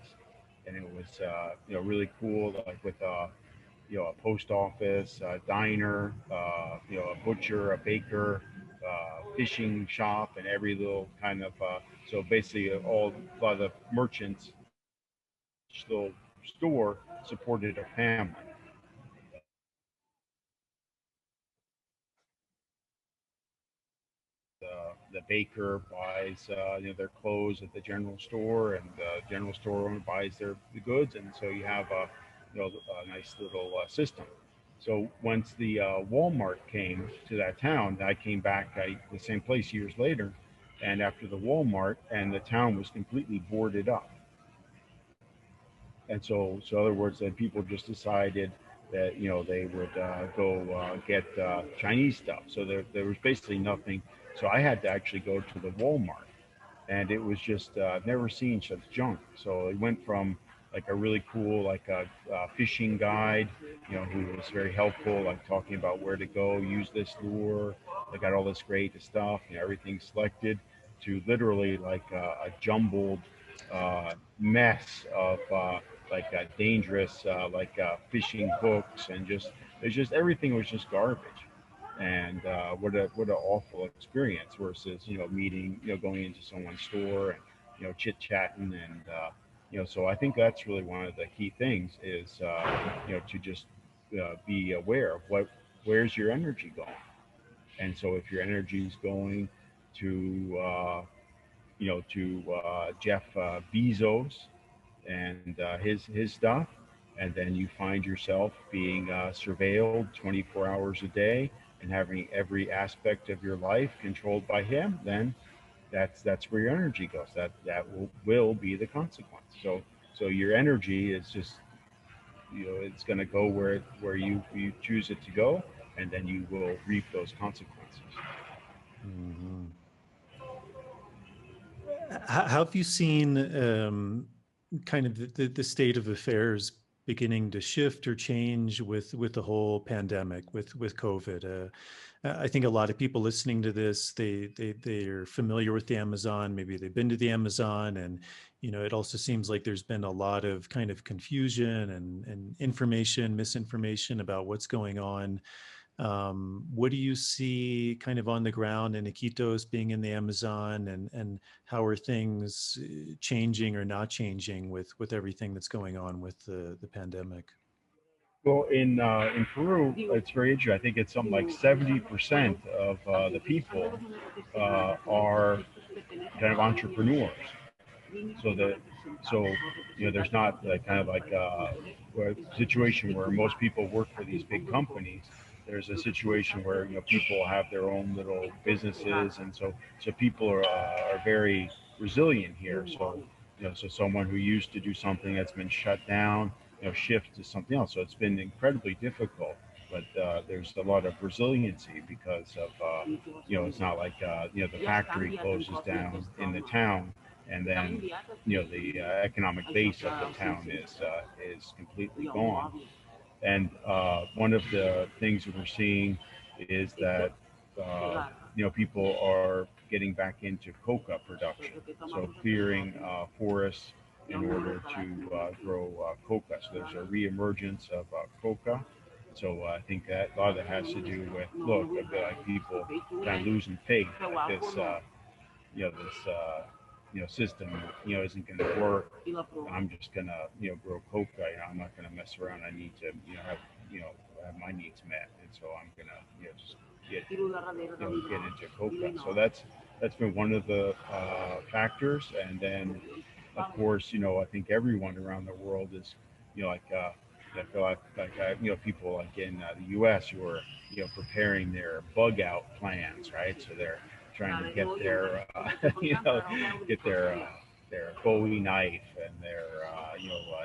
and it was really cool, like with a post office, a diner, a butcher, a baker, fishing shop, and every little kind of so basically a lot of the merchants in each little store supported a family. The baker buys their clothes at the general store, and the general store owner buys the goods, and so you have a nice little system. So once the Walmart came to that town, I came back the same place years later, and after the Walmart, and the town was completely boarded up. And so in other words, then people just decided that they would go get Chinese stuff. So there was basically nothing. So I had to actually go to the Walmart, and it was just I've never seen such junk. So it went from like a really cool like a fishing guide, who was very helpful, like talking about where to go, use this lure. They got all this great stuff, everything selected, to literally like a jumbled mess of dangerous fishing hooks, and just there's just everything was just garbage. And what an awful experience versus meeting, going into someone's store and chit chatting, and so I think that's really one of the key things is to just be aware of where's your energy going. And so if your energy is going to Jeff Bezos and his stuff, and then you find yourself being surveilled 24 hours a day and having every aspect of your life controlled by him, then that's where your energy goes. That will be the consequence. So your energy is just it's going to go where you choose it to go, and then you will reap those consequences. Hmm. How have you seen kind of the state of affairs beginning to shift or change with the whole pandemic, with COVID? I think a lot of people listening to this, they're familiar with the Amazon. Maybe they've been to the Amazon, and it also seems like there's been a lot of kind of confusion and information, misinformation about what's going on. What do you see kind of on the ground in Iquitos, being in the Amazon, and how are things changing or not changing with everything that's going on with the pandemic? Well, in Peru, it's very interesting. I think it's something like 70% of the people are kind of entrepreneurs. So that so there's not like kind of like a situation where most people work for these big companies. There's a situation where people have their own little businesses, and so people are very resilient here. So so someone who used to do something that's been shut down, shift to something else. So it's been incredibly difficult, but there's a lot of resiliency because of it's not like the factory closes down in the town, and then the economic base of the town is completely gone. And one of the things that we're seeing is that people are getting back into coca production, so clearing forests in order to grow coca. So there's a reemergence of coca. So I think that a lot of that has to do with a bit like people kind of losing faith that this system isn't going to work. I'm just going to grow coca. I'm not going to mess around. I need to have have my needs met, and so I'm going to just get into coca. So that's been one of the factors. And then of course I think everyone around the world is like I feel like people like in the U.S. who are preparing their bug out plans, right? So they're trying to get their get their Bowie knife and their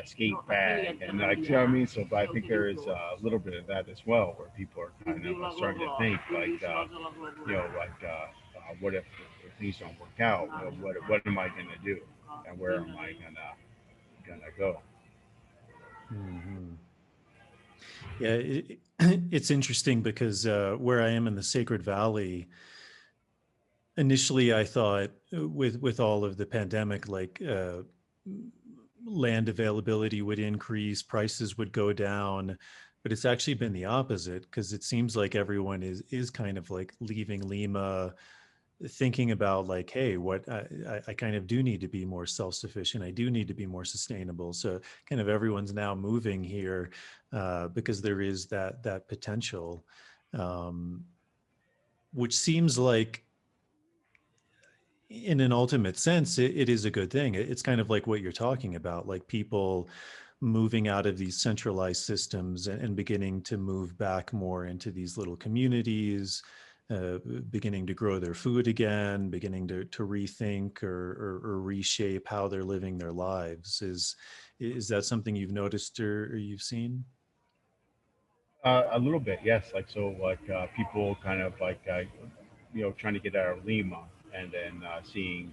skate bag, and like what I mean. So but I think there is a little bit of that as well, where people are kind of starting to think like what if things don't work out? What am I going to do, and where am I gonna go? Hmm. Yeah, it's interesting because where I am in the Sacred Valley, initially I thought with all of the pandemic, like land availability would increase, prices would go down, but it's actually been the opposite, because it seems like everyone is kind of like leaving Lima thinking about like, hey, what I kind of do need to be more self-sufficient. I do need to be more sustainable. So kind of everyone's now moving here because there is that potential, um, which seems like in an ultimate sense, it is a good thing. It's kind of like what you're talking about, like people moving out of these centralized systems and beginning to move back more into these little communities, beginning to grow their food again, beginning to rethink or reshape how they're living their lives. Is that something you've noticed or you've seen? A little bit, yes. Like so, like people kind of like trying to get out of Lima, and then seeing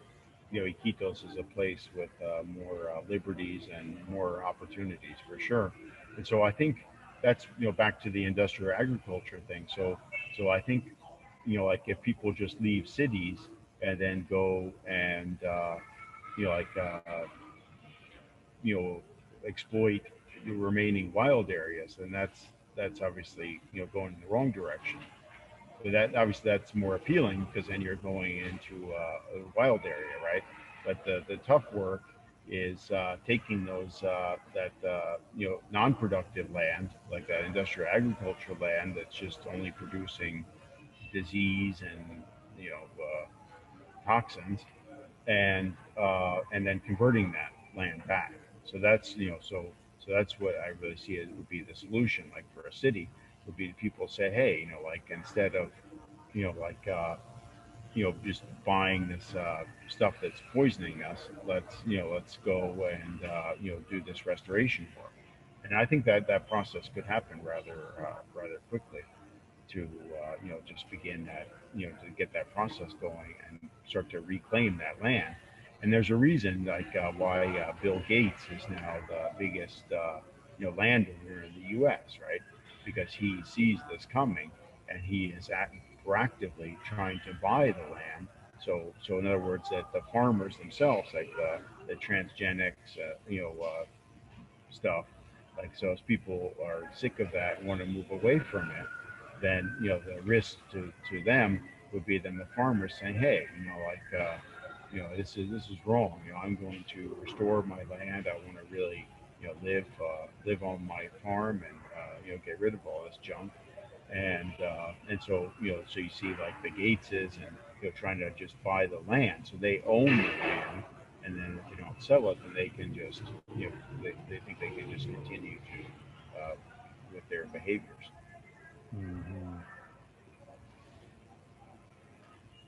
Iquitos as a place with more liberties and more opportunities for sure. And so I think that's back to the industrial agriculture thing. So I think like if people just leave cities and then go and you know, you know, exploit the remaining wild areas, then that's obviously going in the wrong direction. But that obviously that's more appealing because then you're going into a wild area, right? But the tough work is taking those that non-productive land, like that industrial agriculture land that's just only producing disease and toxins, and then converting that land back. So that's so that's what I really see as would be the solution. Like for a city, would be people say, hey, like instead of like just buying this stuff that's poisoning us, let's go and do this restoration work. And I think that that process could happen rather quickly to just begin that to get that process going and start to reclaim that land. And there's a reason like why Bill Gates is now the biggest landowner in the U.S. Right, because he sees this coming and he is proactively trying to buy the land. So in other words, that the farmers themselves, like the transgenics, stuff. Like so, as people are sick of that and want to move away from it, then the risk to them would be then the farmers saying, hey, this is wrong. I'm going to restore my land. I want to really live on my farm and get rid of all this junk. And so so you see like the Gateses and trying to just buy the land, so they own the land, and then if they don't sell it, then they can just they think they can just continue to with their behaviors. Mhm.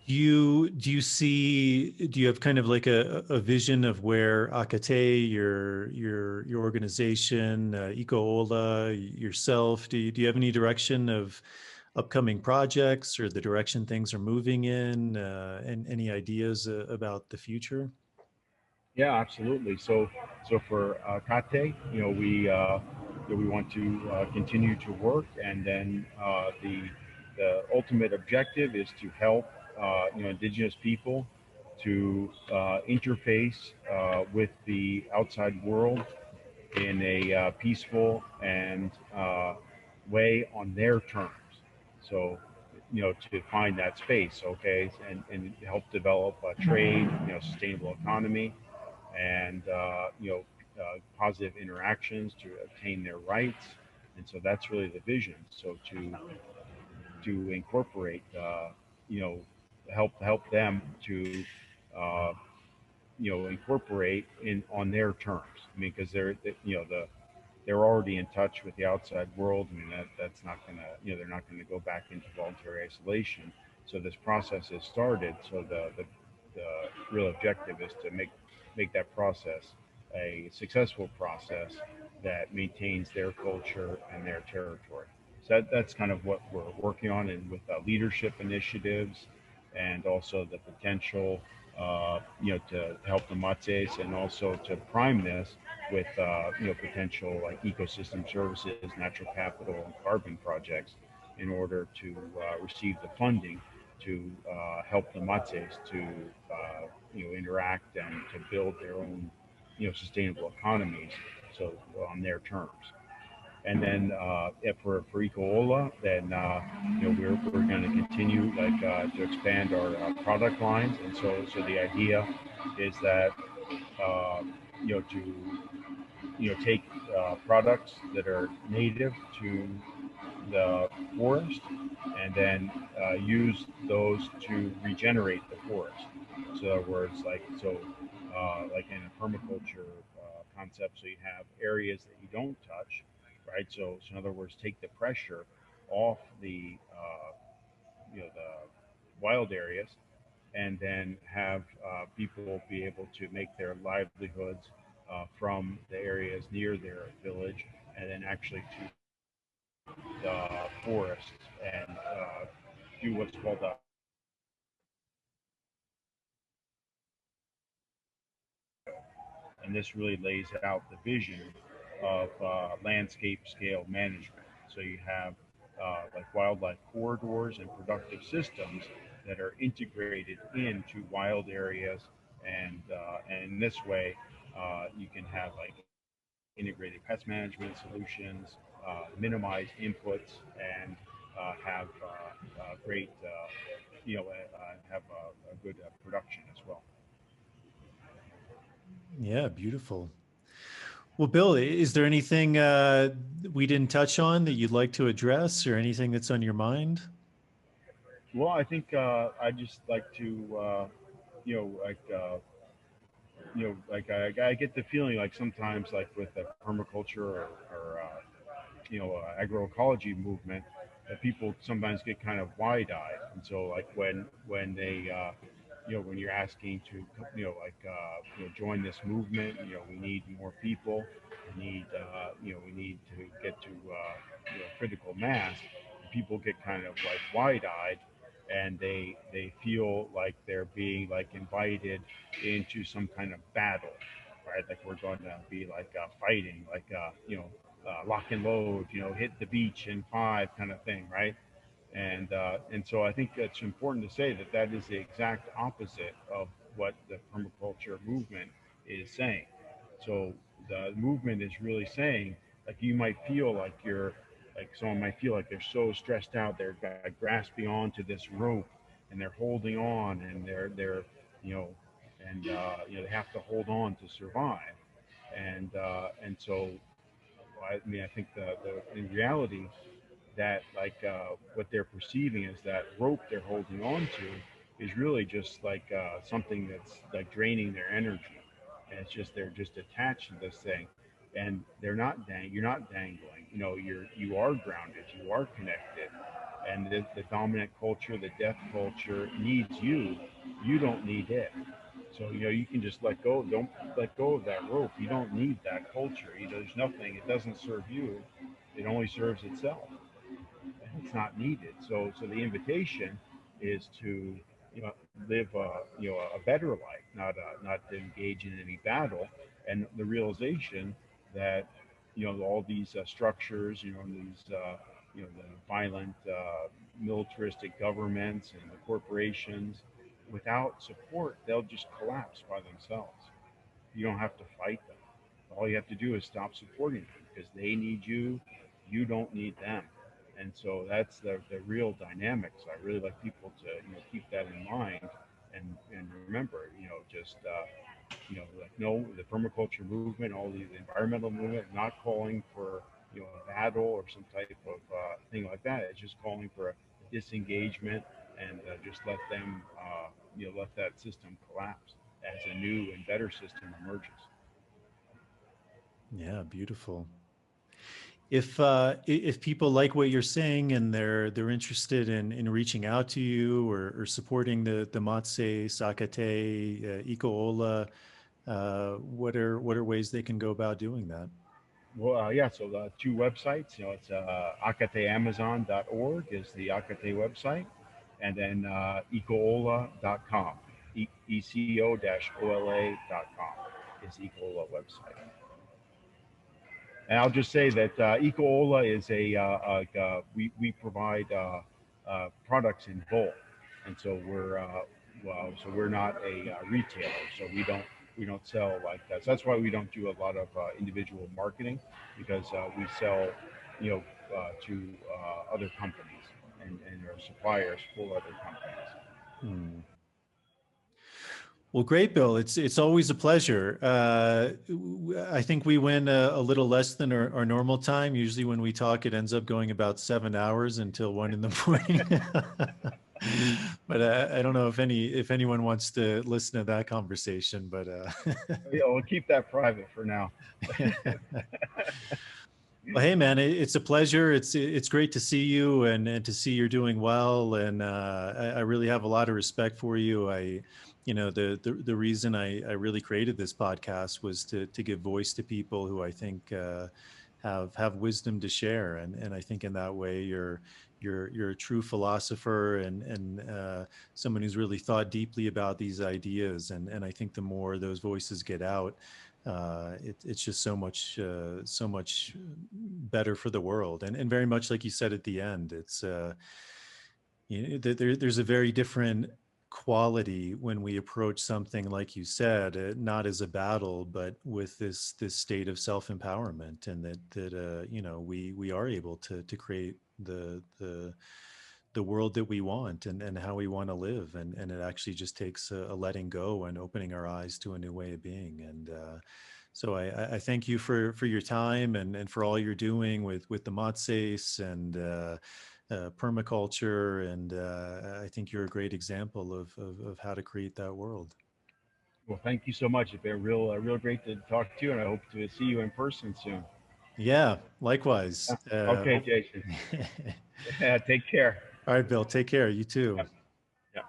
Do you have kind of like a vision of where Akate, your organization, Eco-Ola, yourself, do you have any direction of upcoming projects or the direction things are moving in, and any ideas about the future? Yeah, absolutely. So for Kate, we want to continue to work, and then the ultimate objective is to help indigenous people to interface with the outside world in a peaceful and way on their terms. So, to find that space, okay, and help develop a trade, sustainable economy, and positive interactions to obtain their rights. And so that's really the vision. So to incorporate, you know, help them to uh, incorporate in on their terms. I mean, because they're already in touch with the outside world. I mean, that's not gonna they're not gonna go back into voluntary isolation. So this process has started. So the real objective is to make that process a successful process that maintains their culture and their territory. So that's kind of what we're working on, and with leadership initiatives, and also the potential, to help the Matsés, and also to prime this with, potential like ecosystem services, natural capital, and carbon projects, in order to receive the funding to help the Matsés to, interact and to build their own, sustainable economies, so on their terms. And then for Eco-Ola, then we're going to continue like to expand our product lines, and so the idea is that uh, to take products that are native to the forest, and then use those to regenerate the forest. So in other words, like in a permaculture concept, so you have areas that you don't touch, right? So in other words, take the pressure off the wild areas, and then have people be able to make their livelihoods from the areas near their village, and then actually to the forest, and do what's called a and this really lays out the vision of landscape scale management. So you have like wildlife corridors and productive systems that are integrated into wild areas, And in this way, you can have like integrated pest management solutions, minimize inputs, and have great, have a good production as well. Yeah, beautiful. Well, Bill, is there anything we didn't touch on that you'd like to address, or anything that's on your mind? Well, I think I just like to, you know, like I get the feeling like sometimes like with the permaculture or agroecology movement, that people sometimes get kind of wide-eyed, and so like when they when you're asking to join this movement, we need more people, we need to get to critical mass. People get kind of like wide-eyed, and they feel like they're being like invited into some kind of battle, right? Like we're going to be like fighting, like lock and load, hit the beach in five kind of thing, right? And so I think it's important to say that that is the exact opposite of what the permaculture movement is saying. So the movement is really saying, like, you might feel like you're like someone might feel like they're so stressed out, they're grasping onto this rope, and they're holding on, and they're you know they have to hold on to survive. And so I mean, I think the in reality, that like what they're perceiving is that rope they're holding on to is really just like something that's like draining their energy, and it's just they're just attached to this thing, and you're not dangling, you are grounded, you are connected, and the dominant culture, the death culture, needs you. You don't need it. So you can just let go. Don't let go of that rope. You don't need that culture. There's nothing. It doesn't serve you. It only serves itself, and it's not needed. So the invitation is to live a better life, not to engage in any battle, and the realization that all these structures, these the violent militaristic governments and the corporations, without support, they'll just collapse by themselves. You don't have to fight them. All you have to do is stop supporting them because they need you. You don't need them. And so that's the real dynamics. I really like people to keep that in mind, and remember, just like, no, the permaculture movement, all the environmental movement, not calling for a battle or some type of thing like that. It's just calling for a disengagement, and just let them let that system collapse as a new and better system emerges. Yeah, beautiful. If people like what you're saying and they're interested in reaching out to you, or supporting the Matse Sakate Ikoola, what are ways they can go about doing that? Well, yeah, so the two websites, it's akateamazon.org is the Akate website, and then ecoola.com, eco-ola.com is the Ecoola website. And I'll just say that Ecoola is we provide products in bulk, and so we're not a retailer, so we don't sell like that. So that's why we don't do a lot of individual marketing, because we sell to other companies, and our suppliers for other companies. Hmm. Well, great, Bill. It's always a pleasure. I think we went a little less than our normal time. Usually, when we talk, it ends up going about 7 hours until 1 in the morning. But I don't know if anyone wants to listen to that conversation. But Yeah, we'll keep that private for now. well, hey, man, it's a pleasure. It's great to see you, and to see you're doing well. And I really have a lot of respect for you. The reason I really created this podcast was to give voice to people who I think have wisdom to share. And I think in that way you're a true philosopher, and someone who's really thought deeply about these ideas. And I think the more those voices get out, it's just so much better for the world. And very much like you said at the end, it's there's a very different quality when we approach something, like you said, not as a battle, but with this state of self-empowerment, and that you know, we are able to create the world that we want, and how we want to live, and it actually just takes a letting go and opening our eyes to a new way of being. And so I thank you for your time, and for all you're doing with the Matsés and permaculture, and I think you're a great example of how to create that world. Well, thank you so much. It's been real great to talk to you, and I hope to see you in person soon. Yeah, likewise. Okay, Jason. Yeah, take care. All right, Bill, take care. You too. Yep. Yep.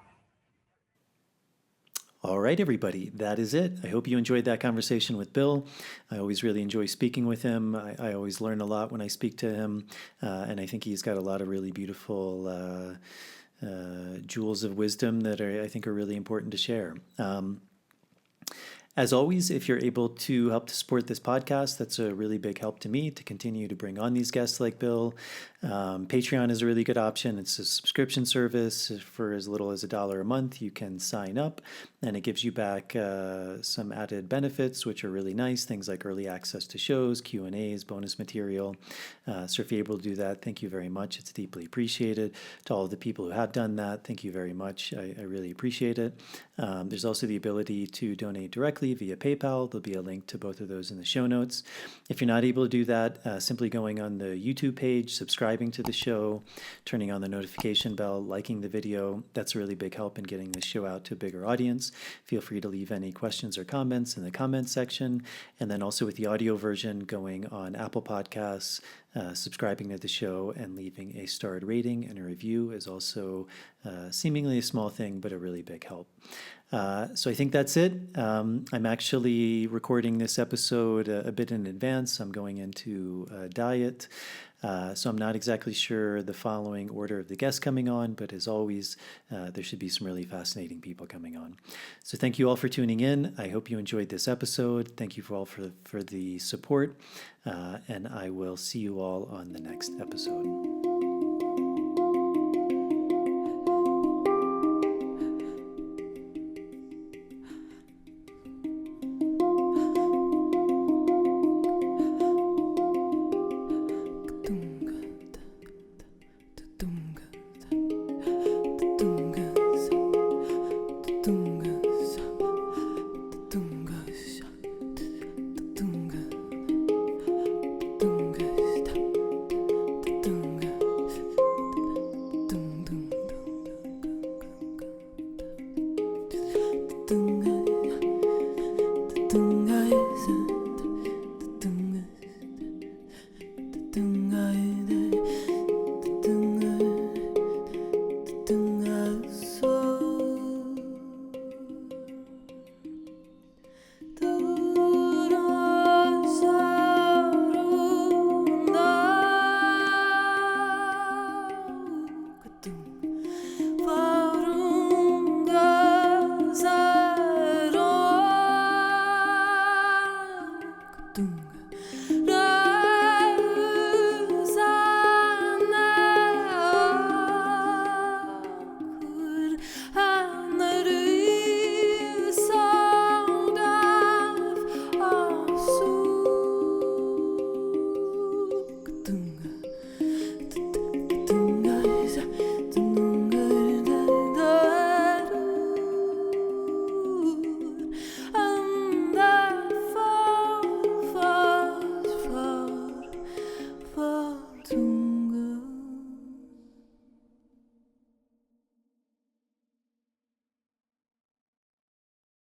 All right, everybody, that is it. I hope you enjoyed that conversation with Bill. I always really enjoy speaking with him. I always learn a lot when I speak to him, and I think he's got a lot of really beautiful jewels of wisdom that I think are really important to share. As always, if you're able to help to support this podcast, that's a really big help to me to continue to bring on these guests like Bill. Patreon is a really good option. It's a subscription service. For as little as $1 a month, you can sign up, and it gives you back some added benefits, which are really nice. Things like early access to shows, Q&As, bonus material. So if you're able to do that, thank you very much. It's deeply appreciated. To all of the people who have done that, thank you very much. I really appreciate it. There's also the ability to donate directly via PayPal. There'll be a link to both of those in the show notes. If you're not able to do that, simply going on the YouTube page, subscribing to the show, turning on the notification bell, liking the video, that's a really big help in getting this show out to a bigger audience. Feel free to leave any questions or comments in the comments section. And then also with the audio version, going on Apple Podcasts, subscribing to the show, and leaving a starred rating and a review is also seemingly a small thing, but a really big help. So I think that's it. I'm actually recording this episode a bit in advance. I'm going into a diet. So I'm not exactly sure the following order of the guests coming on, but as always, there should be some really fascinating people coming on. So thank you all for tuning in. I hope you enjoyed this episode. Thank you for all for the support, and I will see you all on the next episode. Tunga.